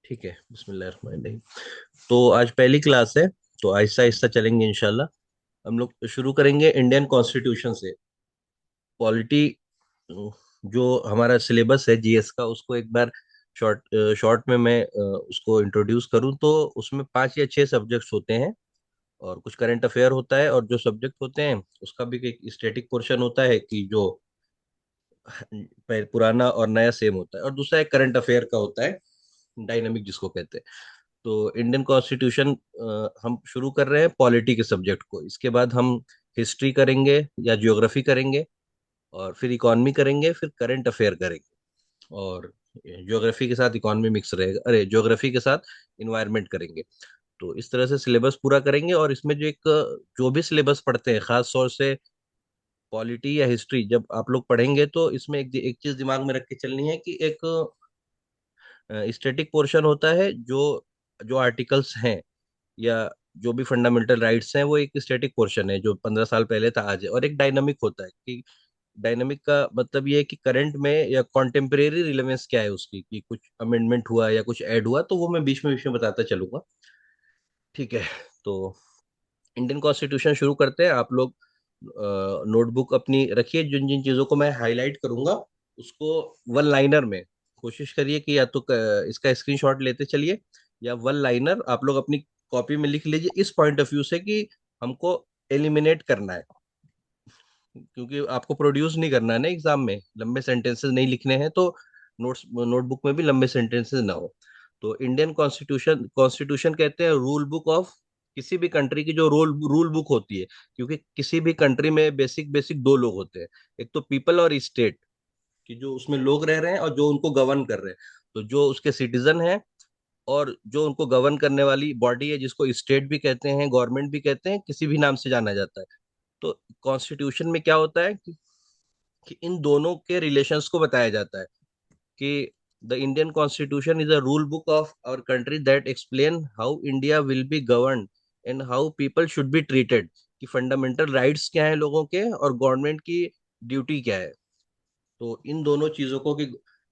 ठीक है, बिस्मिल्लाहिर्रहमानिर्रहीम। तो आज पहली क्लास है, तो आहिस्ता आहिस्ता चलेंगे इंशाल्लाह। हम लोग शुरू करेंगे इंडियन कॉन्स्टिट्यूशन से। पॉलिटी जो हमारा सिलेबस है जीएस का, उसको एक बार शॉर्ट में मैं उसको इंट्रोड्यूस करूं तो उसमें 5 या 6 सब्जेक्ट्स होते हैं और कुछ करंट अफेयर होता है, और जो सब्जेक्ट होते हैं उसका भी एक स्टैटिक पोर्शन होता है कि जो पुराना और नया सेम होता है, और दूसरा एक करंट अफेयर का होता है, डायनामिक जिसको कहते हैं। तो इंडियन कॉन्स्टिट्यूशन हम शुरू कर रहे हैं पॉलिटी के सब्जेक्ट को। इसके बाद हम हिस्ट्री करेंगे या ज्योग्राफी करेंगे, और फिर इकोनॉमी करेंगे, फिर करंट अफेयर करेंगे, और ज्योग्राफी के साथ इकोनॉमी मिक्स रहेगा, अरे ज्योग्राफी के साथ इन्वायरमेंट करेंगे। तो इस तरह से सिलेबस पूरा करेंगे। और इसमें जो भी सिलेबस पढ़ते हैं, खास तौर से पॉलिटी या हिस्ट्री जब आप लोग पढ़ेंगे, तो इसमें एक चीज दिमाग में रख के चलनी है कि एक स्टैटिक पोर्शन होता है, जो जो आर्टिकल्स हैं या जो भी फंडामेंटल राइट्स हैं, वो एक स्टैटिक पोर्शन है जो 15 साल पहले था, आज है। और एक डायनामिक होता है कि डायनामिक का मतलब ये है कि करंट में या कॉन्टेम्परेरी रिलेवेंस क्या है उसकी, कि कुछ अमेंडमेंट हुआ या कुछ ऐड हुआ, तो वो मैं बीच में बताता चलूंगा। ठीक है, तो इंडियन कॉन्स्टिट्यूशन शुरू करते हैं। आप लोग नोटबुक अपनी रखिए, जिन जिन चीजों को मैं हाईलाइट करूंगा उसको वन लाइनर में कोशिश करिए कि या तो इसका स्क्रीनशॉट लेते चलिए, या वन लाइनर आप लोग अपनी कॉपी में लिख लीजिए, इस पॉइंट ऑफ व्यू से कि हमको एलिमिनेट करना है, क्योंकि आपको प्रोड्यूस नहीं करना है ना एग्जाम में, लंबे सेंटेंसेस नहीं लिखने हैं, तो नोटबुक में भी लंबे सेंटेंसेस ना हो। तो इंडियन कॉन्स्टिट्यूशन कॉन्स्टिट्यूशन कहते हैं रूल बुक ऑफ किसी भी कंट्री की, जो रूल बुक होती है। क्योंकि किसी भी कंट्री में बेसिक बेसिक दो लोग होते हैं, एक तो पीपल और स्टेट, कि जो उसमें लोग रह रहे हैं और जो उनको गवर्न कर रहे हैं। तो जो उसके सिटीजन हैं और जो उनको गवर्न करने वाली बॉडी है, जिसको स्टेट भी कहते हैं, गवर्नमेंट भी कहते हैं, किसी भी नाम से जाना जाता है। तो कॉन्स्टिट्यूशन में क्या होता है कि इन दोनों के रिलेशंस को बताया जाता है कि the Indian constitution is a rule book of our country that explain how India will be govern and how people should be treated, कि फंडामेंटल राइट्स क्या है लोगों के और गवर्नमेंट की ड्यूटी क्या है। तो इन दोनों चीजों को कि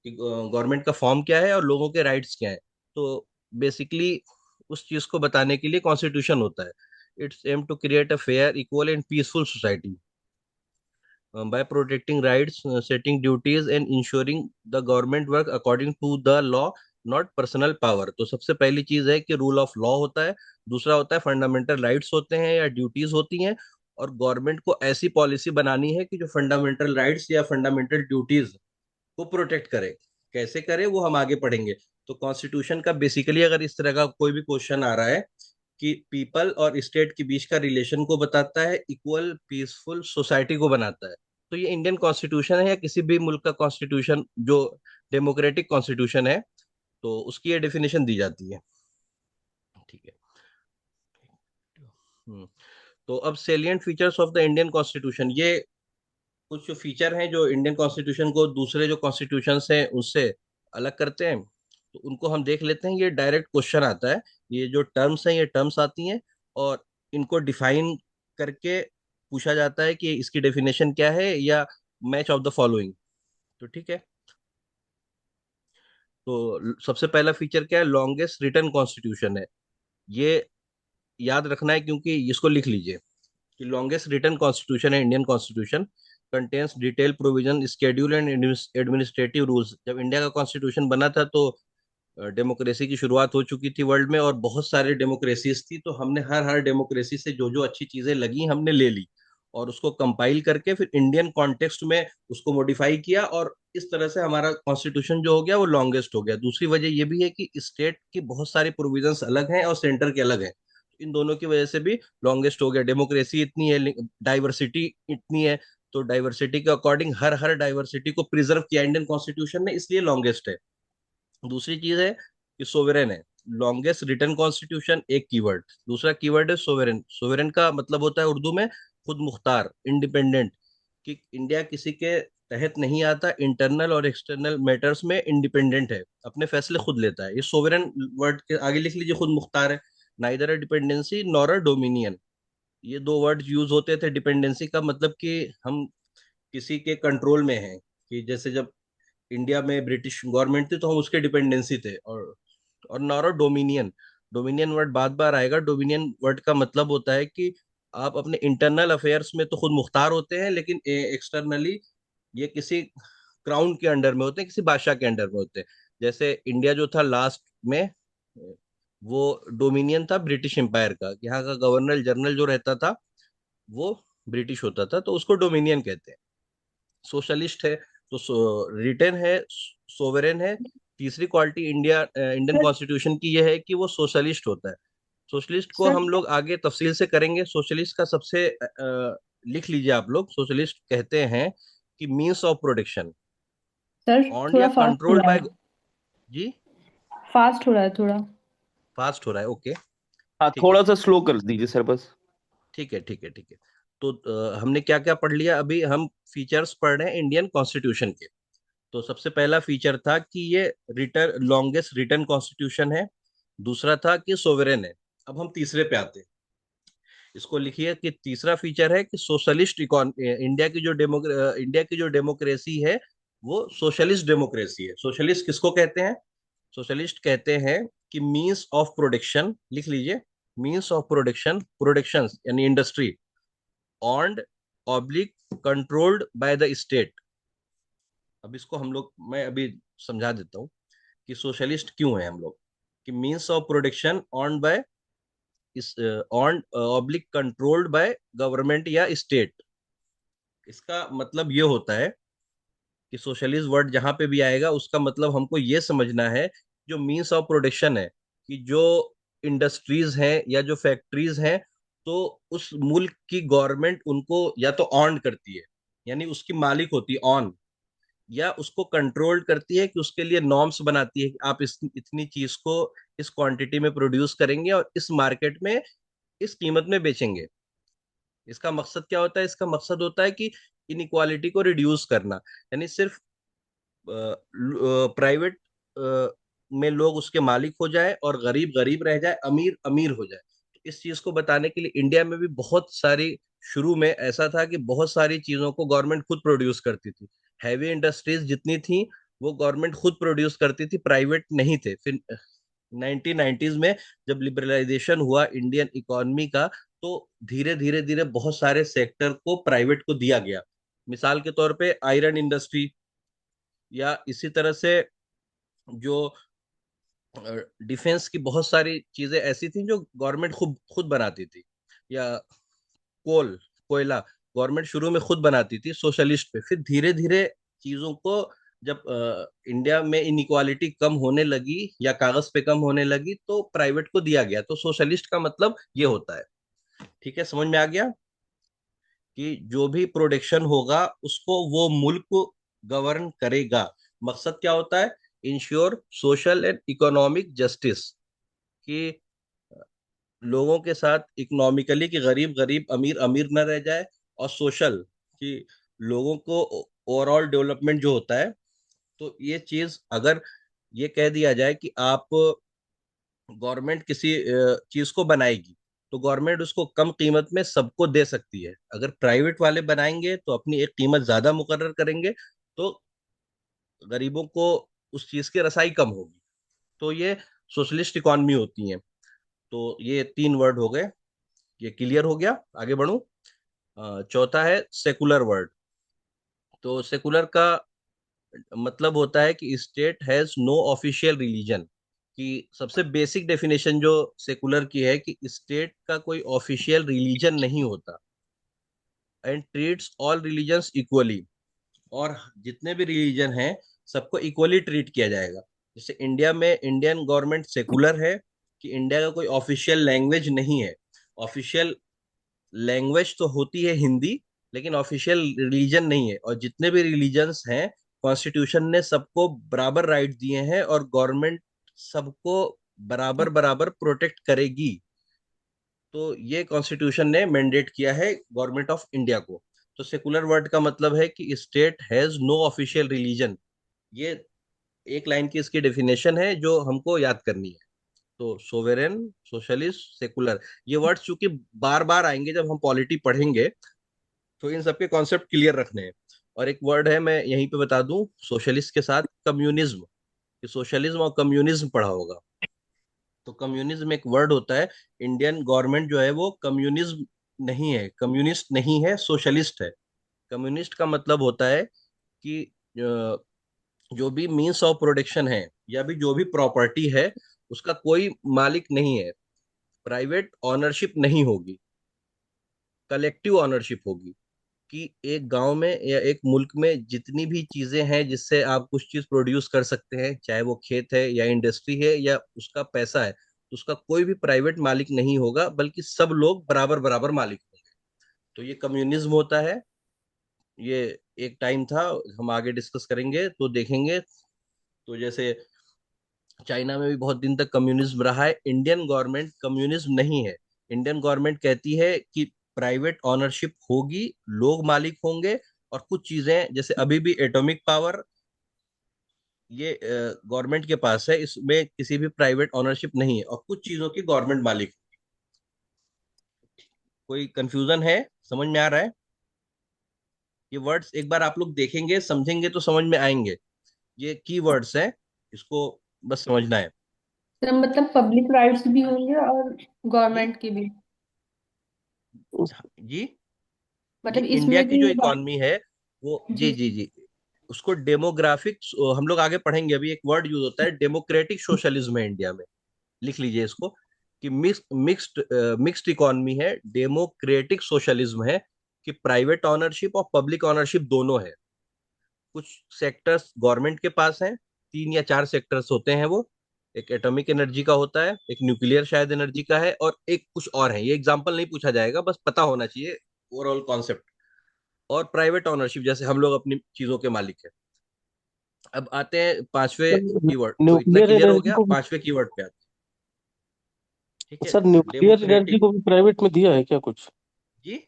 गवर्नमेंट का फॉर्म क्या है और लोगों के राइट्स क्या है, तो बेसिकली उस चीज को बताने के लिए कॉन्स्टिट्यूशन होता है। It's aim to create a fair, equal and peaceful society by protecting rights, setting duties and ensuring the government work according to the law, not personal power. तो सबसे पहली चीज है कि रूल ऑफ लॉ होता है, दूसरा होता है फंडामेंटल राइट्स होते हैं या ड्यूटीज होती हैं, और गवर्नमेंट को ऐसी पॉलिसी बनानी है कि जो फंडामेंटल राइट्स या फंडामेंटल ड्यूटीज को प्रोटेक्ट करे। कैसे करे वो हम आगे पढ़ेंगे। तो कॉन्स्टिट्यूशन का बेसिकली अगर इस तरह का कोई भी क्वेश्चन आ रहा है कि पीपल और स्टेट के बीच का रिलेशन को बताता है, इक्वल पीसफुल सोसाइटी को बनाता है, तो ये इंडियन कॉन्स्टिट्यूशन है, या किसी भी मुल्क का कॉन्स्टिट्यूशन जो डेमोक्रेटिक कॉन्स्टिट्यूशन है, तो उसकी ये डेफिनेशन दी जाती है। ठीक है। हम्म, तो अब salient features of the Indian constitution, ये कुछ फीचर हैं जो इंडियन कॉन्स्टिट्यूशन को दूसरे जो कॉन्स्टिट्यूशन हैं उससे अलग करते हैं। तो उनको हम देख लेते हैं। ये डायरेक्ट क्वेश्चन आता है, ये जो टर्म्स हैं ये टर्म्स आती हैं, और इनको डिफाइन करके पूछा जाता है कि इसकी डेफिनेशन क्या है, या मैच ऑफ द फॉलोइंग। तो ठीक है, तो सबसे पहला फीचर क्या है, लॉन्गेस्ट रिटन कॉन्स्टिट्यूशन है। ये याद रखना है, क्योंकि इसको लिख लीजिए कि लॉन्गेस्ट रिटन कॉन्स्टिट्यूशन है Indian constitution, contains detail provision schedule and administrative rules. जब इंडिया का कॉन्स्टिट्यूशन बना था तो डेमोक्रेसी की शुरुआत हो चुकी थी वर्ल्ड में, और बहुत सारे डेमोक्रेसीज थी, तो हमने हर हर डेमोक्रेसी से जो जो अच्छी चीजें लगी हमने ले ली, और उसको कंपाइल करके फिर इंडियन कॉन्टेक्स्ट में उसको मॉडिफाई किया, और इस तरह से हमारा कॉन्स्टिट्यूशन जो हो गया वो लॉन्गेस्ट हो गया। दूसरी वजह ये भी है कि स्टेट की बहुत सारी प्रोविजंस अलग हैं और सेंटर के अलग हैं, इन दोनों की वजह से भी लॉन्गेस्ट हो गया। डेमोक्रेसी इतनी है, डाइवर्सिटी इतनी है, तो डाइवर्सिटी के अकॉर्डिंग हर हर डाइवर्सिटी को प्रिजर्व किया इंडियन कॉन्स्टिट्यूशन ने, इसलिए लॉन्गेस्ट है। दूसरी चीज है कि सोवेरेन है। लॉन्गेस्ट रिटन कॉन्स्टिट्यूशन एक कीवर्ड, दूसरा कीवर्ड है सोवेरेन। सोवेरेन का मतलब होता है उर्दू में खुद मुख्तार, इंडिपेंडेंट, कि इंडिया किसी के तहत नहीं आता, इंटरनल और एक्सटर्नल मैटर्स में इंडिपेंडेंट है, अपने फैसले खुद लेता है। ये सोवेरेन वर्ड के आगे लिख लीजिए, खुद मुख्तार है। Neither a dependency nor a dominion, ये दो वर्ड यूज होते थे। डिपेंडेंसी का मतलब कि हम किसी के कंट्रोल में हैं, कि जैसे जब इंडिया में ब्रिटिश गवर्नमेंट थी तो हम उसके डिपेंडेंसी थे। और नॉर डोमिनियन, डोमिनियन वर्ड बार बार आएगा। डोमिनियन वर्ड का मतलब होता है कि आप अपने इंटरनल अफेयर्स में तो खुद मुख्तार होते हैं, लेकिन एक्सटर्नली ये किसी क्राउन के अंडर में होते हैं, किसी बादशाह के अंडर में होते हैं। जैसे इंडिया जो था लास्ट में, वो डोमिनियन था ब्रिटिश एम्पायर का। यहाँ का गवर्नर जनरल जो रहता था वो ब्रिटिश होता था, तो उसको डोमिनियन कहते हैं। सोशलिस्ट है तो रिटेन है, सोवरेन है। तीसरी क्वालिटी इंडियन सर कॉन्स्टिट्यूशन की यह है कि वो सोशलिस्ट होता है। सोशलिस्ट को सर हम लोग आगे तफसील से करेंगे। सोशलिस्ट का सबसे लिख लीजिए आप लोग। सोशलिस्ट कहते हैं कि means of production sir on या थोड़ा फास्ट हो कंट्रोल्ड रहा बाय। है। जी, फास्ट हो रहा है थोड़ा। फास्ट हो रहा है, ओके। हाँ, ठीक है, थोड़ा सा स्लो कर दीजिए सर बस। ठीक है, ठीक है, ठीक है। तो हमने क्या क्या पढ़ लिया? अभी हम फीचर्स पढ़ रहे हैं इंडियन कॉन्स्टिट्यूशन के। तो सबसे पहला फीचर था कि ये रिटर्न लॉन्गेस्ट रिटर्न कॉन्स्टिट्यूशन है। दूसरा था कि सोवरेन है। अब हम तीसरे पे आते हैं। इसको लिखिए कि तीसरा फीचर है कि सोशलिस्ट इकॉन इंडिया की जो डेमोक्रेसी है वो सोशलिस्ट डेमोक्रेसी है। सोशलिस्ट किसको कहते हैं? सोशलिस्ट कहते हैं कि मीन्स ऑफ प्रोडक्शन, लिख लीजिए, मीन्स ऑफ प्रोडक्शन, प्रोडक्शन यानी industry, owned oblique controlled by the state. अब इसको हम लोग, मैं अभी समझा देता हूँ कि सोशलिस्ट क्यों है हम लोग। कि means of production on by is on oblique controlled by government या स्टेट। इसका मतलब ये होता है कि सोशलिस्ट वर्ड जहां पे भी आएगा उसका मतलब हमको ये समझना है, जो मीन्स ऑफ प्रोडक्शन है, कि जो इंडस्ट्रीज हैं या जो फैक्ट्रीज हैं, तो उस मुल्क की गवर्नमेंट उनको या तो ऑन करती है, यानी उसकी मालिक होती है ऑन, या उसको कंट्रोल करती है कि उसके लिए नॉर्म्स बनाती है कि आप इस इतनी चीज को इस क्वांटिटी में प्रोड्यूस करेंगे और इस मार्केट में इस कीमत में बेचेंगे। इसका मकसद क्या होता है? इसका मकसद होता है कि इनइक्वालिटी को रिड्यूस करना। यानी सिर्फ प्राइवेट में लोग उसके मालिक हो जाए और गरीब गरीब रह जाए, अमीर अमीर हो जाए। तो इस चीज को बताने के लिए इंडिया में भी बहुत सारी, शुरू में ऐसा था कि बहुत सारी चीजों को गवर्नमेंट खुद प्रोड्यूस करती थी। हैवी इंडस्ट्रीज जितनी थी वो गवर्नमेंट खुद प्रोड्यूस करती थी, प्राइवेट नहीं थे। फिर 1990s में जब लिबरलाइजेशन हुआ इंडियन इकोनॉमी का, तो धीरे धीरे धीरे बहुत सारे सेक्टर को प्राइवेट को दिया गया। मिसाल के तौर पे आयरन इंडस्ट्री, या इसी तरह से जो डिफेंस की बहुत सारी चीजें ऐसी थी जो गवर्नमेंट खुद खुद बनाती थी। या कोयला गवर्नमेंट शुरू में खुद बनाती थी सोशलिस्ट पे। फिर धीरे धीरे चीजों को, जब इंडिया में इनइक्वालिटी कम होने लगी या कागज पे कम होने लगी, तो प्राइवेट को दिया गया। तो सोशलिस्ट का मतलब ये होता है। ठीक है, समझ में आ गया कि जो भी प्रोडक्शन होगा उसको वो मुल्क गवर्न करेगा। मकसद क्या होता है? Ensure social and economic justice, कि लोगों के साथ इकोनॉमिकली कि गरीब गरीब अमीर अमीर न रह जाए, और सोशल कि लोगों को ओवरऑल डेवलपमेंट जो होता है। तो ये चीज अगर ये कह दिया जाए कि आप, गवर्नमेंट किसी चीज को बनाएगी तो गवर्नमेंट उसको कम कीमत में सबको दे सकती है। अगर प्राइवेट वाले बनाएंगे तो अपनी एक कीमत ज्यादा मुकर्रर करेंगे, तो गरीबों को उस चीज की रसाई कम होगी। तो ये सोशलिस्ट इकॉनमी होती है। तो ये तीन वर्ड हो गए, ये क्लियर हो गया। आगे बढ़ूं। चौथा है सेकुलर वर्ड। तो सेकुलर का मतलब होता है कि state has no official religion. कि सबसे बेसिक डेफिनेशन जो सेकुलर की है कि स्टेट का कोई ऑफिशियल रिलीजन नहीं होता, and treats all religions equally. और जितने भी रिलीजन हैं सबको इक्वली ट्रीट किया जाएगा। जैसे इंडिया में इंडियन गवर्नमेंट सेकुलर है कि इंडिया का कोई ऑफिशियल लैंग्वेज नहीं है। ऑफिशियल लैंग्वेज तो होती है हिंदी, लेकिन ऑफिशियल रिलीजन नहीं है। और जितने भी रिलीजन्स हैं, कॉन्स्टिट्यूशन ने सबको बराबर राइट दिए हैं, और गवर्नमेंट सबको बराबर बराबर प्रोटेक्ट करेगी। तो ये कॉन्स्टिट्यूशन ने मैंडेट किया है गवर्नमेंट ऑफ इंडिया को। तो सेकुलर वर्ड का मतलब है कि state has no official religion. ये एक लाइन की इसकी डेफिनेशन है जो हमको याद करनी है। तो सोवेरेन, सोशलिस्ट, सेकुलर, ये वर्ड्स चूंकि बार बार आएंगे जब हम पॉलिटी पढ़ेंगे, तो इन सबके कॉन्सेप्ट क्लियर रखने हैं। और एक वर्ड है, मैं यहीं पे बता दूं, सोशलिस्ट के साथ कम्युनिज्म, कि सोशलिज्म और कम्युनिज्म पढ़ा होगा। तो कम्युनिज्म एक वर्ड होता है। इंडियन गवर्नमेंट जो है वो कम्युनिज्म नहीं है, कम्युनिस्ट नहीं है, सोशलिस्ट है। कम्युनिस्ट का मतलब होता है कि जो भी मीन्स ऑफ प्रोडक्शन है या भी जो भी प्रॉपर्टी है, उसका कोई मालिक नहीं है, प्राइवेट ऑनरशिप नहीं होगी, कलेक्टिव ऑनरशिप होगी। कि एक गांव में या एक मुल्क में जितनी भी चीजें हैं जिससे आप कुछ चीज प्रोड्यूस कर सकते हैं, चाहे वो खेत है या इंडस्ट्री है या उसका पैसा है, तो उसका कोई भी प्राइवेट मालिक नहीं होगा, बल्कि सब लोग बराबर बराबर मालिक होंगे। तो ये कम्युनिज्म होता है। ये एक टाइम था, हम आगे डिस्कस करेंगे तो देखेंगे। तो जैसे चाइना में भी बहुत दिन तक कम्युनिज्म रहा है, इंडियन गवर्नमेंट कम्युनिज्म नहीं है। इंडियन गवर्नमेंट कहती है कि प्राइवेट ऑनरशिप होगी, लोग मालिक होंगे, और कुछ चीजें जैसे अभी भी एटॉमिक पावर, ये गवर्नमेंट के पास है, इसमें किसी भी प्राइवेट ऑनरशिप नहीं है, और कुछ चीजों की गवर्नमेंट मालिक। कोई कंफ्यूजन है? समझ में आ रहा है? ये वर्ड्स एक बार आप लोग देखेंगे समझेंगे तो समझ में आएंगे। ये की वर्ड्स हैं, इसको बस समझना है। सर मतलब पब्लिक राइट्स भी होंगे और जी गवर्नमेंट के भी। जी। जी, मतलब इंडिया इसमें की भी जो इकॉनमी है वो, जी जी जी जी, उसको डेमोग्राफिक, हम लोग आगे पढ़ेंगे, अभी एक वर्ड यूज होता है डेमोक्रेटिक सोशलिज्म है इंडिया में। लिख लीजिए इसको, कि मिक्स्ड मिक्स्ड इकॉनमी है, डेमोक्रेटिक सोशलिज्म है, कि प्राइवेट ऑनरशिप और पब्लिक ऑनरशिप दोनों है। कुछ सेक्टर्स गवर्नमेंट के पास हैं, 3 या 4 सेक्टर्स होते हैं वो। एक एटॉमिक एनर्जी का होता है, एक न्यूक्लियर शायद एनर्जी का है, और एक कुछ और है, ये एग्जांपल नहीं पूछा जाएगा, बस पता होना चाहिए ओवरऑल कॉन्सेप्ट। और प्राइवेट ऑनरशिप, जैसे हम लोग अपनी चीजों के मालिक हैं। अब आते हैं पांचवे कीवर्ड, तो इतना न्यूक्लियर क्लियर हो एनर्जी गया, को भी, पांचवे कीवर्ड पे आते हैं। ठीक है। Sir nuclear energy democratic. को भी प्राइवेट में दिया है क्या कुछ? जी।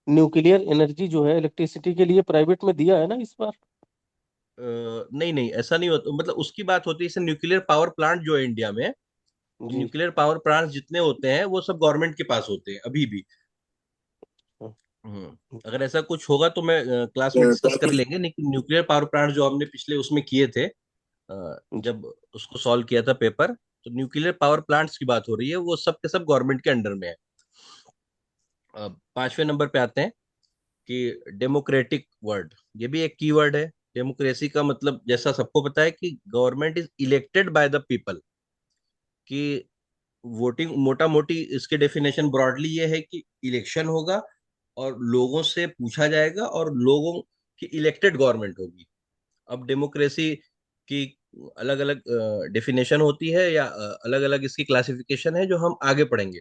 न्यूक्लियर एनर्जी जो है इलेक्ट्रिसिटी के लिए प्राइवेट में दिया है ना इस बार? नहीं नहीं, ऐसा नहीं होता, मतलब उसकी बात होती है, जैसे न्यूक्लियर पावर प्लांट जो है इंडिया में, जी। न्यूक्लियर पावर प्लांट जितने होते हैं वो सब गवर्नमेंट के पास होते हैं अभी भी। अगर ऐसा कुछ होगा तो मैं क्लास में डिस्कस कर लेंगे, लेकिन न्यूक्लियर पावर प्लांट जो हमने पिछले उसमें किए थे, जी। जब उसको सॉल्व किया था पेपर, तो न्यूक्लियर पावर प्लांट्स की बात हो रही है, वो सब के सब गवर्नमेंट के अंडर में है। पांचवें नंबर पे आते हैं कि डेमोक्रेटिक वर्ड, ये भी एक की वर्ड है। डेमोक्रेसी का मतलब जैसा सबको पता है कि government is elected by the people, कि वोटिंग, मोटा मोटी इसके डेफिनेशन ब्रॉडली ये है कि इलेक्शन होगा और लोगों से पूछा जाएगा और लोगों की इलेक्टेड गवर्नमेंट होगी। अब डेमोक्रेसी की अलग अलग डेफिनेशन होती है, या अलग अलग इसकी क्लासिफिकेशन है, जो हम आगे पढ़ेंगे।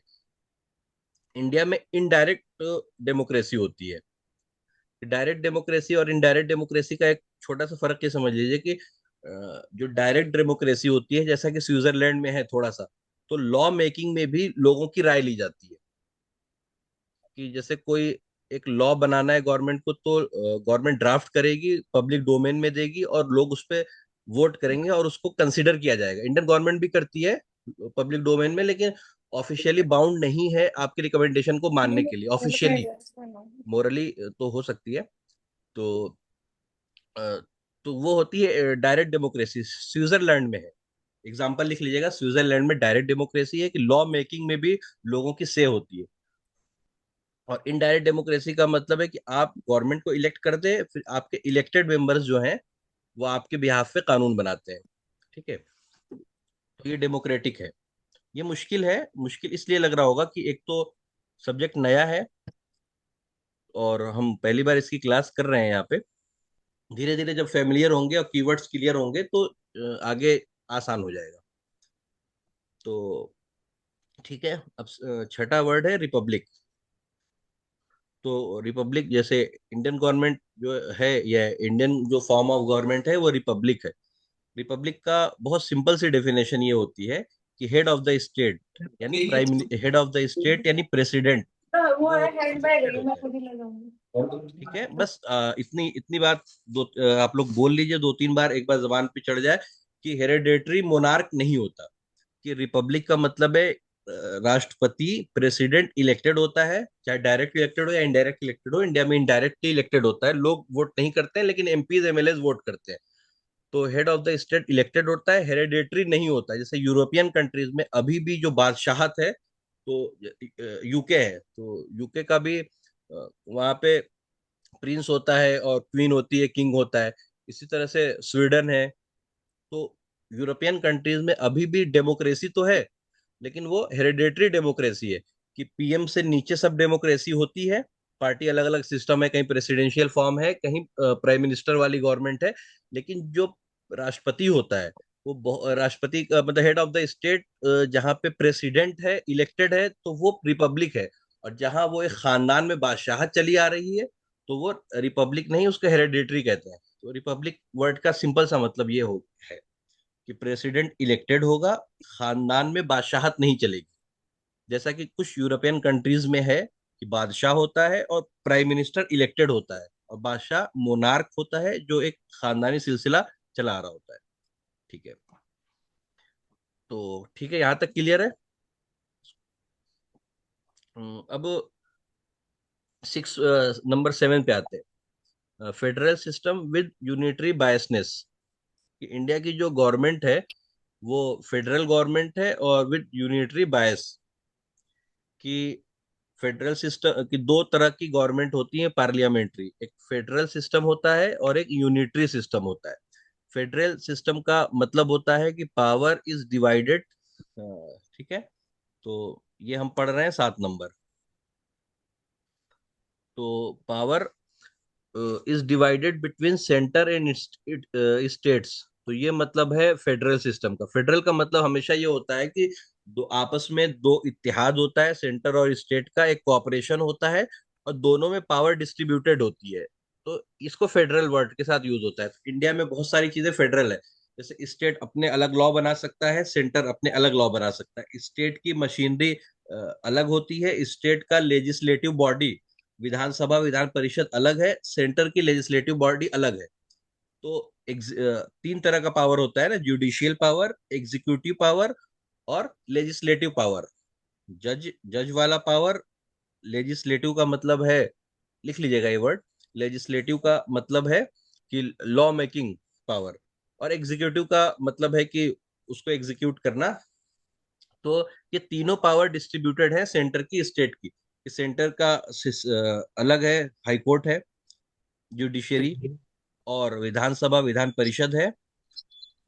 इंडिया में इनडायरेक्ट डेमोक्रेसी होती है। डायरेक्ट डेमोक्रेसी और इनडायरेक्ट डेमोक्रेसी का एक छोटा सा फर्क ये समझ लीजिए कि जो डायरेक्ट डेमोक्रेसी होती है, जैसा कि स्विट्जरलैंड में है थोड़ा सा, तो लॉ मेकिंग में भी लोगों की राय ली जाती है। कि जैसे कोई एक लॉ बनाना है गवर्नमेंट को, तो गवर्नमेंट ड्राफ्ट करेगी, पब्लिक डोमेन में देगी, और लोग उस पर वोट करेंगे और उसको कंसिडर किया जाएगा। इंडियन गवर्नमेंट भी करती है पब्लिक डोमेन में, लेकिन ऑफिशियली बाउंड नहीं है आपके रिकमेंडेशन को मानने के लिए, ऑफिशियली। मोरली तो हो सकती है। तो अ, तो वो होती है डायरेक्ट डेमोक्रेसी, स्विट्जरलैंड में है। एग्जाम्पल लिख लीजिएगा, स्विट्जरलैंड में डायरेक्ट डेमोक्रेसी है, कि लॉ मेकिंग में भी लोगों की से होती है। और इनडायरेक्ट डेमोक्रेसी का मतलब है कि आप गवर्नमेंट को इलेक्ट कर दे, फिर आपके इलेक्टेड मेंबर्स जो हैं वो आपके बिहाफ पे कानून बनाते हैं। ठीक है। तो ये डेमोक्रेटिक है। ये मुश्किल है, मुश्किल इसलिए लग रहा होगा कि एक तो सब्जेक्ट नया है, और हम पहली बार इसकी क्लास कर रहे हैं यहाँ पे। धीरे धीरे जब फेमिलियर होंगे और कीवर्ड्स क्लियर होंगे तो आगे आसान हो जाएगा। तो ठीक है। अब छठा वर्ड है रिपब्लिक। तो रिपब्लिक, जैसे इंडियन गवर्नमेंट जो है, या इंडियन जो फॉर्म ऑफ गवर्नमेंट है वो रिपब्लिक है। रिपब्लिक का बहुत सिंपल सी डेफिनेशन ये होती है कि हेड ऑफ द स्टेट, यानी prime head of the state यानी प्रेसिडेंट, वो वो हैंड बैग इलेक्टेड है, मैं होता है। खुद ही लगाऊंगी। ठीक है, बस इतनी इतनी बात आप लोग बोल लीजिए 2-3 बार, एक बार जबान पे चढ़ जाए कि हेरेडेटरी मोनार्क नहीं होता। कि रिपब्लिक का मतलब है राष्ट्रपति प्रेसिडेंट इलेक्टेड होता है, चाहे डायरेक्ट इलेक्टेड हो या इनडायरेक्ट इलेक्टेड हो। इंडिया में इनडायरेक्टली इलेक्टेड होता है, लोग वोट नहीं करते हैं, लेकिन एमपीज एमएलए वोट करते हैं। तो head of the state elected होता है, हेरेडिटरी नहीं होता है। जैसे यूरोपियन कंट्रीज में अभी भी जो बादशाहत है, तो यूके है, तो यूके का भी वहां पे प्रिंस होता है और क्वीन होती है, किंग होता है। इसी तरह से स्वीडन है। तो यूरोपियन कंट्रीज में अभी भी डेमोक्रेसी तो है, लेकिन वो हेरिडेटरी डेमोक्रेसी है, कि पीएम से नीचे सब डेमोक्रेसी होती है। पार्टी अलग अलग सिस्टम है, कहीं प्रेसिडेंशियल फॉर्म है, कहीं प्राइम मिनिस्टर वाली गवर्नमेंट है। लेकिन जो राष्ट्रपति होता है, वो राष्ट्रपति का मतलब हेड ऑफ द स्टेट, जहाँ पे प्रेसिडेंट है इलेक्टेड है, तो वो रिपब्लिक है। और जहाँ वो एक खानदान में बादशाहत चली आ रही है, तो वो रिपब्लिक नहीं, उसको हेरिडेटरी कहते हैं। तो रिपब्लिक वर्ड का सिंपल सा मतलब ये हो है कि प्रेसिडेंट इलेक्टेड होगा, खानदान में बादशाहत नहीं चलेगी। जैसा कि कुछ यूरोपियन कंट्रीज में है कि बादशाह होता है और प्राइम मिनिस्टर इलेक्टेड होता है, और बादशाह मोनार्क होता है जो एक खानदानी सिलसिला चला आ रहा होता है। ठीक है, तो ठीक है, यहाँ तक क्लियर है। अब सिक्स नंबर 7 पे आते हैं, federal system with unitary biasness. कि इंडिया की जो गवर्नमेंट है, वो फेडरल गवर्नमेंट है और विद यूनिटरी बायस। कि फेडरल सिस्टम की दो तरह की गवर्नमेंट होती है पार्लियामेंट्री, एक फेडरल सिस्टम होता है और एक यूनिटरी सिस्टम होता है। फेडरल सिस्टम का मतलब होता है कि पावर इज डिवाइडेड। ठीक है, तो ये हम पढ़ रहे हैं 7 नंबर। तो power is divided between centre and states. तो ये मतलब है फेडरल सिस्टम का। फेडरल का मतलब हमेशा ये होता है कि दो आपस में दो इत्तेहाद होता है, सेंटर और स्टेट का एक कोऑपरेशन होता है, और दोनों में पावर डिस्ट्रीब्यूटेड होती है। तो इसको फेडरल वर्ड के साथ यूज होता है। तो इंडिया में बहुत सारी चीजें फेडरल है। जैसे स्टेट अपने अलग लॉ बना सकता है, सेंटर अपने अलग लॉ बना सकता है। स्टेट की मशीनरी अलग होती है, स्टेट का लेजिस्लेटिव बॉडी, विधानसभा विधान परिषद अलग है, सेंटर की लेजिस्लेटिव बॉडी अलग है। तो 3 तरह का पावर होता है ना, जुडिशियल पावर, एग्जीक्यूटिव पावर और लेजिस्लेटिव पावर। जज जज वाला पावर, लेजिस्लेटिव का मतलब है, लिख लीजिएगा ये वर्ड, लेजिस्लेटिव का मतलब है कि लॉ मेकिंग पावर, और एग्जीक्यूटिव का मतलब है कि उसको एग्जीक्यूट करना। तो ये तीनों पावर डिस्ट्रीब्यूटेड है सेंटर की स्टेट की। सेंटर का अलग है, हाई कोर्ट है, जुडिशरी, और विधानसभा विधान परिषद है,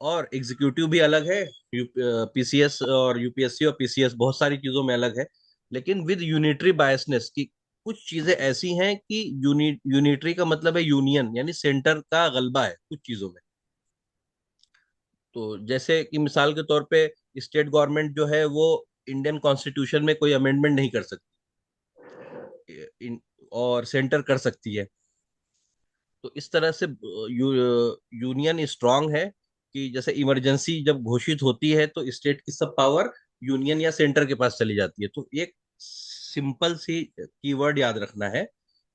और एग्जीक्यूटिव भी अलग है, पीसीएस और यूपीएससी और पीसीएस, बहुत सारी चीजों में अलग है। लेकिन विद यूनिटरी बायसनेस की कुछ चीजें ऐसी हैं कि यूनिटरी का मतलब है यूनियन, यानी सेंटर का गलबा है कुछ चीजों में। तो जैसे कि मिसाल के तौर पे स्टेट गवर्नमेंट जो है, वो इंडियन कॉन्स्टिट्यूशन में कोई अमेंडमेंट नहीं कर और सेंटर कर सकती है। तो इस तरह से यूनियन स्ट्रांग है, कि जैसे इमरजेंसी जब घोषित होती है, तो स्टेट की सब पावर यूनियन या सेंटर के पास चली जाती है। तो एक सिंपल सी कीवर्ड याद रखना है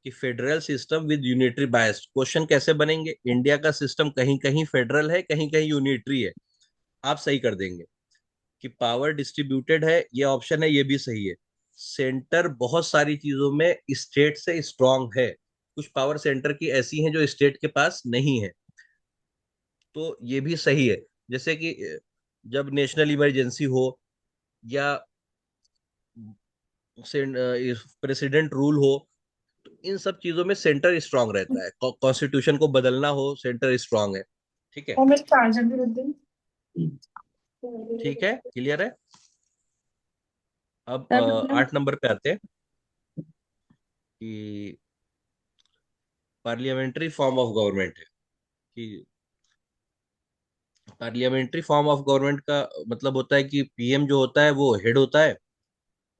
कि federal system with unitary bias. Question कैसे बनेंगे? इंडिया का सिस्टम कहीं कहीं फेडरल है, कहीं कहीं यूनिटरी है। आप सही कर देंगे कि पावर डिस्ट्रीब्यूटेड है, ये ऑप्शन है, ये भी सही है। सेंटर बहुत सारी चीजों में स्टेट से स्ट्रांग है, कुछ पावर सेंटर की ऐसी हैं जो स्टेट के पास नहीं है, तो ये भी सही है। जैसे कि जब नेशनल इमरजेंसी हो, या प्रेसिडेंट रूल हो, तो इन सब चीजों में सेंटर स्ट्रांग रहता है। कॉन्स्टिट्यूशन को बदलना हो, सेंटर स्ट्रांग है। ठीक है, और मेरे चार्जर भी रख दें। ठीक है, क्लियर है। अब तब मतलब 8 नंबर पे आते हैं कि पार्लियामेंट्री फॉर्म ऑफ गवर्नमेंट है। कि पार्लियामेंट्री फॉर्म ऑफ गवर्नमेंट का मतलब होता है कि पीएम जो होता है वो हेड होता है,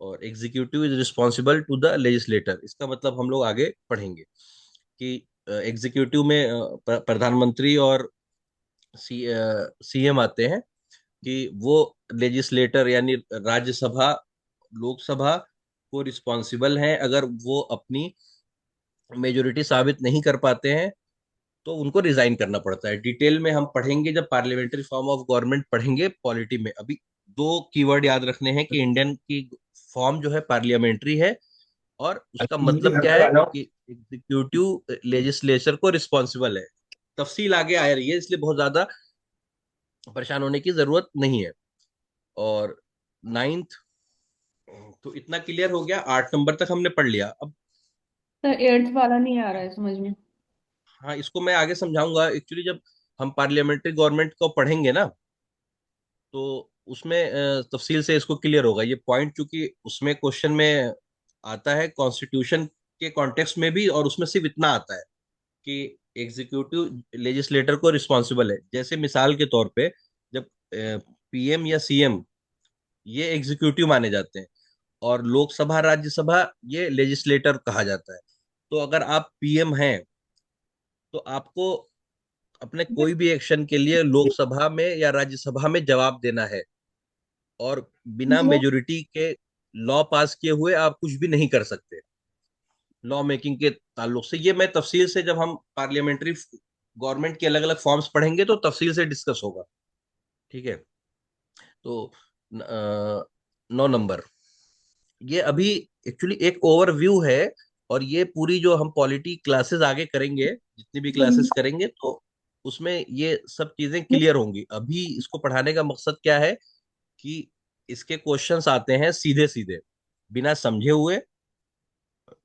और executive is responsible to the legislator. इसका मतलब हम लोग आगे पढ़ेंगे कि एग्जीक्यूटिव में प्रधानमंत्री और सीएम आते हैं। कि वो लेजिस्लेटर यानी राज्यसभा, लोकसभा को रिस्पॉन्सिबल हैं। अगर वो अपनी मेजोरिटी साबित नहीं कर पाते हैं, तो उनको रिजाइन करना पड़ता है। डिटेल में हम पढ़ेंगे जब पार्लियामेंट्री फॉर्म ऑफ गवर्नमेंट पढ़ेंगे पॉलिटी में। अभी दो कीवर्ड याद रखने हैं कि इंडियन की फॉर्म जो है पार्लियामेंट्री है, और उसका मतलब क्या है कि एग्जीक्यूटिव लेजिस्लेचर को रिस्पॉन्सिबल है। तफसील आगे आ रही है, इसलिए बहुत ज्यादा परेशान होने की जरूरत नहीं है। और नाइन्थ तो इतना क्लियर हो गया, 8 नंबर तक हमने पढ़ लिया। अब सर एट्थ वाला नहीं आ रहा है समझ में। हाँ, इसको मैं आगे समझाऊंगा। एक्चुअली जब हम पार्लियामेंट्री गवर्नमेंट को पढ़ेंगे ना, तो उसमें तफसील से इसको क्लियर होगा ये पॉइंट, क्योंकि उसमें क्वेश्चन में आता है कॉन्स्टिट्यूशन के कॉन्टेक्स्ट में भी, और उसमें सिर्फ इतना आता है कि एग्जीक्यूटिव लेजिस्लेटर को रिस्पॉन्सिबल है। जैसे मिसाल के तौर पे, जब पीएम या सीएम ये एग्जीक्यूटिव माने जाते हैं, और लोकसभा राज्यसभा ये लेजिस्लेटर कहा जाता है। तो अगर आप पीएम हैं, तो आपको अपने कोई भी एक्शन के लिए लोकसभा में या राज्यसभा में जवाब देना है, और बिना वो मेजोरिटी के लॉ पास किए हुए आप कुछ भी नहीं कर सकते लॉ मेकिंग के ताल्लुक से। ये मैं तफसील से, जब हम पार्लियामेंट्री गवर्नमेंट के अलग अलग फॉर्म्स पढ़ेंगे तो तफसील से डिस्कस होगा। ठीक है। तो 9 नंबर, ये अभी एक्चुअली एक ओवरव्यू है, और ये पूरी जो हम पॉलिटी क्लासेस आगे करेंगे, जितनी भी क्लासेस करेंगे, तो उसमें ये सब चीजें क्लियर होंगी। अभी इसको पढ़ाने का मकसद क्या है कि इसके क्वेश्चंस आते हैं सीधे सीधे, बिना समझे हुए।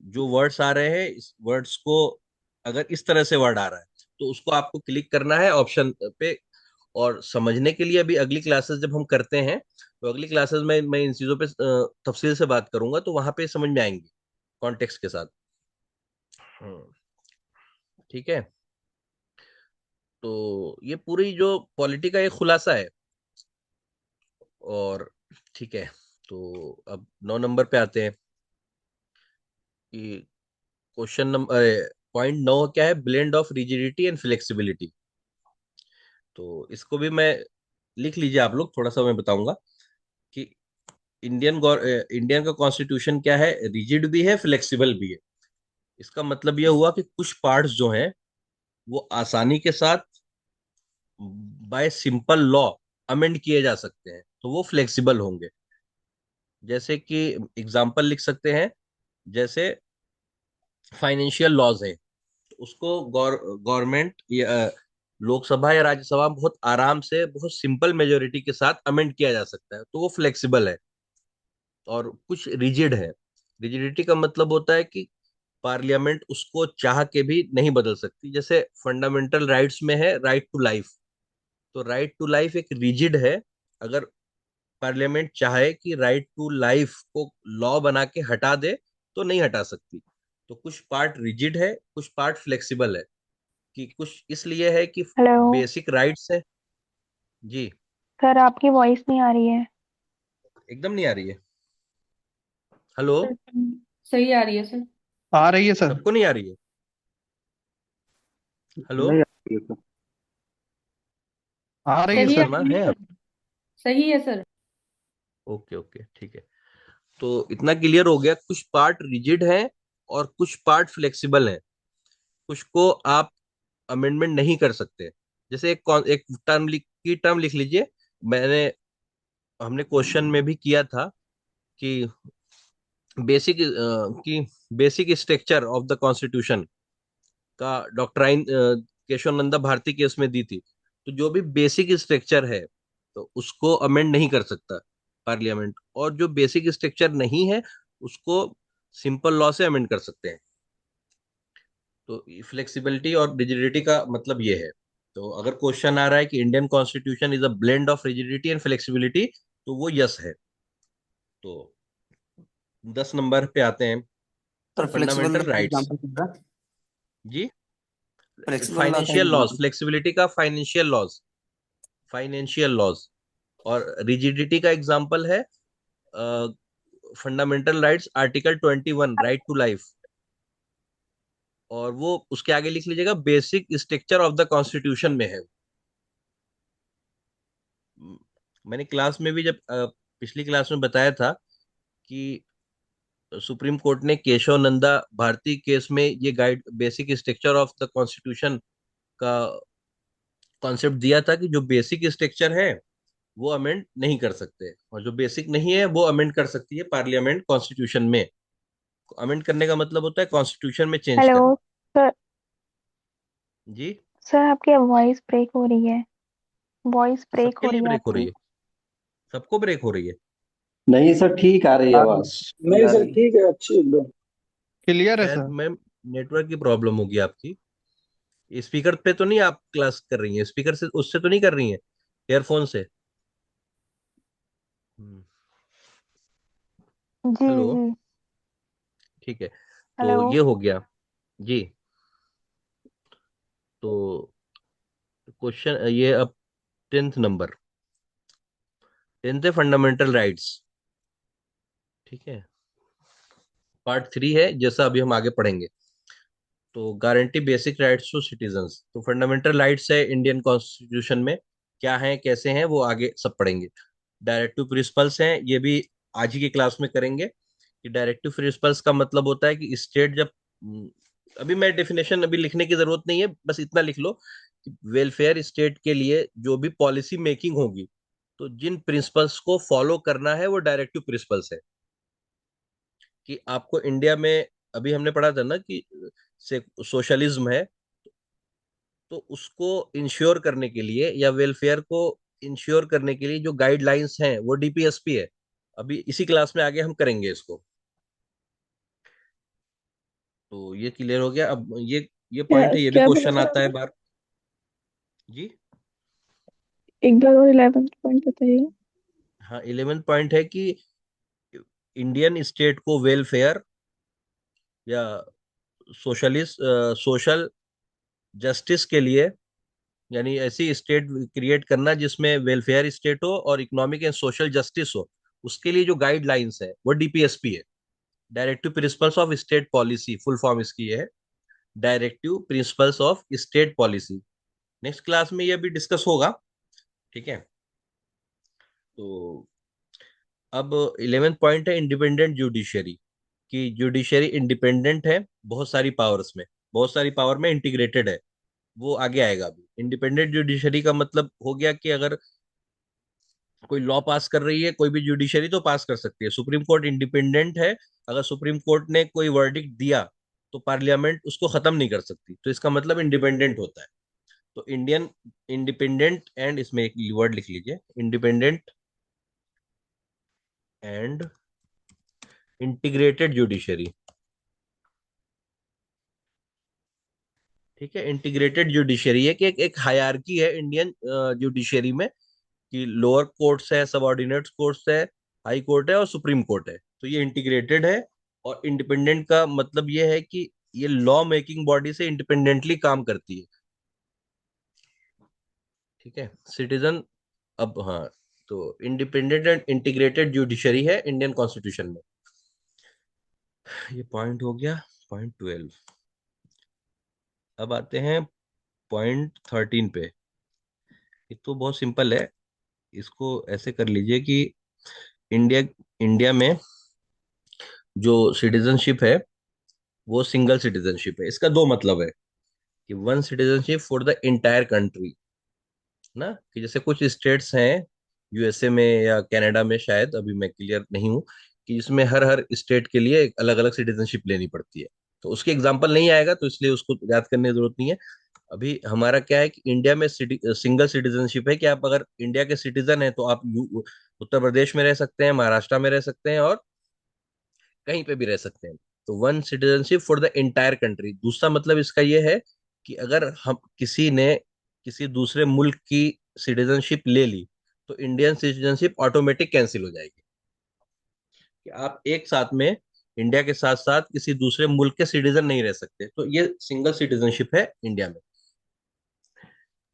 जो वर्ड्स आ रहे हैं, इस वर्ड्स को, अगर इस तरह से वर्ड आ रहा है तो उसको आपको क्लिक करना है ऑप्शन पे। और समझने के लिए अभी अगली क्लासेस जब हम करते हैं, तो अगली क्लासेस में मैं इन चीजों पे तफसील से बात करूंगा, तो वहां पे समझ में आएंगी कॉन्टेक्स्ट के साथ। हम्म, ठीक है। तो ये पूरी जो पॉलिटी का एक खुलासा है। और ठीक है, तो अब 9 नंबर पे आते हैं कि क्वेश्चन नंबर पॉइंट 9 क्या है, blend of rigidity and flexibility. तो इसको भी मैं, लिख लीजिए आप लोग, थोड़ा सा मैं बताऊंगा कि इंडियन का कॉन्स्टिट्यूशन क्या है, रिजिड भी है फ्लेक्सिबल भी है। इसका मतलब यह हुआ कि कुछ पार्ट्स जो हैं वो आसानी के साथ बाय सिंपल लॉ अमेंड किए जा सकते हैं, तो वो फ्लेक्सिबल होंगे। जैसे कि एग्जांपल लिख सकते हैं, जैसे फाइनेंशियल लॉज है, तो उसको गवर्नमेंट या लोकसभा या राज्यसभा में बहुत आराम से, बहुत सिंपल मेजोरिटी के साथ अमेंड किया जा सकता है, तो वो फ्लेक्सिबल है। और कुछ रिजिड है। रिजिडिटी का मतलब होता है कि पार्लियामेंट उसको चाह के भी नहीं बदल सकती। जैसे फंडामेंटल राइट्स में है राइट टू लाइफ, तो राइट टू लाइफ एक रिजिड है। अगर पार्लियामेंट चाहे कि राइट टू लाइफ को लॉ बना के हटा दे, तो नहीं हटा सकती। तो कुछ पार्ट रिजिड है, कुछ पार्ट फ्लेक्सिबल है। कि कुछ इसलिए है कि हेलो। बेसिक राइट्स है। जी। सर आपकी वॉइस नहीं आ रही है। एकदम नहीं आ रही है। हेलो। सर, सही आ रही है सर। आ रही है सर। सबको नहीं आ रही है। हेलो। नहीं आ रही है सर। आ रही है सही आ सर। शर्मा रही है है आप? सर। सही है सर। ओके ओके, ठीक है। तो इतना क्लियर हो गया, कुछ पार्ट रिजिड है और कुछ पार्ट फ्लेक्सिबल है। कुछ को आप अमेंडमेंट नहीं कर सकते। जैसे एक टर्म लिख लीजिए। मैंने हमने क्वेश्चन में भी किया था कि बेसिक की basic structure of the constitution का डॉक्ट्राइन केशवानंदा भारती केस में दी थी। तो जो भी बेसिक स्ट्रक्चर है, तो उसको अमेंड नहीं कर सकता पार्लियामेंट, और जो बेसिक स्ट्रक्चर नहीं है उसको सिंपल लॉ से अमेंड कर सकते हैं। तो फ्लेक्सिबिलिटी और रिजिडिटी का मतलब ये है। तो अगर क्वेश्चन आ रहा है कि Indian constitution is a blend of rigidity and flexibility, तो वो यस है। तो 10 नंबर पे आते हैं, सर फ्लेक्सिबल फंडामेंटल का राइट्स। एग्जांपल क्या है? जी। फ्लेक्सिबल लॉ का फाइनेंशियल लॉज, एग्जांपल। फ्लेक्सिबिलिटी का फाइनेंशियल लॉज, फाइनेंशियल लॉज। और रिजिडिटी का एग्जांपल है fundamental rights article 21, right to life. और वो उसके आगे लिख लीजिएगा, basic structure of the constitution में है। मैंने क्लास में भी, जब पिछली क्लास में बताया था कि सुप्रीम कोर्ट ने केशव नंदा भारती केस में ये guide basic structure of the constitution का कॉन्सेप्ट दिया था कि जो बेसिक स्ट्रक्चर है वो अमेंड नहीं कर सकते, और जो बेसिक नहीं है वो अमेंड कर सकती है पार्लियामेंट कॉन्स्टिट्यूशन में। अमेंड करने का मतलब होता है कॉन्स्टिट्यूशन में चेंज हेलो करना। सर। जी। सर आपकी वॉइस ब्रेक हो रही है। वॉइस ब्रेक सबके हो लिए रही है ब्रेक हो रही आपकी। है? सबको ब्रेक हो रही है? नहीं सर, ठीक आ रही है हाँ, आवाज। नहीं आ सर, रही है। ठीक है, अच्छी एकदम क्लियर है शायद सर। मैम नेटवर्क की प्रॉब्लम होगी आपकी। स्पीकर पे तो नहीं आप क्लास कर रही हैं? स्पीकर से उससे तो नहीं कर रही हैं? ईयरफोन से? हम्म, जी हेलो। जी। ठीक है, तो हेलो। ये हो गया। जी। तो क्वेश्चन ये अब 10th नंबर, 10th है फंडामेंटल राइट्स। ठीक है, पार्ट 3 है, जैसा अभी हम आगे पढ़ेंगे। तो guarantee basic rights to citizens, तो फंडामेंटल राइट्स है इंडियन कॉन्स्टिट्यूशन में, क्या है कैसे हैं वो आगे सब पढ़ेंगे। डायरेक्टिव प्रिंसिपल्स हैं, ये भी आज ही की क्लास में करेंगे। कि डायरेक्टिव प्रिंसिपल्स का मतलब होता है कि स्टेट जब अभी मैं डेफिनेशन अभी लिखने की जरूरत नहीं है, बस इतना लिख लो कि वेलफेयर स्टेट के लिए जो भी पॉलिसी मेकिंग होगी, तो जिन प्रिंसिपल्स को फॉलो करना है वो डायरेक्टिव प्रिंसिपल्स है। कि आपको इंडिया में अभी हमने पढ़ा था ना कि से सोशलिज्म है, तो उसको इंश्योर करने के लिए या वेलफेयर को इंश्योर करने के लिए जो गाइडलाइंस हैं वो डीपीएसपी है। अभी इसी क्लास में आगे हम करेंगे इसको। तो ये क्लियर हो गया। अब ये क्या पॉइंट है, ये भी क्या बोला क्वेश्चन सर आता है आपने? बार। जी। एक बार और 11th पॉइंट बताइए। हाँ, 11th पॉइंट है कि इंडियन स्टेट को वेलफेयर या सोशलिस्ट सोशल जस्टिस के लिए, यानी ऐसी स्टेट क्रिएट करना जिसमें वेलफेयर स्टेट हो और इकोनॉमिक एंड सोशल जस्टिस हो, उसके लिए जो गाइडलाइंस है वो डीपीएसपी है। Directive principles of state policy, full form इसकी है directive principles of state policy. Next class में ये भी डिस्कस होगा। ठीक है, तो अब 11th पॉइंट है इंडिपेंडेंट जुडिशरी। कि जुडिशरी इंडिपेंडेंट है बहुत सारी पावर्स में, बहुत सारी पावर में इंटीग्रेटेड है। वो आगे आएगा। अभी इंडिपेंडेंट जुडिशरी का मतलब हो गया कि अगर कोई लॉ पास कर रही है कोई भी जुडिशरी तो पास कर सकती है। सुप्रीम कोर्ट इंडिपेंडेंट है, अगर सुप्रीम कोर्ट ने कोई वर्डिक्ट दिया तो पार्लियामेंट उसको खत्म नहीं कर सकती, तो इसका मतलब इंडिपेंडेंट होता है। तो इंडियन इंडिपेंडेंट एंड, इसमें एक वर्ड लिख लीजिए, इंडिपेंडेंट एंड इंटीग्रेटेड जुडिशरी। ठीक है, इंटीग्रेटेड जुडिशरी है कि एक हायरार्की है इंडियन जुडिशरी में, कि लोअर कोर्ट्स है, सबऑर्डिनेट कोर्ट्स है, हाई कोर्ट है और सुप्रीम कोर्ट है। तो ये इंटीग्रेटेड है। और इंडिपेंडेंट का मतलब ये है कि ये लॉ मेकिंग बॉडी से इंडिपेंडेंटली काम करती है। ठीक है, सिटीजन। अब हाँ, तो इंडिपेंडेंट एंड इंटीग्रेटेड जुडिशरी है इंडियन कॉन्स्टिट्यूशन में। ये पॉइंट हो गया, पॉइंट 12। अब आते हैं पॉइंट 13 पे। ये तो बहुत सिंपल है, इसको ऐसे कर लीजिए कि इंडिया इंडिया में जो सिटीजनशिप है वो सिंगल सिटीजनशिप है। इसका दो मतलब है कि one citizenship for the entire country, ना कि जैसे कुछ स्टेट्स हैं यूएसए में या कनाडा में, शायद अभी मैं क्लियर नहीं हूँ, कि जिसमें हर हर स्टेट के लिए अलग अलग सिटीजनशिप लेनी पड़ती है। तो उसके एग्जाम्पल नहीं आएगा, तो इसलिए उसको याद करने की जरूरत नहीं है। अभी हमारा क्या है कि इंडिया में सिंगल सिटीजनशिप है, कि आप अगर इंडिया के सिटीजन हैं तो आप उत्तर प्रदेश में रह सकते हैं, महाराष्ट्र में रह सकते हैं और कहीं पे भी रह सकते हैं। तो one citizenship for the entire country. दूसरा मतलब इसका ये है कि अगर हम किसी ने किसी दूसरे मुल्क की सिटीजनशिप ले ली तो इंडियन सिटीजनशिप ऑटोमेटिक कैंसिल हो जाएगी। कि आप एक साथ में इंडिया के साथ साथ किसी दूसरे मुल्क के सिटीजन नहीं रह सकते, तो ये सिंगल सिटीजनशिप है इंडिया में।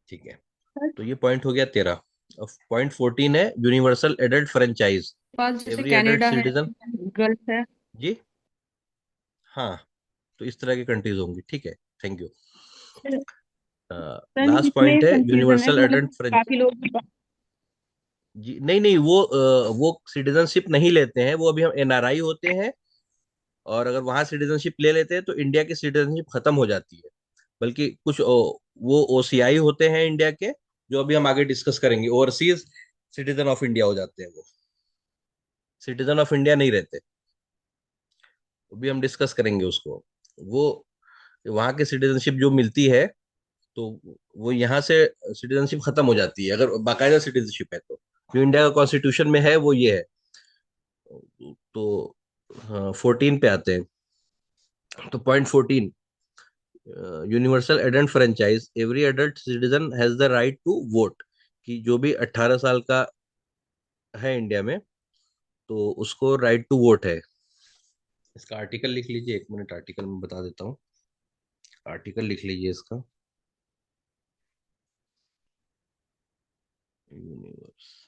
ठीक है, सर, तो ये पॉइंट हो गया 13। अब पॉइंट 14 है यूनिवर्सल एडल्ट फ्रेंचाइज। पास जैसे एवरी एडल्ट कनाडा है, सिटीजन। गल्फ है। जी। हाँ, तो इस तरह की कंट्रीज होंगी। ठीक है, thank you. Sir, sir, last इसमें पॉइंट है कंफ्यूजन है यूनिवर्सल कि मतलब एडल्ट फ्रेंच। काफी लोग। जी नहीं नहीं, वो सिटीजनशिप नहीं लेते हैं, वो अभी हम एनआरआई होते हैं। और अगर वहां सिटीजनशिप ले लेते हैं तो इंडिया की सिटीजनशिप खत्म हो जाती है। बल्कि कुछ वो ओसीआई होते हैं इंडिया के, जो अभी हम आगे डिस्कस करेंगे, ओवरसीज सिटीजन ऑफ इंडिया हो जाते हैं, वो सिटीजन ऑफ इंडिया नहीं रहते। वो भी हम डिस्कस करेंगे उसको। वो वहां की सिटीजनशिप जो मिलती है, तो वो यहाँ से सिटीजनशिप खत्म हो जाती है अगर बाकायदा सिटीजनशिप है तो। जो इंडिया का कॉन्स्टिट्यूशन में है वो ये है। तो 14 पे आते हैं। तो point 14, universal adult franchise, every adult citizen has the right to vote. कि जो भी 18 साल का है इंडिया में, तो उसको राइट टू वोट है। इसका आर्टिकल लिख लीजिए, 1 मिनट, आर्टिकल में बता देता हूँ। आर्टिकल लिख लीजिए इसका। यूनिवर्स,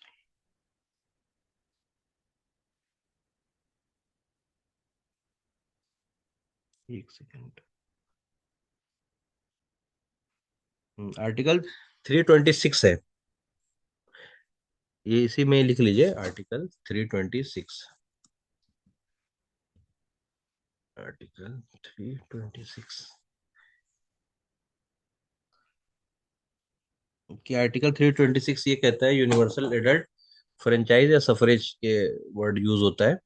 एक सेकेंड। आर्टिकल 326 है ये, इसी में लिख लीजिए आर्टिकल 326। आर्टिकल 326 कि आर्टिकल 326 ये कहता है यूनिवर्सल एडल्ट फ्रेंचाइज या सफरेज के वर्ड यूज होता है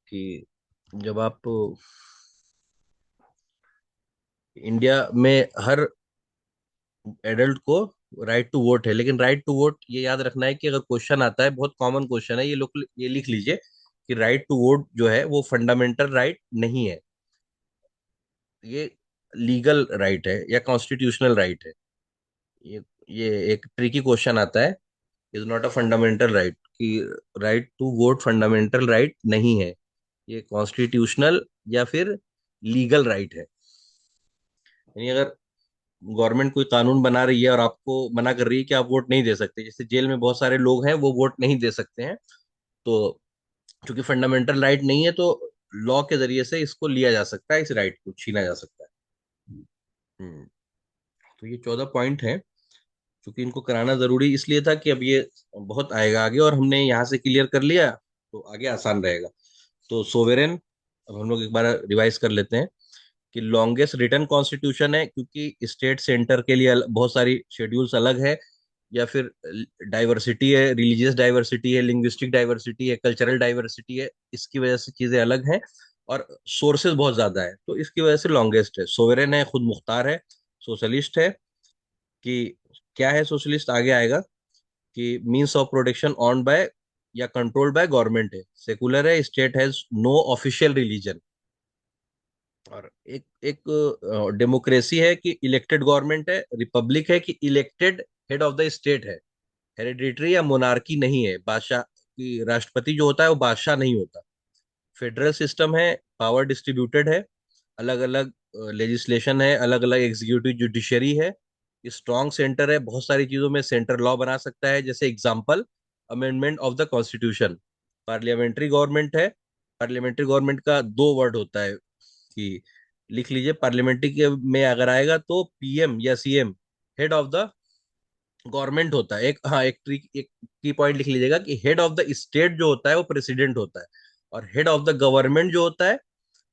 कि जब आप इंडिया में हर एडल्ट को राइट टू वोट है। लेकिन राइट टू वोट ये याद रखना है कि अगर क्वेश्चन आता है, बहुत कॉमन क्वेश्चन है ये, लोग ये लिख लीजिए कि राइट टू वोट जो है वो फंडामेंटल राइट नहीं है, ये लीगल राइट है या कॉन्स्टिट्यूशनल राइट है। ये ये एक ट्रिकी क्वेश्चन आता है। Is not a fundamental right, कि right to vote fundamental right नहीं है, ये कॉन्स्टिट्यूशनल या फिर लीगल राइट है। यानी अगर गवर्नमेंट कोई कानून बना रही है और आपको मना कर रही है कि आप वोट नहीं दे सकते, जैसे जेल में बहुत सारे लोग हैं वो वोट नहीं दे सकते हैं, तो चूंकि फंडामेंटल राइट नहीं है, तो लॉ के जरिए से इसको लिया जा सकता है, इस राइट को छीना जा सकता है। हम्म तो ये 14 पॉइंट हैं। क्योंकि इनको कराना जरूरी इसलिए था कि अब ये बहुत आएगा आगे, और हमने यहाँ से क्लियर कर लिया तो आगे आसान रहेगा। तो सोवेरेन, अब हम लोग एक बार रिवाइज कर लेते हैं कि लॉन्गेस्ट रिटन कॉन्स्टिट्यूशन है, क्योंकि स्टेट सेंटर के लिए बहुत सारी शेड्यूल्स अलग है, या फिर डाइवर्सिटी है, रिलीजियस डाइवर्सिटी है, लिंग्विस्टिक डाइवर्सिटी है, कल्चरल डाइवर्सिटी है, इसकी वजह से चीजें अलग हैं, और सोर्सेज बहुत ज्यादा है, तो इसकी वजह से लॉन्गेस्ट है। सोवेरेन है, खुद मुख्तार है, सोशलिस्ट है। कि क्या है सोशलिस्ट, आगे आएगा। कि means of protection on by या कंट्रोल्ड बाय गवर्नमेंट है। सेकुलर है, state has no official religion. और एक एक डेमोक्रेसी है कि इलेक्टेड गवर्नमेंट है। रिपब्लिक है कि elected head of the state है। हेरिडिटरी या मोनार्की नहीं है, बादशाह की राष्ट्रपति जो होता है वो बादशाह नहीं होता। फेडरल सिस्टम है, पावर डिस्ट्रीब्यूटेड है, अलग अलग लेजिस्लेशन है, अलग अलग एग्जीक्यूटिव जुडिशरी है। स्ट्रॉन्ग सेंटर है, बहुत सारी चीजों में सेंटर लॉ बना सकता है, जैसे example amendment of the constitution. Parliamentary government है। पार्लियामेंट्री गवर्नमेंट का दो वर्ड होता है, कि लिख लीजिए पार्लियामेंट्री के में अगर आएगा तो पीएम या CM head of the government होता है। एक, हाँ, एक की पॉइंट लिख लीजिएगा कि हेड ऑफ द स्टेट जो होता है वो प्रेसिडेंट होता है, और हेड ऑफ द गवर्नमेंट जो होता है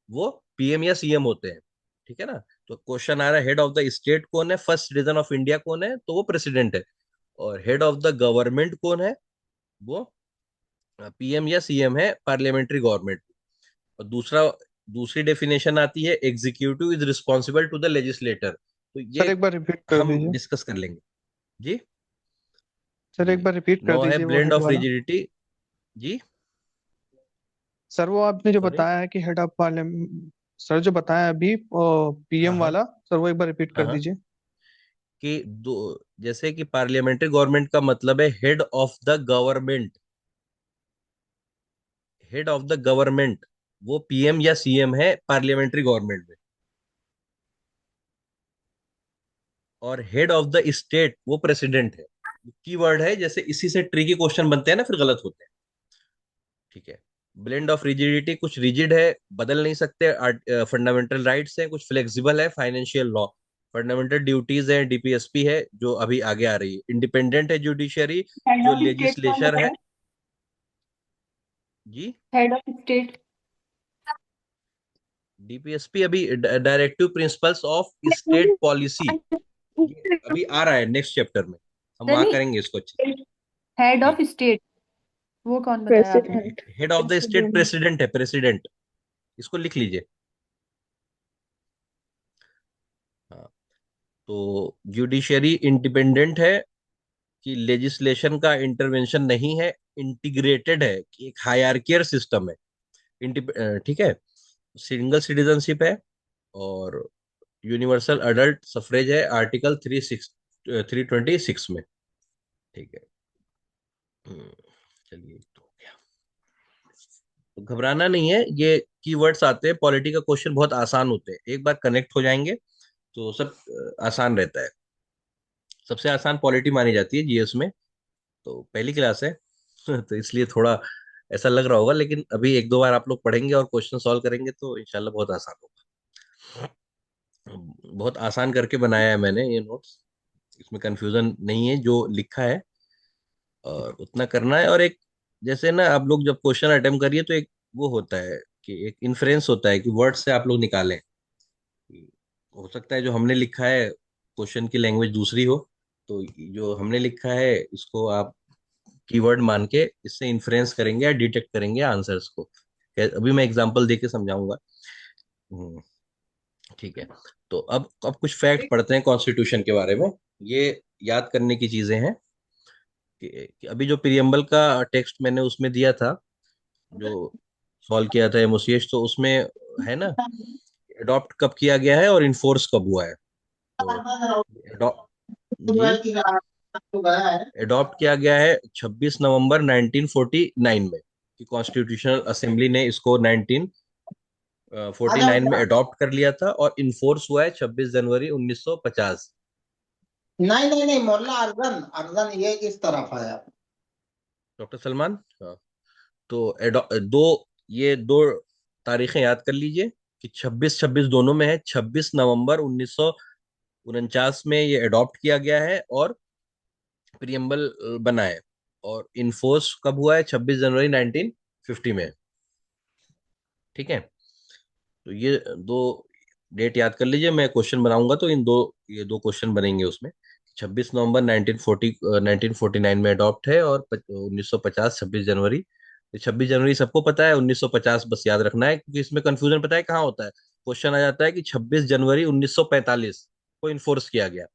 वो पीएम या सीएम होते हैं। ठीक है ना। तो क्वेश्चन आ रहा है हेड ऑफ द स्टेट कौन है, फर्स्ट सिटीजन ऑफ इंडिया कौन है, तो वो प्रेसिडेंट है। और हेड ऑफ द गवर्नमेंट कौन है, वो पीएम या सीएम है, पार्लियामेंट्री गवर्नमेंट। और दूसरी डेफिनेशन आती है executive is responsible to the legislator. तो सर ये एक बार रिपीट कर हम दीजिए। डिस्कस कर लेंगे। जी सर जी। एक बार रिपीट कर नौ है दीजिए वो ब्लेंड हेड ऑफ वाला। रिजिडिटी। जी, सर वो आपने जो सॉरी। बताया है कि हेड ऑफ पार्लियामेंट, सर जो बताया अभी हाँ पीएम हाँ वाला, सर वो एक बार रिपीट हाँ कर हाँ। दीजिए। कि दो, जैसे कि पार्लियामेंट्री गवर्नमेंट का मतलब है head of the government. Head of the government वो पीएम या सीएम है पार्लियामेंट्री गवर्नमेंट में। और हेड ऑफ द स्टेट वो प्रेसिडेंट है। कीवर्ड है, जैसे इसी से ट्रिकी क्वेश्चन बनते हैं ना, फिर गलत होते हैं। ठीक है। ब्लेंड ऑफ रिजिडिटी, कुछ रिजिड है, बदल नहीं सकते, फंडामेंटल राइट्स है, कुछ फ्लेक्सिबल है, फाइनेंशियल लॉ। फंडामेंटल ड्यूटीज है, डीपीएसपी है जो अभी आगे आ रही है। इंडिपेंडेंट है जुडिशरी, हेड जो ऑफ स्टेट कौन लेजिस्लेचर है। बताया? जी, हेड ऑफ स्टेट। डीपीएसपी अभी directive principles of state policy, ये अभी आ रहा है नेक्स्ट चैप्टर में, हम वहां नहीं, करेंगे इसको अच्छे से। हेड ऑफ जी, स्टेट, वो कौन बताया आपने? President. Head of the state president है, प्रेसिडेंट, इसको लिख लीजिए। हाँ, तो जुडिशरी इंडिपेंडेंट है, कि लेजिस्लेशन का इंटरवेंशन नहीं है, इंटीग्रेटेड है, कि एक हायरार्कियल सिस्टम है, ठीक है, सिंगल सिटीजनशिप है, और यूनिवर्सल अडल्ट सफरेज है आर्टिकल 326 में। ठीक है। हम्म, चलिए, तो हो गया। तो घबराना नहीं है, ये कीवर्ड्स आते हैं, पॉलिटी का क्वेश्चन बहुत आसान होते हैं, एक बार कनेक्ट हो जाएंगे तो सब आसान रहता है। सबसे आसान पॉलिटी मानी जाती है जीएस में, तो पहली क्लास है तो इसलिए थोड़ा ऐसा लग रहा होगा, लेकिन अभी एक दो बार आप लोग पढ़ेंगे और क्वेश्चन सॉल्व करेंगे तो इंशाल्लाह बहुत आसान होगा। बहुत आसान करके बनाया है मैंने ये नोट्स, इसमें कंफ्यूजन नहीं है, जो लिखा है और उतना करना है। और एक, जैसे ना आप लोग जब क्वेश्चन अटेम्प्ट करिए तो एक वो होता है कि एक इन्फ्रेंस होता है कि वर्ड से आप लोग निकालें। हो सकता है जो हमने लिखा है क्वेश्चन की लैंग्वेज दूसरी हो, तो जो हमने लिखा है इसको आप कीवर्ड मान के इससे इन्फ्रेंस करेंगे या डिटेक्ट करेंगे आंसर्स को। अभी मैं एग्जांपल देके समझाऊंगा। हम्म, ठीक है। तो अब कुछ फैक्ट पढ़ते हैं कॉन्स्टिट्यूशन के बारे में। ये याद करने की चीजें हैं कि अभी जो प्रियम्बल का टेक्स्ट मैंने उसमें दिया था, जो सॉल्व किया था एमओसीएच, तो उसमें है ना, अडॉप्ट कब किया गया है और इन्फोर्स कब हुआ है। तो adopt- जी, अडॉप्ट किया गया है 26 नवंबर 1949 में, कि कॉन्स्टिट्यूशनल असेंबली ने इसको 1949 में अडॉप्ट कर लिया था, और इन्फोर्स हुआ है 26 जनवरी 1950। नहीं नहीं नहीं, मोहल्ला अर्जन अर्जन ये इस तरफ है। डॉक्टर सलमान, हाँ, तो ये दो तारीखें याद कर लीजिए, कि 26 26 दोनों में है। 26 नवंबर 1949 में ये अडॉप्ट किया गया है और प्रियम्बल बना है, और इन्फोर्स कब हुआ है? 26 जनवरी 1950 में। ठीक है, तो ये दो डेट याद कर लीजिए। मैं क्वेश्चन बनाऊंगा तो ये दो क्वेश्चन बनेंगे उसमें। 26 नवंबर 1949 में अडॉप्ट है, और 1950 26 जनवरी। 26 जनवरी सबको पता है, 1950 बस याद रखना है, क्योंकि इसमें कंफ्यूजन पता है कहाँ होता है। क्वेश्चन आ जाता है कि 26 जनवरी 1945 को इन्फोर्स किया गया,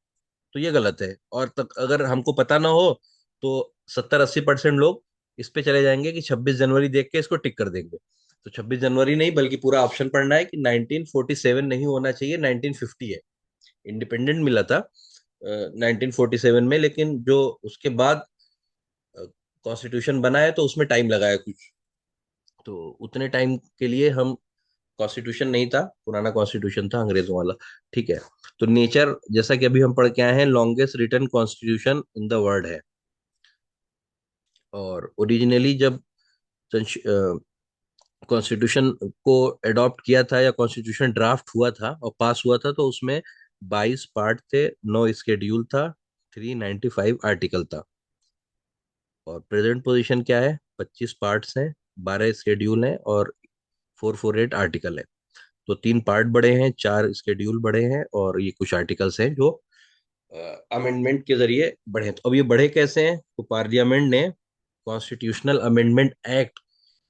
तो ये गलत है। और तक अगर हमको पता ना हो तो 70-80% लोग इस पे चले जाएंगे कि 26 जनवरी देख के इसको टिक कर देंगे। तो 26 जनवरी नहीं, बल्कि पूरा ऑप्शन पढ़ना है कि 1947 नहीं होना चाहिए, 1950 है। इंडिपेंडेंट मिला था 1947 में, लेकिन जो उसके बाद कॉन्स्टिट्यूशन बना है तो उसमें टाइम लगा है कुछ, तो उतने टाइम के लिए हम, कॉन्स्टिट्यूशन नहीं था, पुराना कॉन्स्टिट्यूशन था अंग्रेजों वाला। ठीक है। तो नेचर, जैसा कि अभी हम पढ़ के आए हैं, longest written constitution in the world है। और ओरिजिनली जब कॉन्स्टिट्यूशन को अडॉप्ट किया था, या कॉन्स्टिट्यूशन ड्राफ्ट हुआ था और पास हुआ था, तो उसमें 22 पार्ट थे, 9 स्केड्यूल था, 395 आर्टिकल था। और प्रेजेंट पोजीशन क्या है? 25 पार्ट्स हैं, 12 स्केड्यूल हैं, और 448 आर्टिकल है। तो 3 पार्ट बढ़े हैं, 4 स्केड्यूल बढ़े हैं, और ये कुछ आर्टिकल्स हैं जो अमेंडमेंट के जरिए बढ़े हैं। तो अब ये बढ़े कैसे हैं? तो पार्लियामेंट ने कॉन्स्टिट्यूशनल अमेंडमेंट एक्ट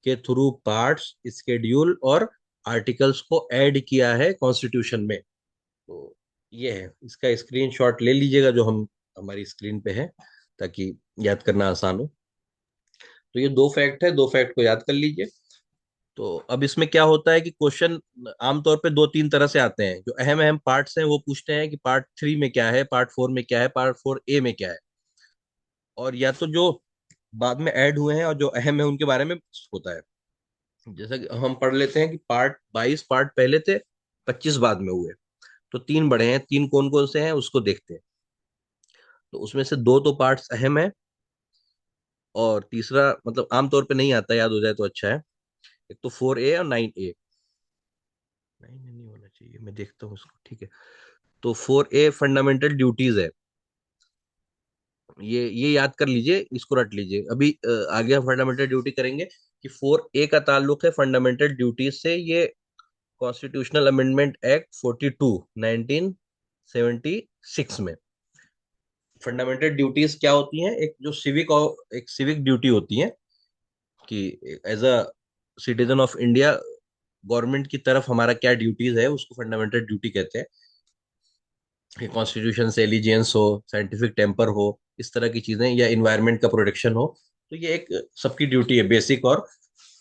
के थ्रू पार्ट्स, स्केड्यूल और आर्टिकल्स को ऐड किया है कॉन्स्टिट्यूशन में। तो ये है, इसका स्क्रीनशॉट ले लीजिएगा जो हम हमारी स्क्रीन पे है, ताकि याद करना आसान हो। तो ये दो फैक्ट है, दो फैक्ट को याद कर लीजिए। तो अब इसमें क्या होता है कि क्वेश्चन आमतौर पे दो तीन तरह से आते हैं। जो अहम अहम पार्ट्स हैं वो पूछते हैं कि पार्ट 3 में क्या है, पार्ट 4 में क्या है, पार्ट 4A में क्या है। और या तो जो बाद में ऐड हुए हैं और जो अहम है उनके बारे में होता है। जैसा कि हम पढ़ लेते हैं कि पार्ट 22 पार्ट पहले थे, 25 बाद में हुए। तो 3 बड़े हैं, 3 कौन कौन से हैं उसको देखते हैं। तो उसमें से दो तो पार्ट्स अहम है, और तीसरा मतलब आमतौर पे नहीं आता, याद हो जाए तो अच्छा है। एक तो 4A और 9A। 9A नहीं होना चाहिए, मैं देखता हूँ इसको। ठीक है, तो 4A फंडामेंटल ड्यूटीज है। ये याद कर लीजिए, इसको रट लीजिए। अभी आगे हम फंडामेंटल ड्यूटी करेंगे, कि 4A का ताल्लुक है फंडामेंटल ड्यूटीज से। ये कॉन्स्टिट्यूशनल अमेंडमेंट एक्ट 42 1976 में। फंडामेंटल ड्यूटीज क्या होती हैं? एक सिविक ड्यूटी होती है कि as a citizen of India government की तरफ हमारा क्या ड्यूटीज है, उसको फंडामेंटल ड्यूटी कहते हैं। कि कॉन्स्टिट्यूशन से एलिजियंस हो, साइंटिफिक टेम्पर हो, इस तरह की चीजें, या इन्वायरमेंट का प्रोटेक्शन हो। तो ये एक सबकी ड्यूटी है, बेसिक और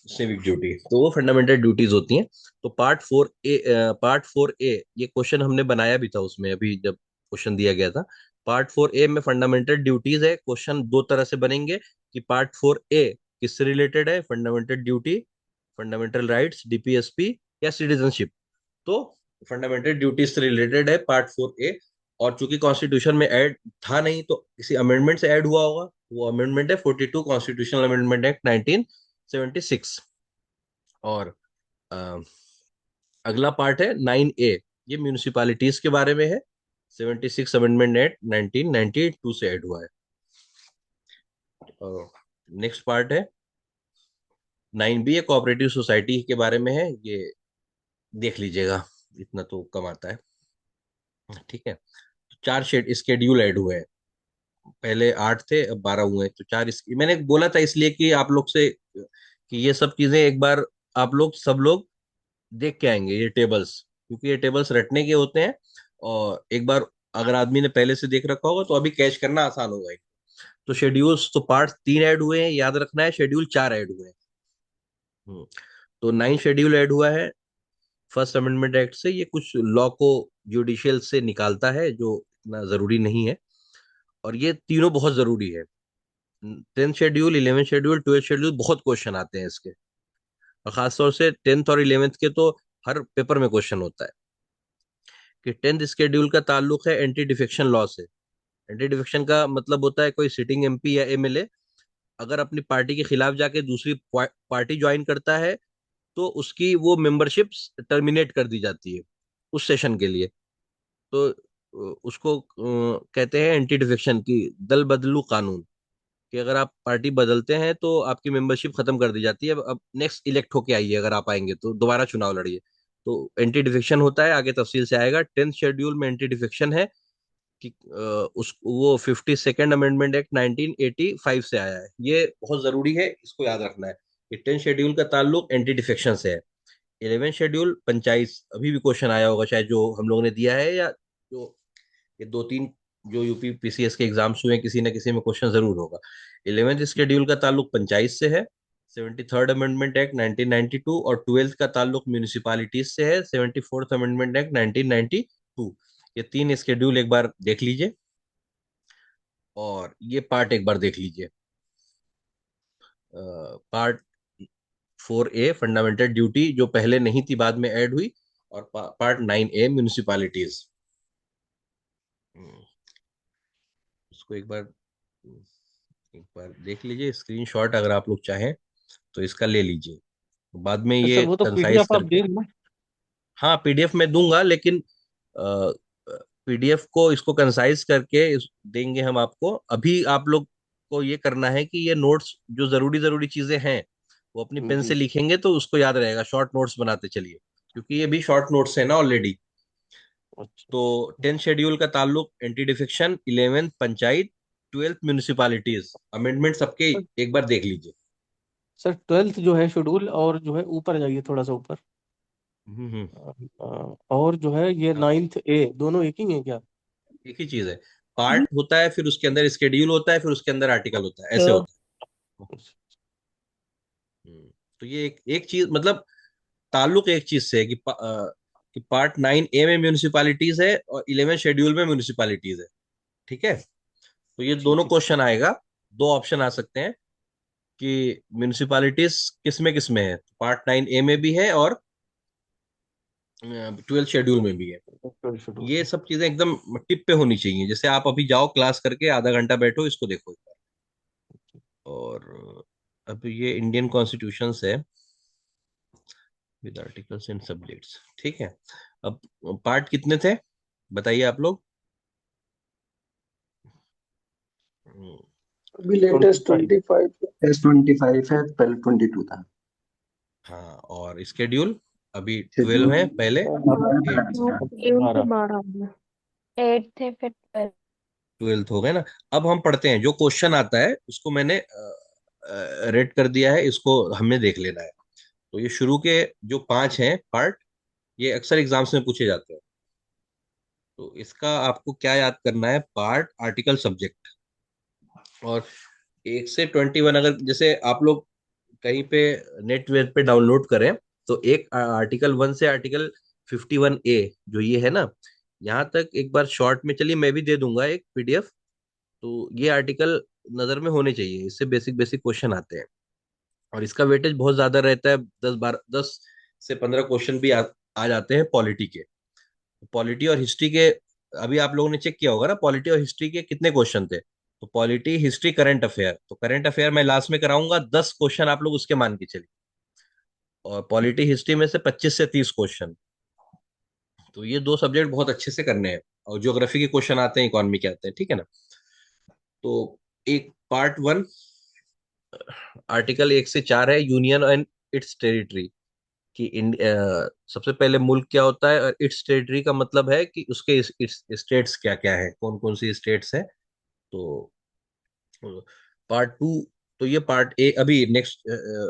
सिविक ड्यूटी, तो वो फंडामेंटल ड्यूटीज होती हैं। तो पार्ट 4 ए ये क्वेश्चन हमने बनाया भी था उसमें, अभी जब क्वेश्चन दिया गया था। पार्ट 4 ए में फंडामेंटल ड्यूटीज है। क्वेश्चन दो तरह से बनेंगे कि पार्ट 4 ए किससे रिलेटेड है, fundamental duty, fundamental rights, DPSP, या सिटीजनशिप। तो फंडामेंटल ड्यूटीज से रिलेटेड है पार्ट 4 ए। और चूंकि कॉन्स्टिट्यूशन में ऐड था नहीं, तो किसी अमेंडमेंट से ऐड हुआ होगा। वो अमेंडमेंट है 42 कॉन्स्टिट्यूशनल अमेंडमेंट एक्ट 1976। और अ, अगला पार्ट है 9 ए, ये म्यूनिसिपैलिटीज के बारे में है। 76 अमेंडमेंट एक्ट 1992 से ऐड हुआ है। और नेक्स्ट पार्ट है 9 बी, ये कोऑपरेटिव सोसाइटी के बारे में है। ये देख लीजिएगा, इतना तो कम आता है। ठीक है, तो 4 स्केड्यूल ऐड हुए हैं। पहले 8 थे, अब 12 हुए हैं। तो मैंने बोला था इसलिए कि आप लोग से कि ये सब चीजें एक बार आप लोग सब लोग देख के आएंगे ये टेबल्स, क्योंकि ये टेबल्स रटने के होते हैं। और एक बार अगर आदमी ने पहले से देख रखा होगा तो अभी कैच करना आसान होगा। तो शेड्यूल्स, तो पार्ट 3 ऐड हुए हैं, याद रखना है। शेड्यूल 4 ऐड हुए हैं। हम्म, तो 9 शेड्यूल ऐड हुआ है फर्स्ट अमेंडमेंट एक्ट से। ये कुछ लॉ को जुडिशियल से निकालता है जो इतना जरूरी नहीं है। और ये तीनों बहुत जरूरी है। 10th schedule, 11th schedule, 12th schedule, बहुत क्वेश्चन आते हैं इसके। और खासतौर से 10th और 11th के तो हर पेपर में क्वेश्चन होता है। कि 10th शेड्यूल का ताल्लुक है एंटी डिफेक्शन लॉ से। एंटी डिफेक्शन का मतलब होता है कोई सिटिंग एमपी या एमएलए अगर अपनी पार्टी के खिलाफ जाके दूसरी पार्टी ज्वाइन करता है, तो उसकी वो मेंबरशिप टर्मिनेट कर दी जाती है उस सेशन के लिए। तो उसको कहते हैं एंटी डिफेक्शन की दल बदलू कानून। कि अगर आप पार्टी बदलते हैं तो आपकी मेंबरशिप खत्म कर दी जाती है। अब नेक्स्ट इलेक्ट होके आइए, अगर आप आएंगे तो दोबारा चुनाव लड़िए। तो एंटी डिफेक्शन होता है, आगे तफसील से आएगा। 10th शेड्यूल में एंटी डिफेक्शन है कि उस वो 52nd अमेंडमेंट एक्ट 1985 से आया है। ये बहुत जरूरी है, इसको याद रखना है कि 10th शेड्यूल का ताल्लुक एंटी डिफेक्शन से है। 11th शेड्यूल पंचायत, अभी भी क्वेश्चन आया होगा शायद, जो हम लोगों ने दिया है, या जो ये 2-3 जो यूपी पीसीएस के एग्जाम्स हुए हैं, किसी ना किसी में क्वेश्चन जरूर होगा। 11th शेड्यूल का ताल्लुक पंचायत से है। 73rd amendment act 1992। और 12th का ताल्लुक म्यूनिसिपालिटीज से है। 74th amendment act 1992। ये 3 स्केड्यूल एक बार देख लीजिए। और ये पार्ट एक बार देख लीजिए। पार्ट 4 ए फंडामेंटल ड्यूटी, जो पहले नहीं थी, बाद में ऐड हुई। और पार्ट 9 ए म्यूनिसिपालिटीज। इसको एक बार देख लीजिए, स्क्रीनशॉट अगर आप लोग चाहें तो इसका ले लीजिए, बाद में तो ये सर वो तो कंसाइज पीडीएफ आप करके। दे रहे हैं ना? हाँ, पीडीएफ में दूंगा, लेकिन पीडीएफ को इसको कंसाइज करके देंगे हम आपको। अभी आप लोग को ये करना है कि ये नोट्स जो जरूरी जरूरी चीजें हैं वो अपनी पेन से जी। लिखेंगे तो उसको याद रहेगा। शॉर्ट नोट्स बनाते चलिए, क्योंकि ये भी शॉर्ट नोट्स है ना ऑलरेडी। अच्छा। तो 10th शेड्यूल का ताल्लुक anti defection, 11th panchayat, 12th municipalities, amendment सबके एक बार देख लीजिए। सर 12th जो है शेड्यूल, और जो है ऊपर जाइए थोड़ा सा ऊपर। हम्म। और जो है ये हाँ, 9th A, दोनों एक ही है क्या? एक ही चीज है। पार्ट होता है, फिर उसके अंदर स्केड्यूल होता है, फिर उसके अंदर आर्टिकल होता है, ऐसे होता है। तो ये एक एक चीज, मतलब ताल्लुक एक चीज से है कि पार्ट 9 ए में म्यूनिसिपालिटीज है और 11th शेड्यूल में म्यूनिसिपालिटीज है। ठीक है, तो ये दोनों ठीक है। क्वेश्चन आएगा। दो ऑप्शन आ सकते हैं कि म्यूनिसिपालिटीज किस में है। पार्ट 9 ए में भी है और 12th शेड्यूल में भी है। शेड्यूल ये में। सब चीजें एकदम टिप पे होनी चाहिए। जैसे आप अभी जाओ क्लास करके आधा घंटा बैठो, इसको देखो एक बार। और अब ये इंडियन कॉन्स्टिट्यूशन है विद आर्टिकल्स एंड सब्जेक्ट्स। ठीक है, अब पार्ट कितने थे बताइए आप लोग। अभी लेटेस्ट 25। 25 S25 है, पहले 22 था। हाँ, और स्केड्यूल अभी 12 है, शेड्यूल पहले 8 थे। 12। 8 थे फिर 12। ट्वेल्थ हो गए ना। अब हम पढ़ते हैं, जो क्वेश्चन आता है उसको मैंने रेड कर दिया है, इसको हमें देख लेना है। तो ये शुरू के जो 5 हैं पार्ट, ये अक्सर एग्जाम्स में पूछे जाते हैं। तो इसका आपको क्या याद करना है, पार्ट, आर्टिकल, सब्जेक्ट। और 1 से 21, अगर जैसे आप लोग कहीं पे नेट वेब पे डाउनलोड करें, तो एक आर्टिकल 1 से आर्टिकल 51A जो ये है ना, यहाँ तक एक बार शॉर्ट में, चलिए मैं भी दे दूंगा एक PDF। तो ये आर्टिकल नजर में होने चाहिए, इससे बेसिक बेसिक क्वेश्चन आते हैं। और इसका वेटेज बहुत ज्यादा रहता है, 10 से 15 क्वेश्चन भी आ जाते हैं पॉलिटी के। पॉलिटी और हिस्ट्री के, अभी आप लोगों ने चेक किया होगा ना, पॉलिटी और हिस्ट्री के कितने क्वेश्चन थे। तो पॉलिटी, हिस्ट्री, करंट अफेयर, तो करंट अफेयर मैं लास्ट में कराऊंगा, 10 क्वेश्चन आप लोग उसके मान के चलिए। और पॉलिटी हिस्ट्री में से 25 से 30 क्वेश्चन। तो ये 2 सब्जेक्ट बहुत अच्छे से करने हैं। और ज्योग्राफी के क्वेश्चन आते हैं, इकोनॉमी के आते हैं, ठीक है ना। तो एक पार्ट 1, आर्टिकल 1 से 4 है, यूनियन एंड इट्स टेरिटरी। कि सबसे पहले मुल्क क्या होता है, और इट्स टेरिटरी का मतलब है कि उसके स्टेट्स क्या क्या है, कौन कौन सी स्टेट्स है। तो पार्ट 2, तो ये पार्ट 1 अभी नेक्स्ट,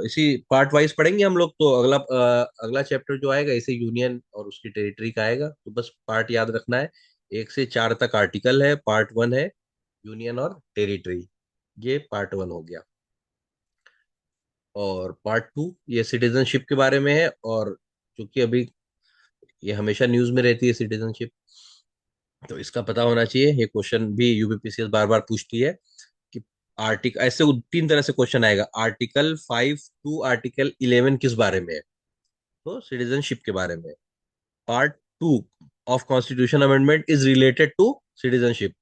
इसी पार्ट वाइज पढ़ेंगे हम लोग। तो अगला चैप्टर जो आएगा इसे यूनियन और उसकी टेरिटरी का आएगा। तो बस पार्ट याद रखना है, 1 से 4 तक आर्टिकल है, पार्ट 1 है यूनियन और टेरिटरी। ये पार्ट 1 हो गया। और पार्ट 2 ये सिटीजनशिप के बारे में है। और क्योंकि अभी ये हमेशा न्यूज में रहती है सिटीजनशिप, तो इसका पता होना चाहिए। ये क्वेश्चन भी यूबीपीसीएस बार बार पूछती है कि आर्टिकल, ऐसे 3 तरह से क्वेश्चन आएगा, आर्टिकल 5 to आर्टिकल 11 किस बारे में है। तो सिटीजनशिप के बारे में। Part 2 of constitution amendment is related to citizenship.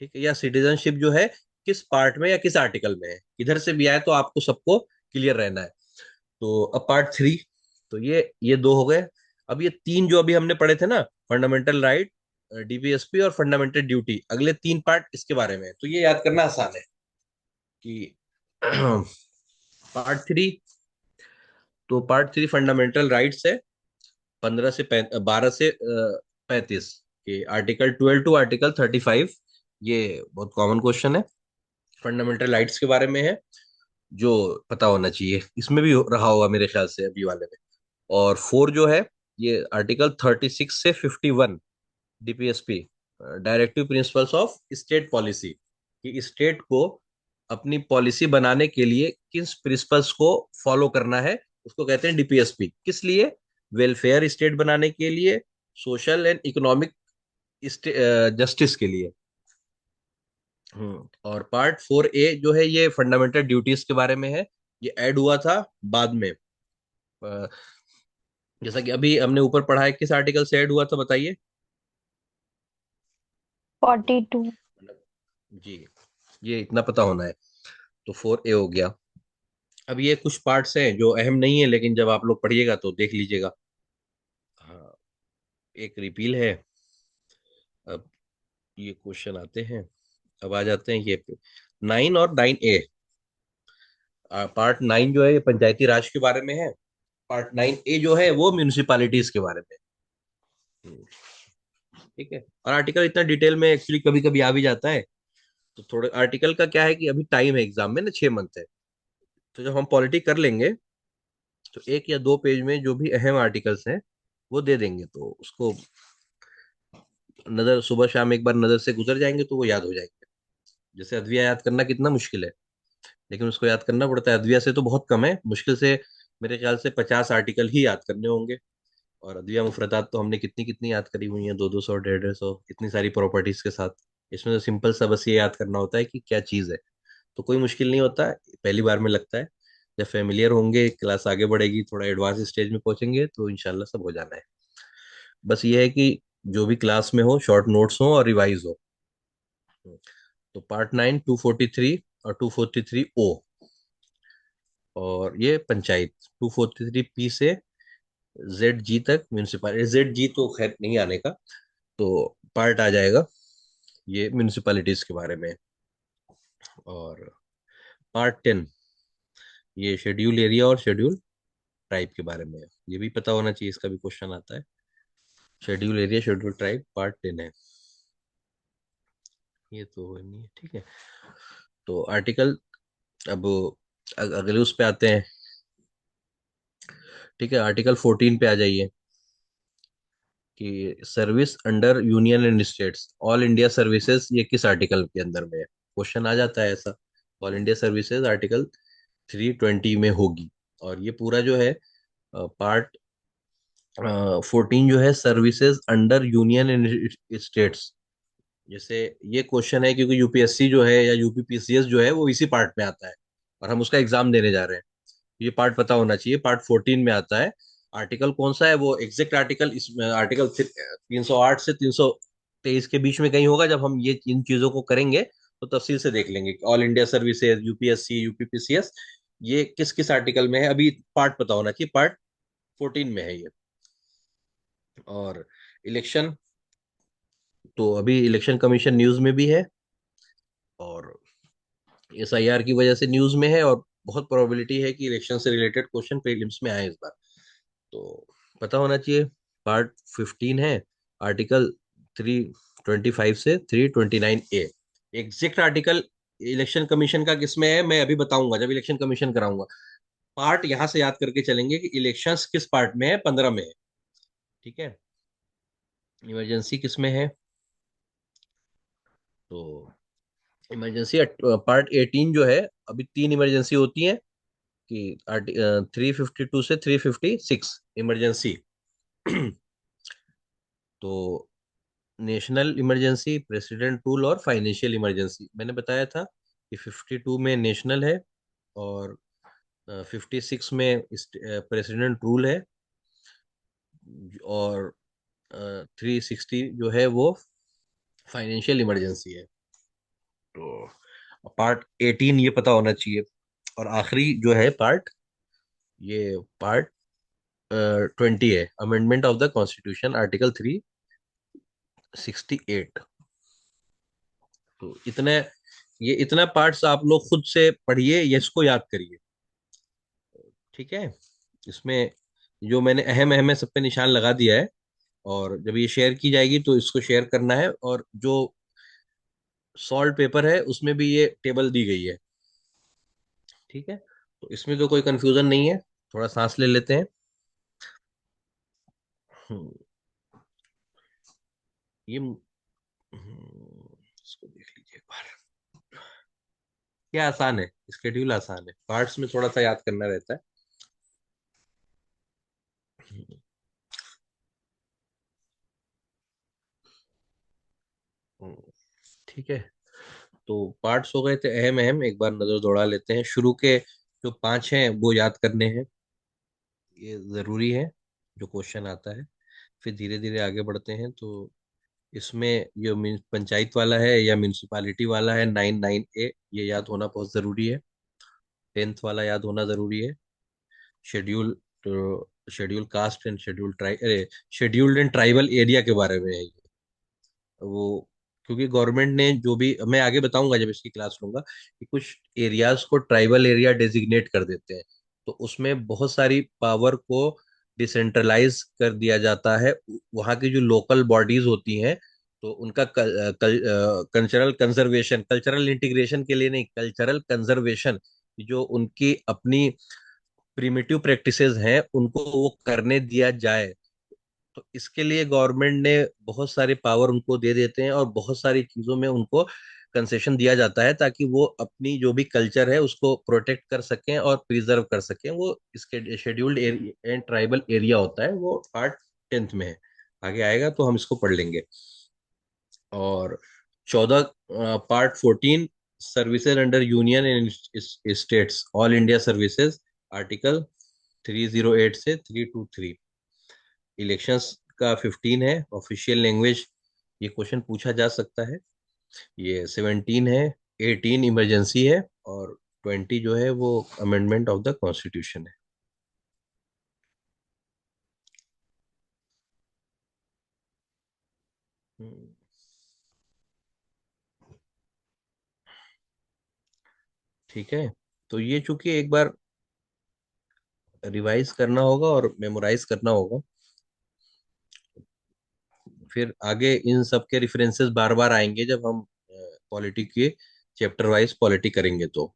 ठीक है, या सिटीजनशिप जो है किस पार्ट में या किस आर्टिकल में है, इधर से भी आए तो आपको सबको क्लियर रहना है। तो अब पार्ट 3, तो ये 2 हो गए। अब ये 3 जो अभी हमने पढ़े थे ना, फंडामेंटल राइट, DPSP और फंडामेंटल ड्यूटी, अगले 3 पार्ट इसके बारे में है। तो ये याद करना आसान है कि पार्ट 3, तो पार्ट 3 फंडामेंटल राइट्स है, 12 से 35 के, आर्टिकल 12 to आर्टिकल 35। ये बहुत कॉमन क्वेश्चन है, फंडामेंटल राइट्स के बारे में है, जो पता होना चाहिए। इसमें भी रहा होगा मेरे ख्याल से अभी वाले में। और 4 जो है, ये आर्टिकल 36 से 51, DPSP, directive principles of state policy, कि स्टेट को अपनी पॉलिसी बनाने के लिए किस प्रिंसिपल्स को फॉलो करना है, उसको कहते हैं DPSP। किस लिए, वेलफेयर स्टेट बनाने के लिए, सोशल एंड इकोनॉमिक जस्टिस के लिए। और पार्ट 4A जो है, ये फंडामेंटल ड्यूटीज के बारे में है। ये ऐड हुआ था बाद में। जैसा कि अभी हमने ऊपर पढ़ा है, किस आर्टिकल से ऐड हुआ था बताइए। 42। जी, ये इतना पता होना है। तो 4A हो गया। अब ये कुछ पार्ट्स हैं जो अहम नहीं है, लेकिन जब आप लोग पढ़िएगा तो देख लीजिएगा। हाँ, एक रिपील है। अब ये क्वेश्चन आते हैं, अब आ जाते हैं ये पे 9 और 9A। पार्ट 9 जो है ये पंचायती राज के बारे में है। पार्ट 9A जो है वो म्यूनिसिपालिटीज के बारे में। हम्म, ठीक है। और आर्टिकल इतना डिटेल में एक्चुअली कभी कभी आ भी जाता है। तो थोड़े आर्टिकल का क्या है कि अभी टाइम है एग्जाम में ना, 6 मंथ है। तो जब हम पॉलिटी कर लेंगे, तो 1 या 2 पेज में जो भी अहम आर्टिकल्स हैं वो दे देंगे, तो उसको नजर, सुबह शाम एक बार नजर से गुजर जाएंगे तो वो याद हो जाएंगे। जैसे अद्विया याद करना कितना मुश्किल है, लेकिन उसको याद करना पड़ता है। अद्विया से तो बहुत कम है, मुश्किल से मेरे ख्याल से 50 आर्टिकल ही याद करने होंगे। और अद्विया मुफरदात तो हमने कितनी कितनी याद करी हुई हैं, 200 200 150 150, इतनी सारी प्रॉपर्टीज के साथ। इसमें तो सिंपल सा बस ये याद करना होता है कि क्या चीज़ है। तो कोई मुश्किल नहीं होता है, पहली बार में लगता है। जब फेमिलियर होंगे, क्लास आगे बढ़ेगी, थोड़ा एडवांस स्टेज में पहुंचेंगे, तो इंशाल्लाह सब हो जाना है। बस ये है कि जो भी क्लास में हो, शॉर्ट नोट्स हो और रिवाइज हो। तो पार्ट 9 243 और 243O। और ये पंचायत 243P से ZG तक म्यूनिसिपालिटी, ZG तो खैर नहीं आने का, तो पार्ट आ जाएगा ये म्यूनिसिपैलिटीज के बारे में। और पार्ट 10 ये शेड्यूल एरिया और शेड्यूल ट्राइब के बारे में है। ये भी पता होना चाहिए, इसका भी क्वेश्चन आता है। Schedule area, schedule tribe, part 10 है। ये तो नहीं है, ठीक है। तो आर्टिकल, अब अगले उस पे आते हैं। ठीक है, आर्टिकल 14 पे आ जाइए कि service under union and states, all India services, ये किस आर्टिकल के अंदर में है? क्वेश्चन आ जाता है ऐसा। ऑल इंडिया सर्विसेज आर्टिकल 320 में होगी। और ये पूरा जो है पार्ट 14 जो है services under union and states. जैसे ये क्वेश्चन है क्योंकि यूपीएससी जो है या यूपीपीसीएस जो है वो इसी पार्ट में आता है, और हम उसका एग्जाम देने जा रहे हैं। ये पार्ट पता होना चाहिए, पार्ट 14 में आता है। आर्टिकल कौन सा है वो एग्जैक्ट आर्टिकल, इसमें आर्टिकल 308 से 323 के बीच में कहीं होगा। जब हम ये इन चीजों को करेंगे तो तफसील से देख लेंगे all India services, UPSC, UPPCS, ये किस किस आर्टिकल में है। अभी पार्ट पता होना चाहिए, पार्ट 14 में है ये। और इलेक्शन, तो अभी इलेक्शन कमीशन न्यूज में भी है, और एसआईआर की वजह से न्यूज में है, और बहुत प्रोबेबिलिटी है कि इलेक्शन से रिलेटेड क्वेश्चन प्रीलिम्स में आए इस बार। तो पता होना चाहिए। पार्ट 15 है, आर्टिकल 325 से 329A। Exact article election commission का किसमें है मैं अभी बताऊंगा जब इलेक्शन कमीशन कराऊंगा। पार्ट यहां से याद करके चलेंगे कि इलेक्शंस किस पार्ट में है, 15 में है। ठीक है, इमरजेंसी किस में है? तो इमरजेंसी पार्ट 18 जो है, अभी तीन इमरजेंसी होती है कि 352 से 356 इमरजेंसी। तो नेशनल इमरजेंसी, प्रेसिडेंट रूल और फाइनेंशियल इमरजेंसी मैंने बताया था कि 52 में नेशनल है, और 56 में प्रेसिडेंट रूल है, और 360 जो है वो फाइनेंशियल इमरजेंसी है। तो पार्ट 18 ये पता होना चाहिए। और आखिरी जो है पार्ट, ये पार्ट 20 है, amendment of the constitution, article 368। तो इतने, ये इतना पार्ट्स आप लोग खुद से पढ़िए, ये इसको याद करिए। ठीक है, इसमें जो मैंने अहम अहम है सब पे निशान लगा दिया है, और जब ये शेयर की जाएगी तो इसको शेयर करना है। और जो सॉल्व पेपर है उसमें भी ये टेबल दी गई है। ठीक है, तो इसमें तो कोई कंफ्यूजन नहीं है। थोड़ा सांस ले लेते हैं। हम्म, ये इसको देख लीजिए एक बार। क्या आसान है, स्केड्यूल आसान है, पार्ट्स में थोड़ा सा याद करना रहता है। हम्म, ठीक है, तो पार्ट्स हो गए थे अहम अहम, एक बार नजर दौड़ा लेते हैं। शुरू के जो पांच हैं वो याद करने हैं, ये जरूरी है जो क्वेश्चन आता है। फिर धीरे धीरे आगे बढ़ते हैं। तो इसमें जो पंचायत वाला है या म्यूनिसिपालिटी वाला है, 99A, ये याद होना बहुत जरूरी है। 10th वाला याद होना जरूरी है। शेड्यूल, तो शेड्यूल कास्ट एंड शेड्यूल अरे शेड्यूल्ड एंड ट्राइबल एरिया के बारे में है ये। वो क्योंकि गवर्नमेंट ने जो भी, मैं आगे बताऊंगा जब इसकी क्लास लूंगा, कि कुछ एरियाज को ट्राइबल एरिया डेजिग्नेट कर देते हैं। तो उसमें बहुत सारी पावर को डिसेंट्रलाइज कर दिया जाता है। वहाँ की जो लोकल बॉडीज होती हैं, तो उनका कल्चरल कंजर्वेशन, कल्चरल इंटीग्रेशन के लिए नहीं, कल्चरल कंजर्वेशन, जो उनकी अपनी प्रिमिटिव प्रैक्टिसेस हैं उनको वो करने दिया जाए। तो इसके लिए गवर्नमेंट ने बहुत सारे पावर उनको दे देते हैं, और बहुत सारी चीजों में उनको कंसेशन दिया जाता है, ताकि वो अपनी जो भी कल्चर है उसको प्रोटेक्ट कर सकें और प्रिजर्व कर सकें। वो इसके शेड्यूल्ड एंड ट्राइबल एरिया होता है, वो पार्ट 10th में है। आगे आएगा तो हम इसको पढ़ लेंगे। और 14, part 14, services under union and states, all India services, article 308 से 323। इलेक्शंस का 15 है, ऑफिशियल लैंग्वेज, ये क्वेश्चन पूछा जा सकता है। ये 17 है, 18 इमरजेंसी है, और 20 जो है वो अमेंडमेंट ऑफ द कॉन्स्टिट्यूशन है। हम्म, ठीक है, तो ये चूंकि एक बार रिवाइज करना होगा और मेमोराइज करना होगा, फिर आगे इन सब के रेफरेंसेस बार बार आएंगे जब हम पॉलिटी के चैप्टर वाइज पॉलिटी करेंगे तो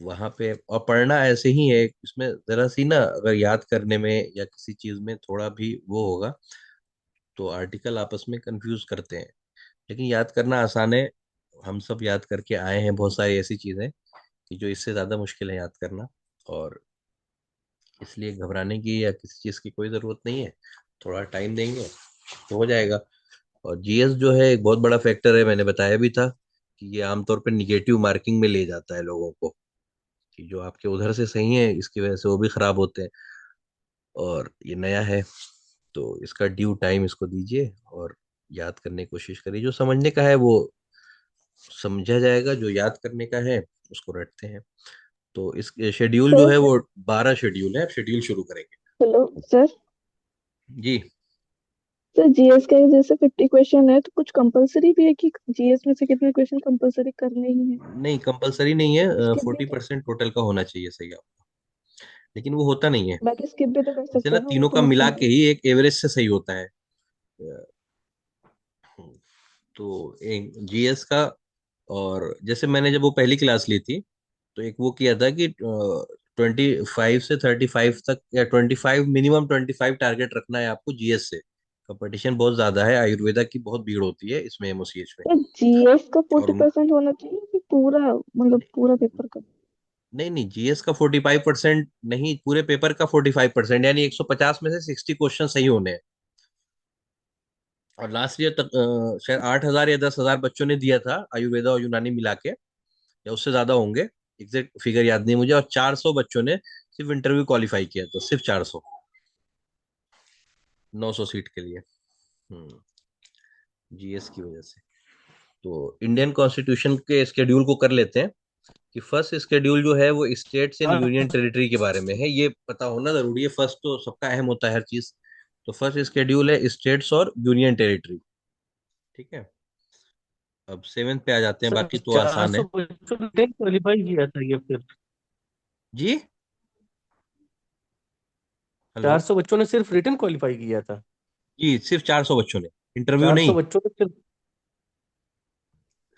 वहां पे और पढ़ना ऐसे ही है, इसमें जरा सी ना अगर याद करने में या किसी चीज में थोड़ा भी वो होगा तो आर्टिकल आपस में कंफ्यूज करते हैं, लेकिन याद करना आसान है। हम सब याद करके आए हैं बहुत सारी ऐसी चीजें कि जो इससे ज्यादा मुश्किल है याद करना, और इसलिए घबराने की या किसी चीज की कोई जरूरत नहीं है। थोड़ा टाइम देंगे तो हो जाएगा। और जीएस जो है एक बहुत बड़ा फैक्टर है, मैंने बताया भी था कि ये आमतौर पर निगेटिव मार्किंग में ले जाता है लोगों को, कि जो आपके उधर से सही है इसकी वजह से वो भी खराब होते हैं। और ये नया है तो इसका ड्यू टाइम इसको दीजिए और याद करने की कोशिश करिए। जो समझने का है वो समझा जाएगा, जो याद करने का है उसको रटते हैं। तो इस शेड्यूल जो सर है वो 12 शेड्यूल है, अब शेड्यूल शुरू करेंगे। Hello sir. जी। सर जीएस का जैसे 50 क्वेश्चन है तो कुछ कंपलसरी भी है कि जीएस में से कितने क्वेश्चन कंपलसरी करने ही है? नहीं कंपलसरी नहीं है, स्किप भी 40% टोटल का होना चाहिए सही आपका, लेकिन वो होता नहीं है। बाकी स्किप भी तो कर जैसे सकते ना हैं ना, वो तीनों तो का मिला मतलब के ही एक एवरेज से सही होता है। तो एक जीएस का, और जैसे मैंने जब वो पहली क्लास ली थी तो एक वो किया था कि 25 से 35 तक, या 25 मिनिमम 25 टारगेट रखना है आपको जीएस से। कंपटीशन बहुत ज्यादा है, आयुर्वेदा की बहुत भीड़ होती है इसमें एमओसीएच में। जीएस का और 40% होना चाहिए कि पूरा मतलब पूरा पेपर का? नहीं नहीं, जीएस का 45% नहीं, पूरे पेपर का 45%, यानी 150 में से 60 क्वेश्चन सही होने हैं। और लास्ट ईयर तक शायद 8,000 या 10,000 बच्चों ने दिया था आयुर्वेदा और यूनानी मिला के, या उससे ज्यादा होंगे, एग्जैक्ट फिगर याद नहीं मुझे। और 400 बच्चों ने सिर्फ इंटरव्यू क्वालिफाई किया, तो सिर्फ 400, 900 सीट के लिए। जीएस की वजह से। तो इंडियन कॉन्स्टिट्यूशन के स्केड्यूल को कर लेते हैं कि फर्स्ट स्केड्यूल जो है वो स्टेट्स एंड यूनियन टेरिटरी के बारे में है, ये पता होना जरूरी है। फर्स्ट तो सबका अहम होता है हर चीज। तो फर्स्ट स्केड्यूल है स्टेट्स और यूनियन टेरिटरी। ठीक है, अब सेवेंथ पे आ जाते हैं, सर बाकी तो चार आसान सौ है। बच्चों ने टेंथ क्वालिफाई किया था ये फिर? जी। हेलो। 400 बच्चों ने सिर्फ रिटन क्वालिफाई किया था? जी सिर्फ 400 बच्चों ने, इंटरव्यू 400 नहीं। बच्चों ने सिर्फ?